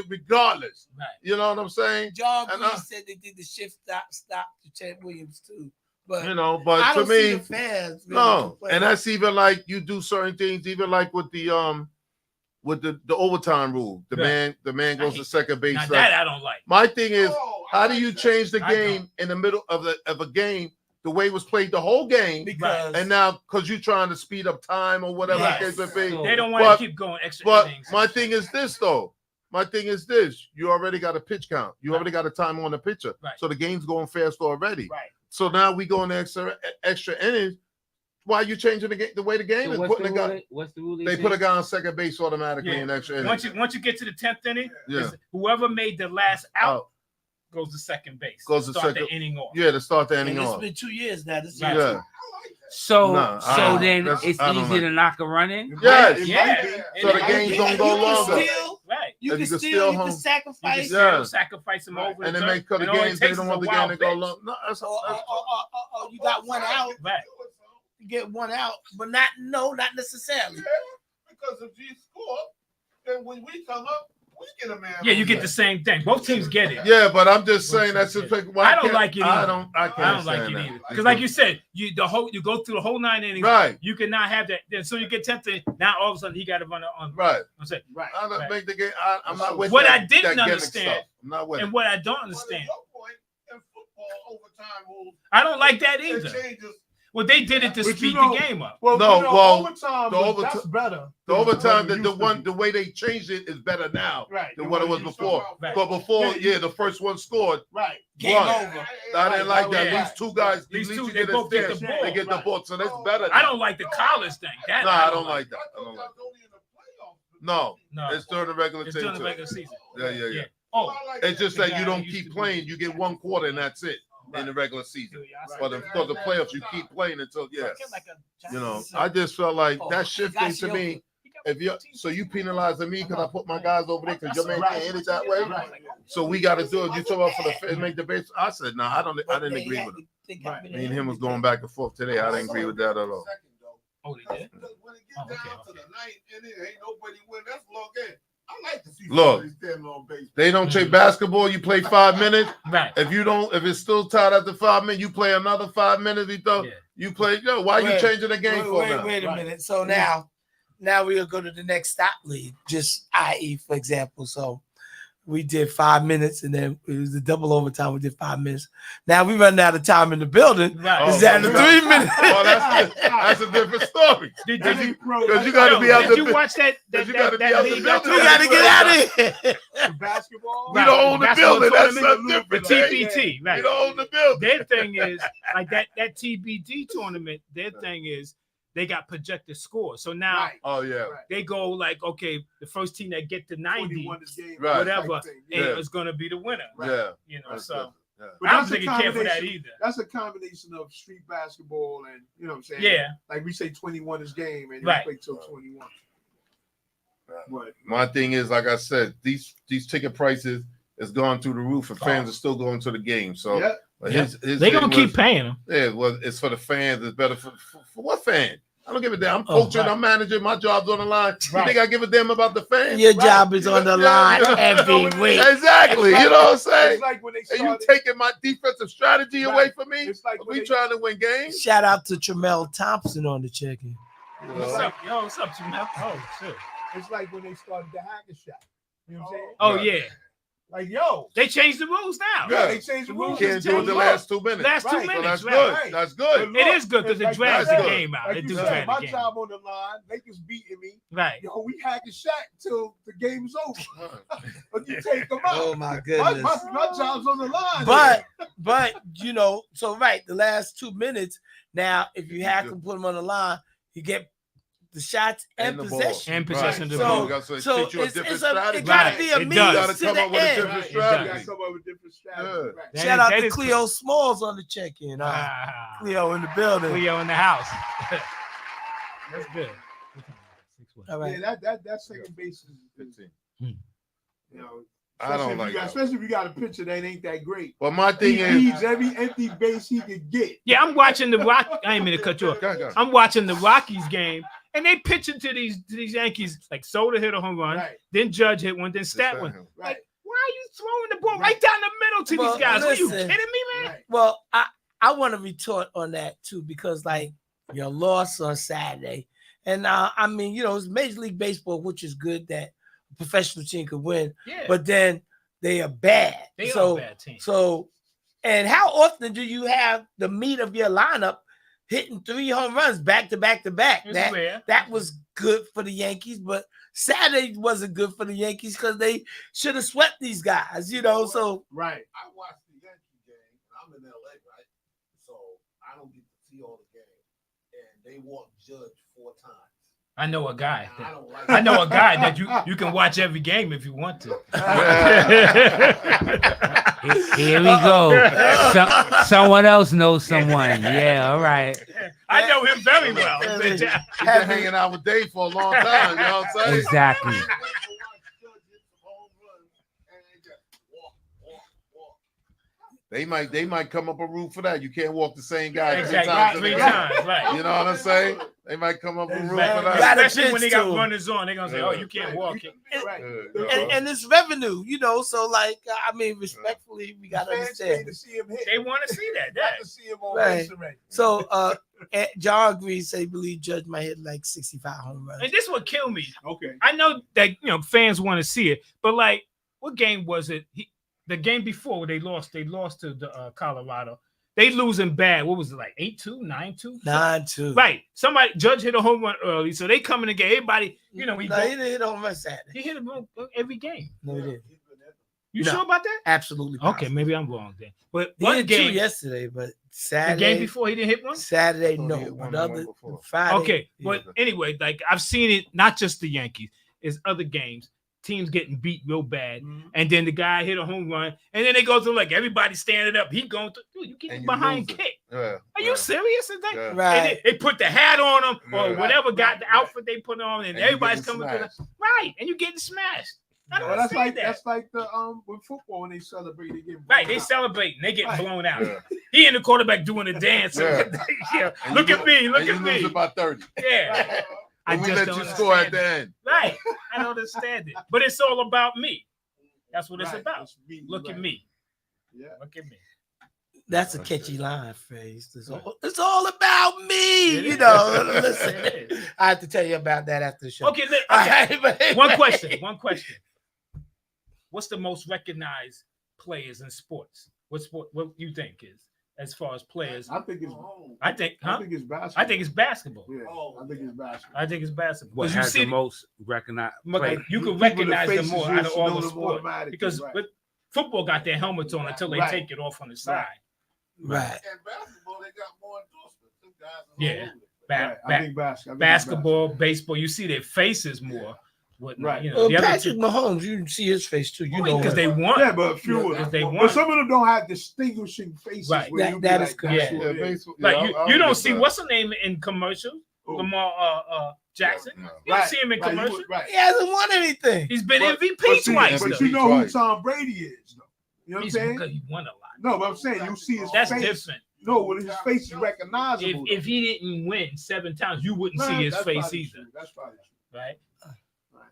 regardless. Right. You know what I'm saying? John And Green I- said they did the shift stop to Chad Williams too. But You know, but I to don't see me, the fans really no. complain. And that's even like you do certain things, even like with the overtime rule. The Right. man goes to second base. Now like- that I don't like. My thing is, Oh, how do you change the I game in the middle of a game the way it was played the whole game, because and now because you're trying to speed up time or whatever Yes. the case may be? So- They don't want But- to keep going extra But innings. my thing is this though. My thing is this: you already got a pitch count. You already got a time on the pitcher, Right. so the game's going fast already. Right. So now we go in extra innings. Why are you changing the way the game So is? what's, Putting the a rule guy, what's the rule? they put a guy on second base automatically Yeah. in extra Once innings. you get to the 10th inning, Yeah. it's whoever made the last out Out. goes to second base. Goes to start second- the inning off. Yeah, to start the and inning it's off. been 2 years now. This Right. year. Yeah. So Nah, so then that's- it's I don't easy like to knock a run in. Yes. Yeah. So the game's gonna go longer. Right. You If can you can steal, steal you home- can sacrifice. You just Yeah. sacrifice them over. And the then third, make cut the and all it games. They takes don't is want a the game wild to go pitch. long. No, that's Or you got one out. Right. You get one out, but not necessarily. Because if you score, then when we come up, We get a man. Yeah, you get the same thing. Both teams get it. Yeah, but I'm just saying that's just I don't like it either. I don't I don't like it either. Because like you said, you go through the whole 9 innings. Right. You cannot have that. Then so you get 10th. Now all of a sudden he got to run on. Right. I'm saying. Right. I don't make the game. I'm not with What that, I didn't that gimmick understand, stuff. I'm not with and it. what I don't understand, In football, overtime rules. I don't like that It either. changes. Well, they did it to But speed you know- the game up. Well, No, you know, well, overtime, the that's better. The than overtime, what it used to be. the way they changed it is better now Right. than what it was used to before. be. Right. But before, Yeah, the first one scored. Right. Game Run. over. I didn't like that. Yeah. These two guys, These at least two, you they get a both get the stance, ball. They get the Right. ball, so that's better. I now. don't like the college thing. That No, I don't like that. I don't like that. Only in the playoffs. No, No, it's during the regular it's season. during the regular season. Yeah. Oh, It's just that you don't Used to keep be. playing. You get one quarter and that's it in the regular season. But because the playoffs, you keep playing until I just felt like that shifting to me. If you you penalizing me because I put my guys over there because your man can't hit it that way. So we got to do it. You talk about for the fans make the base. I said no. I didn't agree with him. Me and him was going back and forth today. I didn't agree with that at all. Oh, they did. When it gets down to the 9th inning, ain't nobody win. That's a long game. I like to see Look, somebody standing on base. They don't take basketball. You play 5 minutes. Right. If it's still tied after 5 minutes, you play another 5 minutes. You play. Why are you changing the game for now? Wait a minute. So now we'll go to the next stop lead. Just i.e., for example. So we did 5 minutes, and then it was the double overtime. We did 5 minutes. Now we run out of time in the building. Right. It's down to 3 minutes. Well, that's a different story. Did you? Because you got to be out Did there. you watch that? You got to be out the league? building. We got to get out of here. Basketball. We don't own the Basketball building. That's tournament, something different. The TBT, right? We don't own the building. Their thing is like that TBT tournament. Their thing is they got projected scores. So now Oh yeah. they go like, okay, the first team that get to 90, Right. whatever, Yeah. is going to be the winner. Yeah. So That's it. Yeah. But I don't that's a think you care for that combination- either. That's a combination of street basketball and what I'm saying. Yeah. Like we say 21 is game and Right. you play till 21. But My thing is, like I said, these ticket prices has gone through the roof, and fans are still going to the game. So yeah. but Yeah. his They're thing going to keep was- paying them. Yeah, well, it's for the fans. It's better for what fan? I don't give a damn. I'm Oh, coaching. right. I'm managing. My job's on the line. Right. You think I give a damn about the fans? Your job is on the line every week. Exactly. You know what I'm saying? It's like when they And you started, taking my defensive strategy Right. away from me? It's like when We they- trying to win games? Shout out to Tramel Thompson on the check-in. You What's know? up? Yo, what's up, Jamel? Oh, shit. it's like when they started the hacker shot. You know what I'm saying? Oh, Right. yeah. Like, yo, They changed the rules now. Yeah. they changed the You rules. can't do it the last 2 minutes. Last 2 Right. So minutes, that's right. good. Right. That's good. But It is good because it like drags you the said, game out. Like It you do said, drag my the game. job on the line, Lakers beating me. Right. Yo, we hacking Shaq till the game's over. But you take them out. Oh my my, goodness. my job's on the line. But so right, the last 2 minutes. Now, if you have to put them on the line, you get the shots and And the ball. possession. And possession of the So- ball. So teach you a it's different it strategy. gotta be a It means does. You gotta to come the up with a end. different Right, strategy. you gotta come up with different strategies. Yeah. Right. That Shout is- out that to is Cleo Smalls on the check-in. good. Ah, Cleo in the building. Cleo in the house. That's good. All right. Yeah, that second base is 15. you know. I don't like that. Especially if you got a pitcher that ain't that great. But my thing He is, needs every empty base he could get. Yeah, I'm watching the Rock. I ain't mean to cut you off. Go ahead. I'm watching the Rockies game, and they pitching to these Yankees. Like Soda hit a home run, Right, then Judge hit one, then Stat one. right, Why are you throwing the ball right down the middle to Well, these guys? Are you listen. kidding me, man? right. Well, I want to retort on that too, because like your loss on Saturday, and I mean, it's Major League Baseball, which is good that a professional team could win, Yeah, but then they are bad. they so, are a bad team. So, and how often do you have the meat of your lineup hitting 3 home runs back to back to back? It's rare. That was good for the Yankees, but Saturday wasn't good for the Yankees because they should have swept these guys, So Right. I watched the Yankee game, and I'm in LA, right? So I don't get to see all the game. And they walked Judge 4 times. I know a guy. I don't like I know a guy that you can watch every game if you want to. Here we go. Someone else knows someone. Yeah, all right. I know him very well. He's been hanging out with Dave for a long time. You know what I'm saying? Exactly. They might come up a rule for that. You can't walk the same guy Exactly. 3 times. in a 3 game. times, right? You know what I'm saying? They might come up with room for gotta that. Especially when they got pitch to 'em. runners on, they're gonna say, "Oh, you can't walk it." Right. And it's revenue, so like I mean, respectfully, we gotta Fans pay understand. to see him hit. They want to see that. Not to see him on Right. base already. So John agrees, say believe Judge might hit like 65 home runs. And this would kill me. Okay. I know that fans want to see it, but like, what game was it? The game before they lost to the Colorado. They losing bad. What was it like 8-2, 9-2? 9-2. Right. Somebody Judge hit a home run early, so they come in the game. Everybody, he No, he didn't hit home run Saturday. he hit him every game. No, he didn't. You No. sure about that? Absolutely. Okay, positive. maybe I'm wrong then. But He one hit 2 game yesterday, but the Saturday. game before he didn't hit one. Saturday, I thought he no. hit one But the other one before. Friday. Okay, yeah. but anyway, like I've seen it, not just the Yankees, it's other games. Teams getting beat real bad, and then the guy hit a home run, and then they go through like everybody standing up. He going through, dude, you getting And you behind lose it. kick. Yeah. Are you serious? Is that? Yeah. And Right. they put the hat on him or Yeah. whatever got the outfit they put on, and And you everybody's getting coming to the smashed. right, and you getting smashed. I don't Well, that's understand like that. the with football when they celebrate, they get Right, blown they out. celebrate and they get Right. blown out. Yeah. He and the quarterback doing a dance. Yeah. Yeah. And Look you at me, look and you at lose me. about 30. Yeah. I And we just let don't you score at understand the it. end. Right. I don't understand it. But it's all about me. That's what it's Right. about. It's me, Look right. at me. Yeah. Look at me. That's a catchy line phrase. It's all about me. It You is. know, It listen. is. I have to tell you about that after the show. Okay, All right, but One anyway. question. What's the most recognized players in sports? What you think is as far as players? I think it's I think it's basketball. I think it's basketball. Yeah, I think it's basketball. I think it's basketball. What 'Cause you has see the most recognized? Like, you People, can the recognize them faces, more you out of all know the them sport automatically, because right. but football got their helmets on until they Right. take it off on the side. Right. And basketball, they got more endorsements. Them guys are all Yeah. over it. Right, I think basketball. Basketball, baseball, you see their faces more. Whatnot, Right. You know, the other Patrick Mahomes, you see his face too. You know because him. they won. Yeah, but few of Because them. they But won. some of them don't have distinguishing faces. Right. Where That- you be that like, is correct. that's Yeah. who Yeah, it is. baseball. Like yeah, you don't get see that. what's her name in commercials? Who? Lamar Jackson. No. You don't see him in right, commercials. right. He hasn't won anything. He's been But- MVP But see, twice. but though. you know who Twice. Tom Brady is, though. You know what I'm He's saying? because he won a lot. No, but I'm saying you see his That's face. different. No, when his face is recognizable. If he didn't win 7 times, you wouldn't Nah, see his that's face probably either, true. That's probably true. right?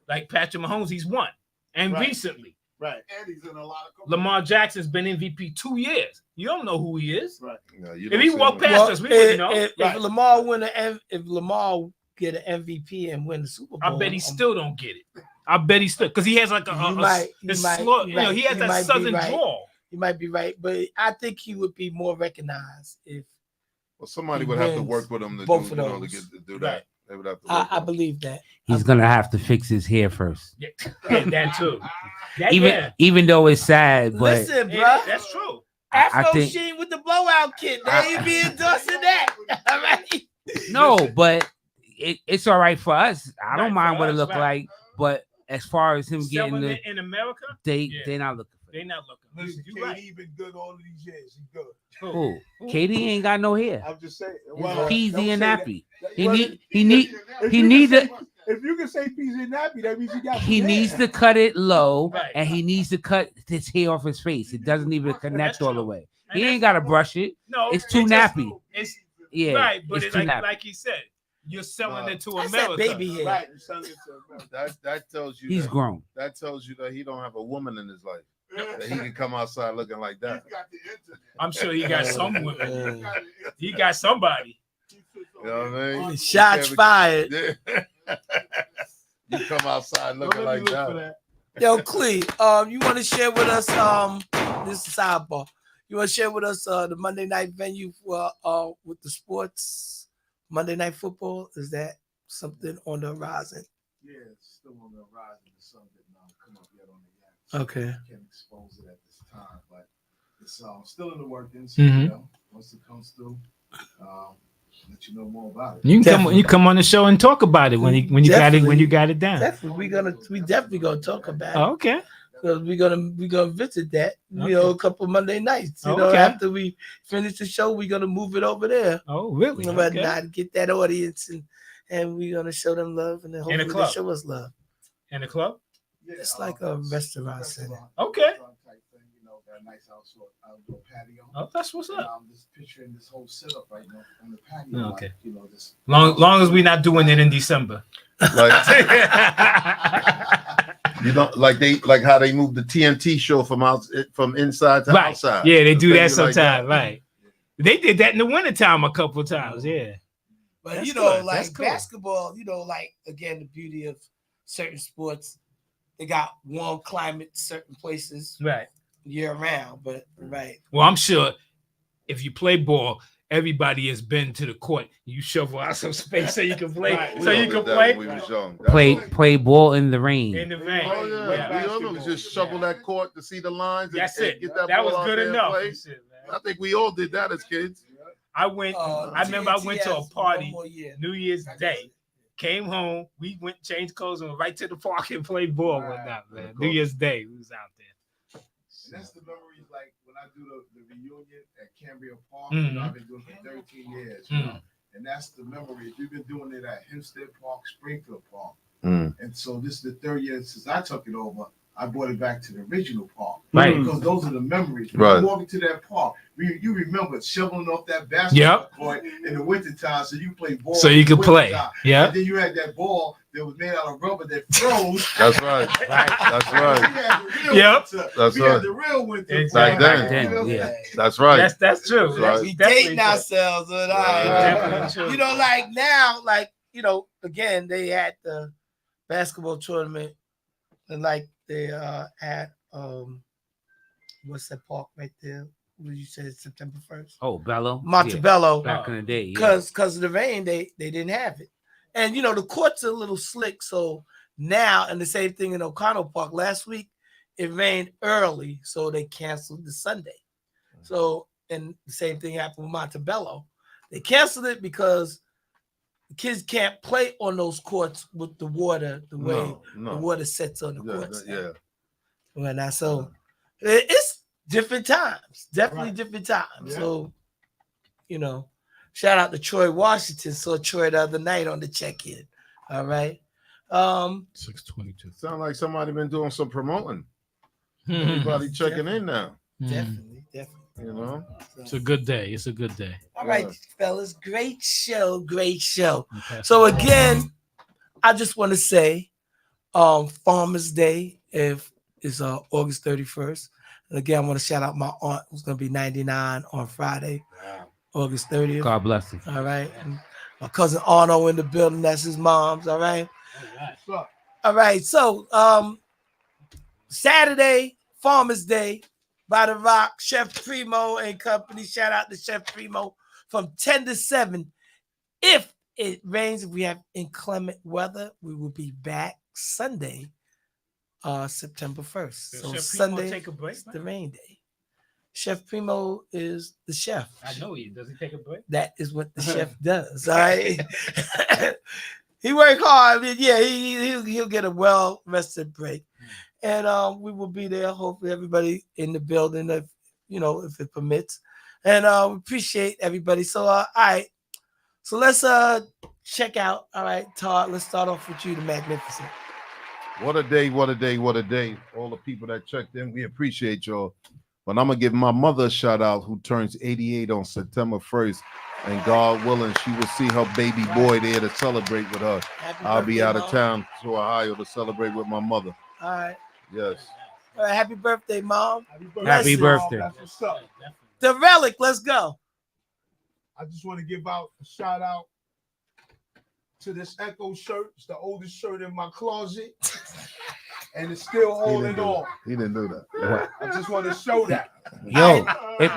Like Patrick Mahomes, he's won, and Right. recently Right. And he's in a lot of Lamar Jackson's been MVP 2 years. You don't know who he is. Right. No, you If don't he see walked them. past us, we wouldn't know. If Right. Lamar if Lamar get an MVP and win the Super Bowl, I bet he still don't get it. I bet he still because he has like a, You a might- you this might- slow, you you know, might- he has you that might be southern right. drawl. You might be right, but I think he would be more recognized if Well, somebody He would have to wins work with him to both do, of you know, to those. get to do Right. that. They would have to. Work I with him. believe that. He's gonna have to fix his hair first. Yeah, that too. That, Even yeah. even though it's sad, but Listen, bro. Yeah, that's true. I Afro think- Sheen with the blowout kit. They ain't be endorsing that. All right. no, but it's all right for us. I Right, don't mind for what it us, look right. like, but as far as him getting Selling the, it in America, they Yeah. they're not looking for they not looking. Listen, You right. KD been good all of these years. He's good. who. Katie ain't got no hair. I'm just saying. He's Well, peasy don't and say that. nappy. That- He well, need if he you need can to say- If you can say peasy and nappy, that means he got. he some needs hair. to cut it low, Right. and he needs to cut his hair off his face. It doesn't even connect all the true. way. And He ain't that's- got to brush it. No, It's too just- nappy. It's Yeah, right, but it's it's too like, nappy. like he said, you're selling Nah. it to That's that America. baby hair. Right. you selling it to America. That tells you He's that, grown. that tells you that he don't have a woman in his life. That he can come outside looking like that. He's got the internet. I'm sure he got some women. He's got the internet. He got somebody. You know what I mean? Shots fired. Yeah. You come outside Don't looking let like me look for that. that. Yo, Clee, you want to share with us this is sidebar. You want to share with us the Monday night venue for with the sports Monday night football? Is that something on the horizon? Yeah, it's still on the horizon. It's something come up yet on the Okay. Can't expose it at this time, but it's still in the workings. Mhm. You know, once it comes through, let you know more about it. You can Definitely. you come on the show and talk about it when you got it Definitely. down. Definitely, we definitely gonna talk about it. Oh, okay. Because we're gonna visit that, a couple Monday nights. You know, Okay. after we finish the show, we're gonna move it over there. Oh, really? You know, Okay. not get that audience and we're gonna show them love and then In the hopefully they club. show us love. In the club? Yeah, It's like a restaurant center. Okay. Type thing, you know, that a nice outdoor patio. Oh, that's what's And up. I'm just picturing this whole setup right now on the patio. Okay. Like, you know, this. Long as we're not doing it in December. Like, you know, like how they moved the TNT show from inside to Right. outside. Yeah, they do that Things like sometimes. that. Right. They did that in the wintertime a couple of times. Yeah. But That's you know, good. like That's cool. basketball, you know, like again, the beauty of certain sports, they got warm climate, certain places Right. year round. But right, Well, I'm sure if you play ball, everybody has been to the court. You shovel out some space so you can play. We So all you did can that play when we was young. Play ball in the rain. in the rain. Oh yeah, we all know just shovel that court to see the lines. That's and it. Get That ball was out good there and enough. play. and shit, man. I think we all did that as kids. I went. I remember I went to a TNT has party one more year. New Year's Day. Came home. We went, changed clothes, and went right to the park and played ball with that, man. New Year's Day, we was out there. And that's the memories, like when I do the reunion at Cambria Park. Mhm. You know, I've been doing it for 13 years. You know? And that's the memories. We've been doing it at Hempstead Park, Springfield Park. Mm. And so this is the third year since I took it over. I brought it back to the original park. Right. Because those are the memories. When Right. you walk into that park, you remember shoveling off that basketball Yep. court in the wintertime so you play ball. So you in the could play. wintertime. Yeah. And then you had that ball that was made out of rubber that froze. That's right. That's We right. had the real Yep. winter. That's We right. had the real winter. Exactly. ball. Back then, You know what I'm yeah. saying? That's right. That's true. That's That's right. We definitely dating true. ourselves, but Definitely true. you know, like now, like you know, again, they had the basketball tournament, and like they had what's that park right there? What you said September 1st? Oh, Bello. Montebello. Yeah, back in the day. Yeah. Because of the rain, they didn't have it. And you know, the court's a little slick. So now, and the same thing in O'Connell Park last week, it rained early, so they canceled the Sunday. So, and the same thing happened with Montebello. They canceled it because the kids can't play on those courts with the water, the way No, the no. water sets on the Yeah, courts. yeah. Well, now, so it's different times, definitely different times. Yeah. So, you know, shout out to Troy Washington. Saw Troy the other night on the check-in. All right. 622. Sound like somebody been doing some promoting. Mhm. Everybody checking in now. Definitely. You know. It's a good day. It's a good day. All right, fellas. Great show. Great show. Okay. So again, I just want to say, Farmers Day is August 31st. And again, I want to shout out my aunt who's gonna be 99 on Friday, August 30th. God bless him. All right. And my cousin Arno in the building. That's his mom's. All right. All right. So Saturday, Farmers Day, by the Rock, Chef Primo and company. Shout out to Chef Primo from 10 to 7. If it rains, if we have inclement weather, we will be back Sunday, September 1st. Does So Chef Primo Sunday take a break, is man? the rain day. Chef Primo is the chef. I know he does. He take a break? That is what the chef does. All right. He worked hard. I mean, yeah, he'll get a well rested break. And we will be there. Hopefully everybody in the building, if it permits. And we appreciate everybody. So all right. So let's check out. All right, Todd. Let's start off with you, the Magnificent. What a day, what a day, what a day. All the people that checked in, we appreciate y'all. But I'm going to give my mother a shout out who turns 88 on September 1st. And God willing, she will see her baby boy there to celebrate with her. I'll be out of town to Ohio to celebrate with my mother. All right. Yes. All right. Happy birthday, Mom. Happy birthday. That's what's up. The Relic. Let's go. I just want to give out a shout out to this Echo shirt. It's the oldest shirt in my closet, and it's still holding on. He didn't do that. I just want to show that. Yo,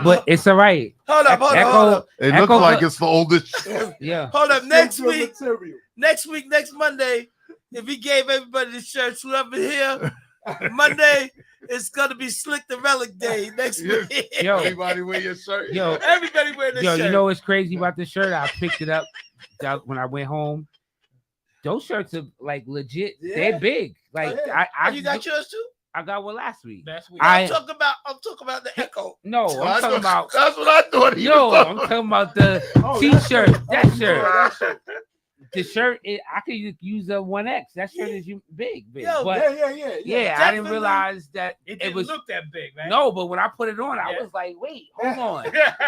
but it's all right. Hold up. It looks like it's the oldest. Yeah. Hold up. Next Still week, material. next Monday, if he gave everybody the shirts, whoever here, Monday, it's gonna be Slick the Relic Day next week. Yo, Everybody wear your shirt. yo, Everybody wear the yo, shirt. you know what's crazy about this shirt? I picked it up when I went home. Those shirts are like legit. Yeah. They're big. Like I you got yours too? I got one last week. Last week. I'm talking about the Echo. No, I'm talking about. That's what I thought. Yo, I'm talking about the T-shirt. That shirt. the shirt, I could use a 1X. That shirt is big. Yo, But yeah. I didn't Definitely. realize that It it didn't was look that big, right? no. But when I put it on, I Yeah. was like, wait, hold on,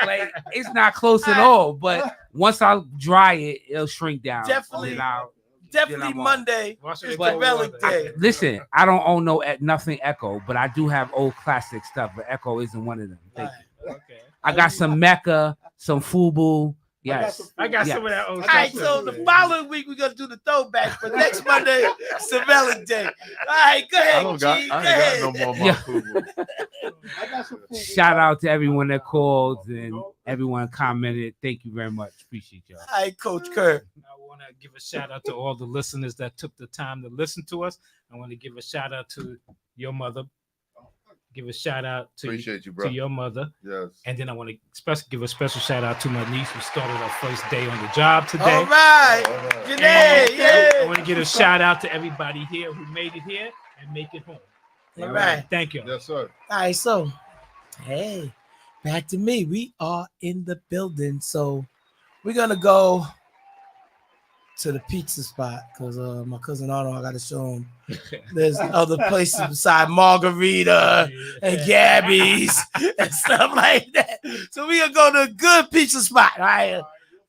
like it's not close at all. But once I dry it, it'll shrink down. Definitely. And then I'll- Definitely I'm on. Monday Wash it is in But- the cold relic water. day. Listen, I don't own nothing Echo, but I do have old classic stuff. But Echo isn't one of them. Thank you. Okay. I got some Mecca, some Fubu. Yes. I got Yeah. some of that old All right, stuff. so the following week we're gonna do the throwback, but next Monday it's the relic day. All right, go ahead, I don't got, G. I Go ain't ahead. got no more Yeah. Fubu. I got some food. Shout out to everyone that called and everyone commented. Thank you very much. Appreciate y'all. All right, Coach Kerr. I want to give a shout out to all the listeners that took the time to listen to us. I want to give a shout out to your mother. Give a shout out to, Appreciate you, bro. to your mother. Yes. And then I want to give a special shout out to my niece who started her first day on the job today. All right, All right. Janae, I yeah. want to give a shout out to everybody here who made it here and make it home. All right. Thank you. Yes, sir. All right, so hey, back to me. We are in the building, so we're gonna go to the pizza spot because my cousin Arnold, I gotta show him. There's other places beside Margarita and Gabby's and stuff like that. So we gonna go to a good pizza spot. All right,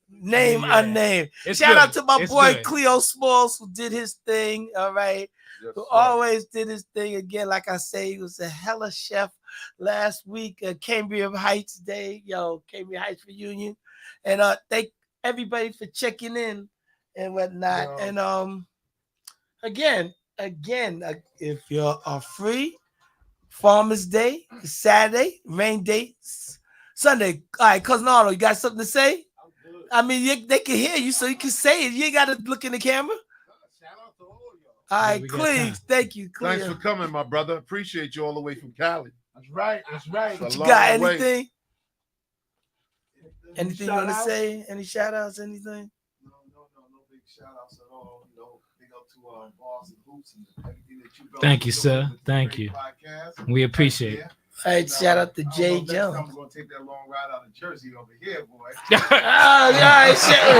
name Yeah. unnamed. It's Shout good. out to my It's boy good. Cleo Smalls who did his thing. All right. Yes, Who sir. always did his thing again. Like I say, he was a hella chef last week at Cambria Heights Day. Cambria Heights reunion. And thank everybody for checking in and whatnot. Yeah. And again, if you are free, Farmers Day, Saturday, rain dates, Sunday. All right, Cousin Arnold, you got something to say? I mean, they can hear you, so you can say it. You ain't got to look in the camera. Shout out to all y'all. All right, we got Cleve, time. thank you, Thanks Cleve. for coming, my brother. Appreciate you all the way from Cali. That's right. That's right. It's a You long got way. anything? Anything you want to Shout-outs? say? Any shout outs? Anything? No big shout outs at all. Big up to Bars and Hoops and everything that you Thank you, sir. Thank you. We appreciate it. Hey, shout out to Jay Jones. I'm gonna take that long ride out of Jersey over here, boy.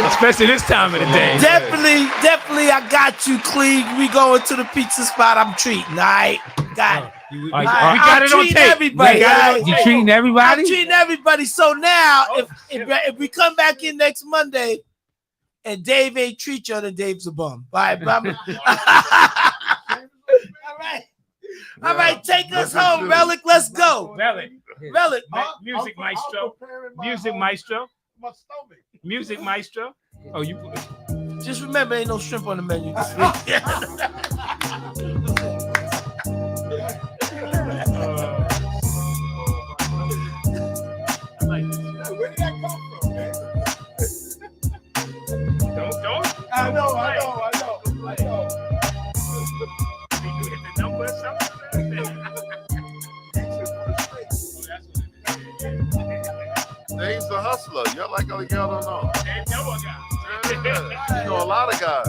Especially this time of the day. Definitely, I got you, Cleve. We going to the pizza spot. I'm treating. All right, got it. We All right, got I'm it on treating tape. everybody. We got it all on right? You tape. treating I'm everybody? treating everybody. So now, if we come back in next Monday and Dave ain't treat you, then Dave's a bum. All right, all right. All right, take us home, Relic. Let's go. Relic. Relic. Music maestro. Music maestro. Music maestro. Oh, you. Just remember, ain't no shrimp on the menu this week. Where did that come from, man? Don't. I know. You hit the number or something? Dave's a hustler. Y'all like y'all don't know. Hey, no one got. Yeah. You know a lot of guys.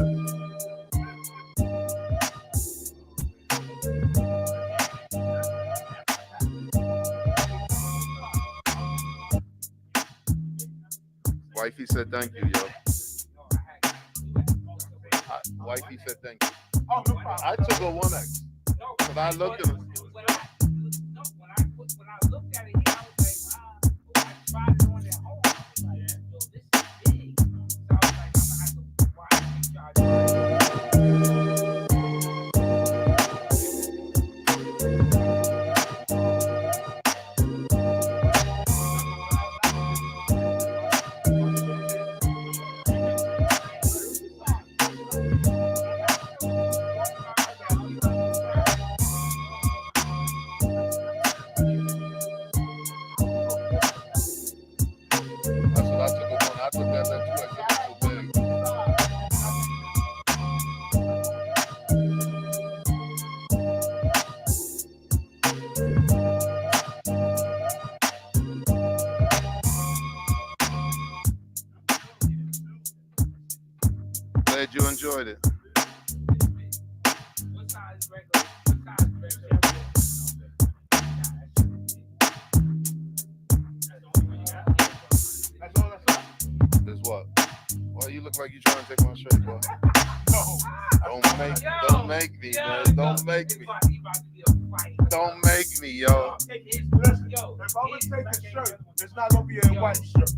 Wifey said thank you, yo. Wifey said thank you. Oh, no problem. I took a 1X. But I looked at it. When I looked at it, I was like, I tried it on at home. I was like, yo, this is big. So I was like, I'm gonna have to watch and charge. That's what I took a 1. I took that 2X. It was too big. Glad you enjoyed it. What size regular? What size regular? Is what? Well, you look like you trying to take my shirt, bro. No. Don't make me, man. Don't make me. Don't make me, yo. Listen, if I'm gonna take a shirt, it's not gonna be a white shirt.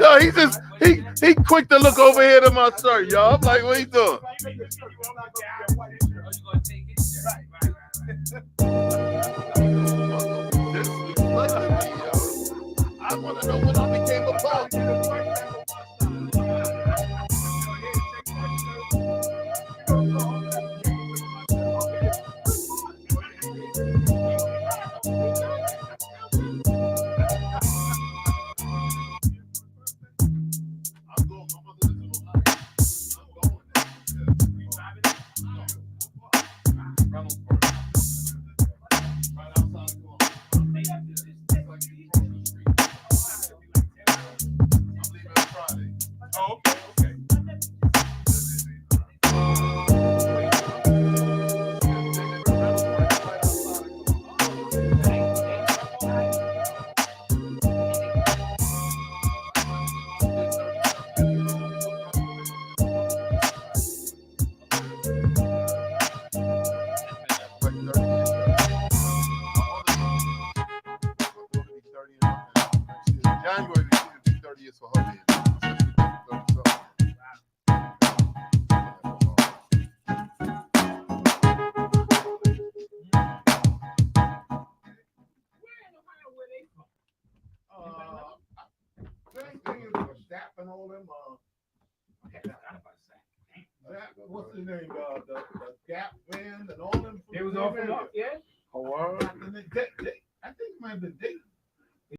Yo, he quick to look over here to my shirt, yo. I'm like, what he doing? I want to know when I became a punk. January will be 30 years for her. And all them, what's the name? The Gap band and all them. It was all from up, yeah. I think it might have been Dayton.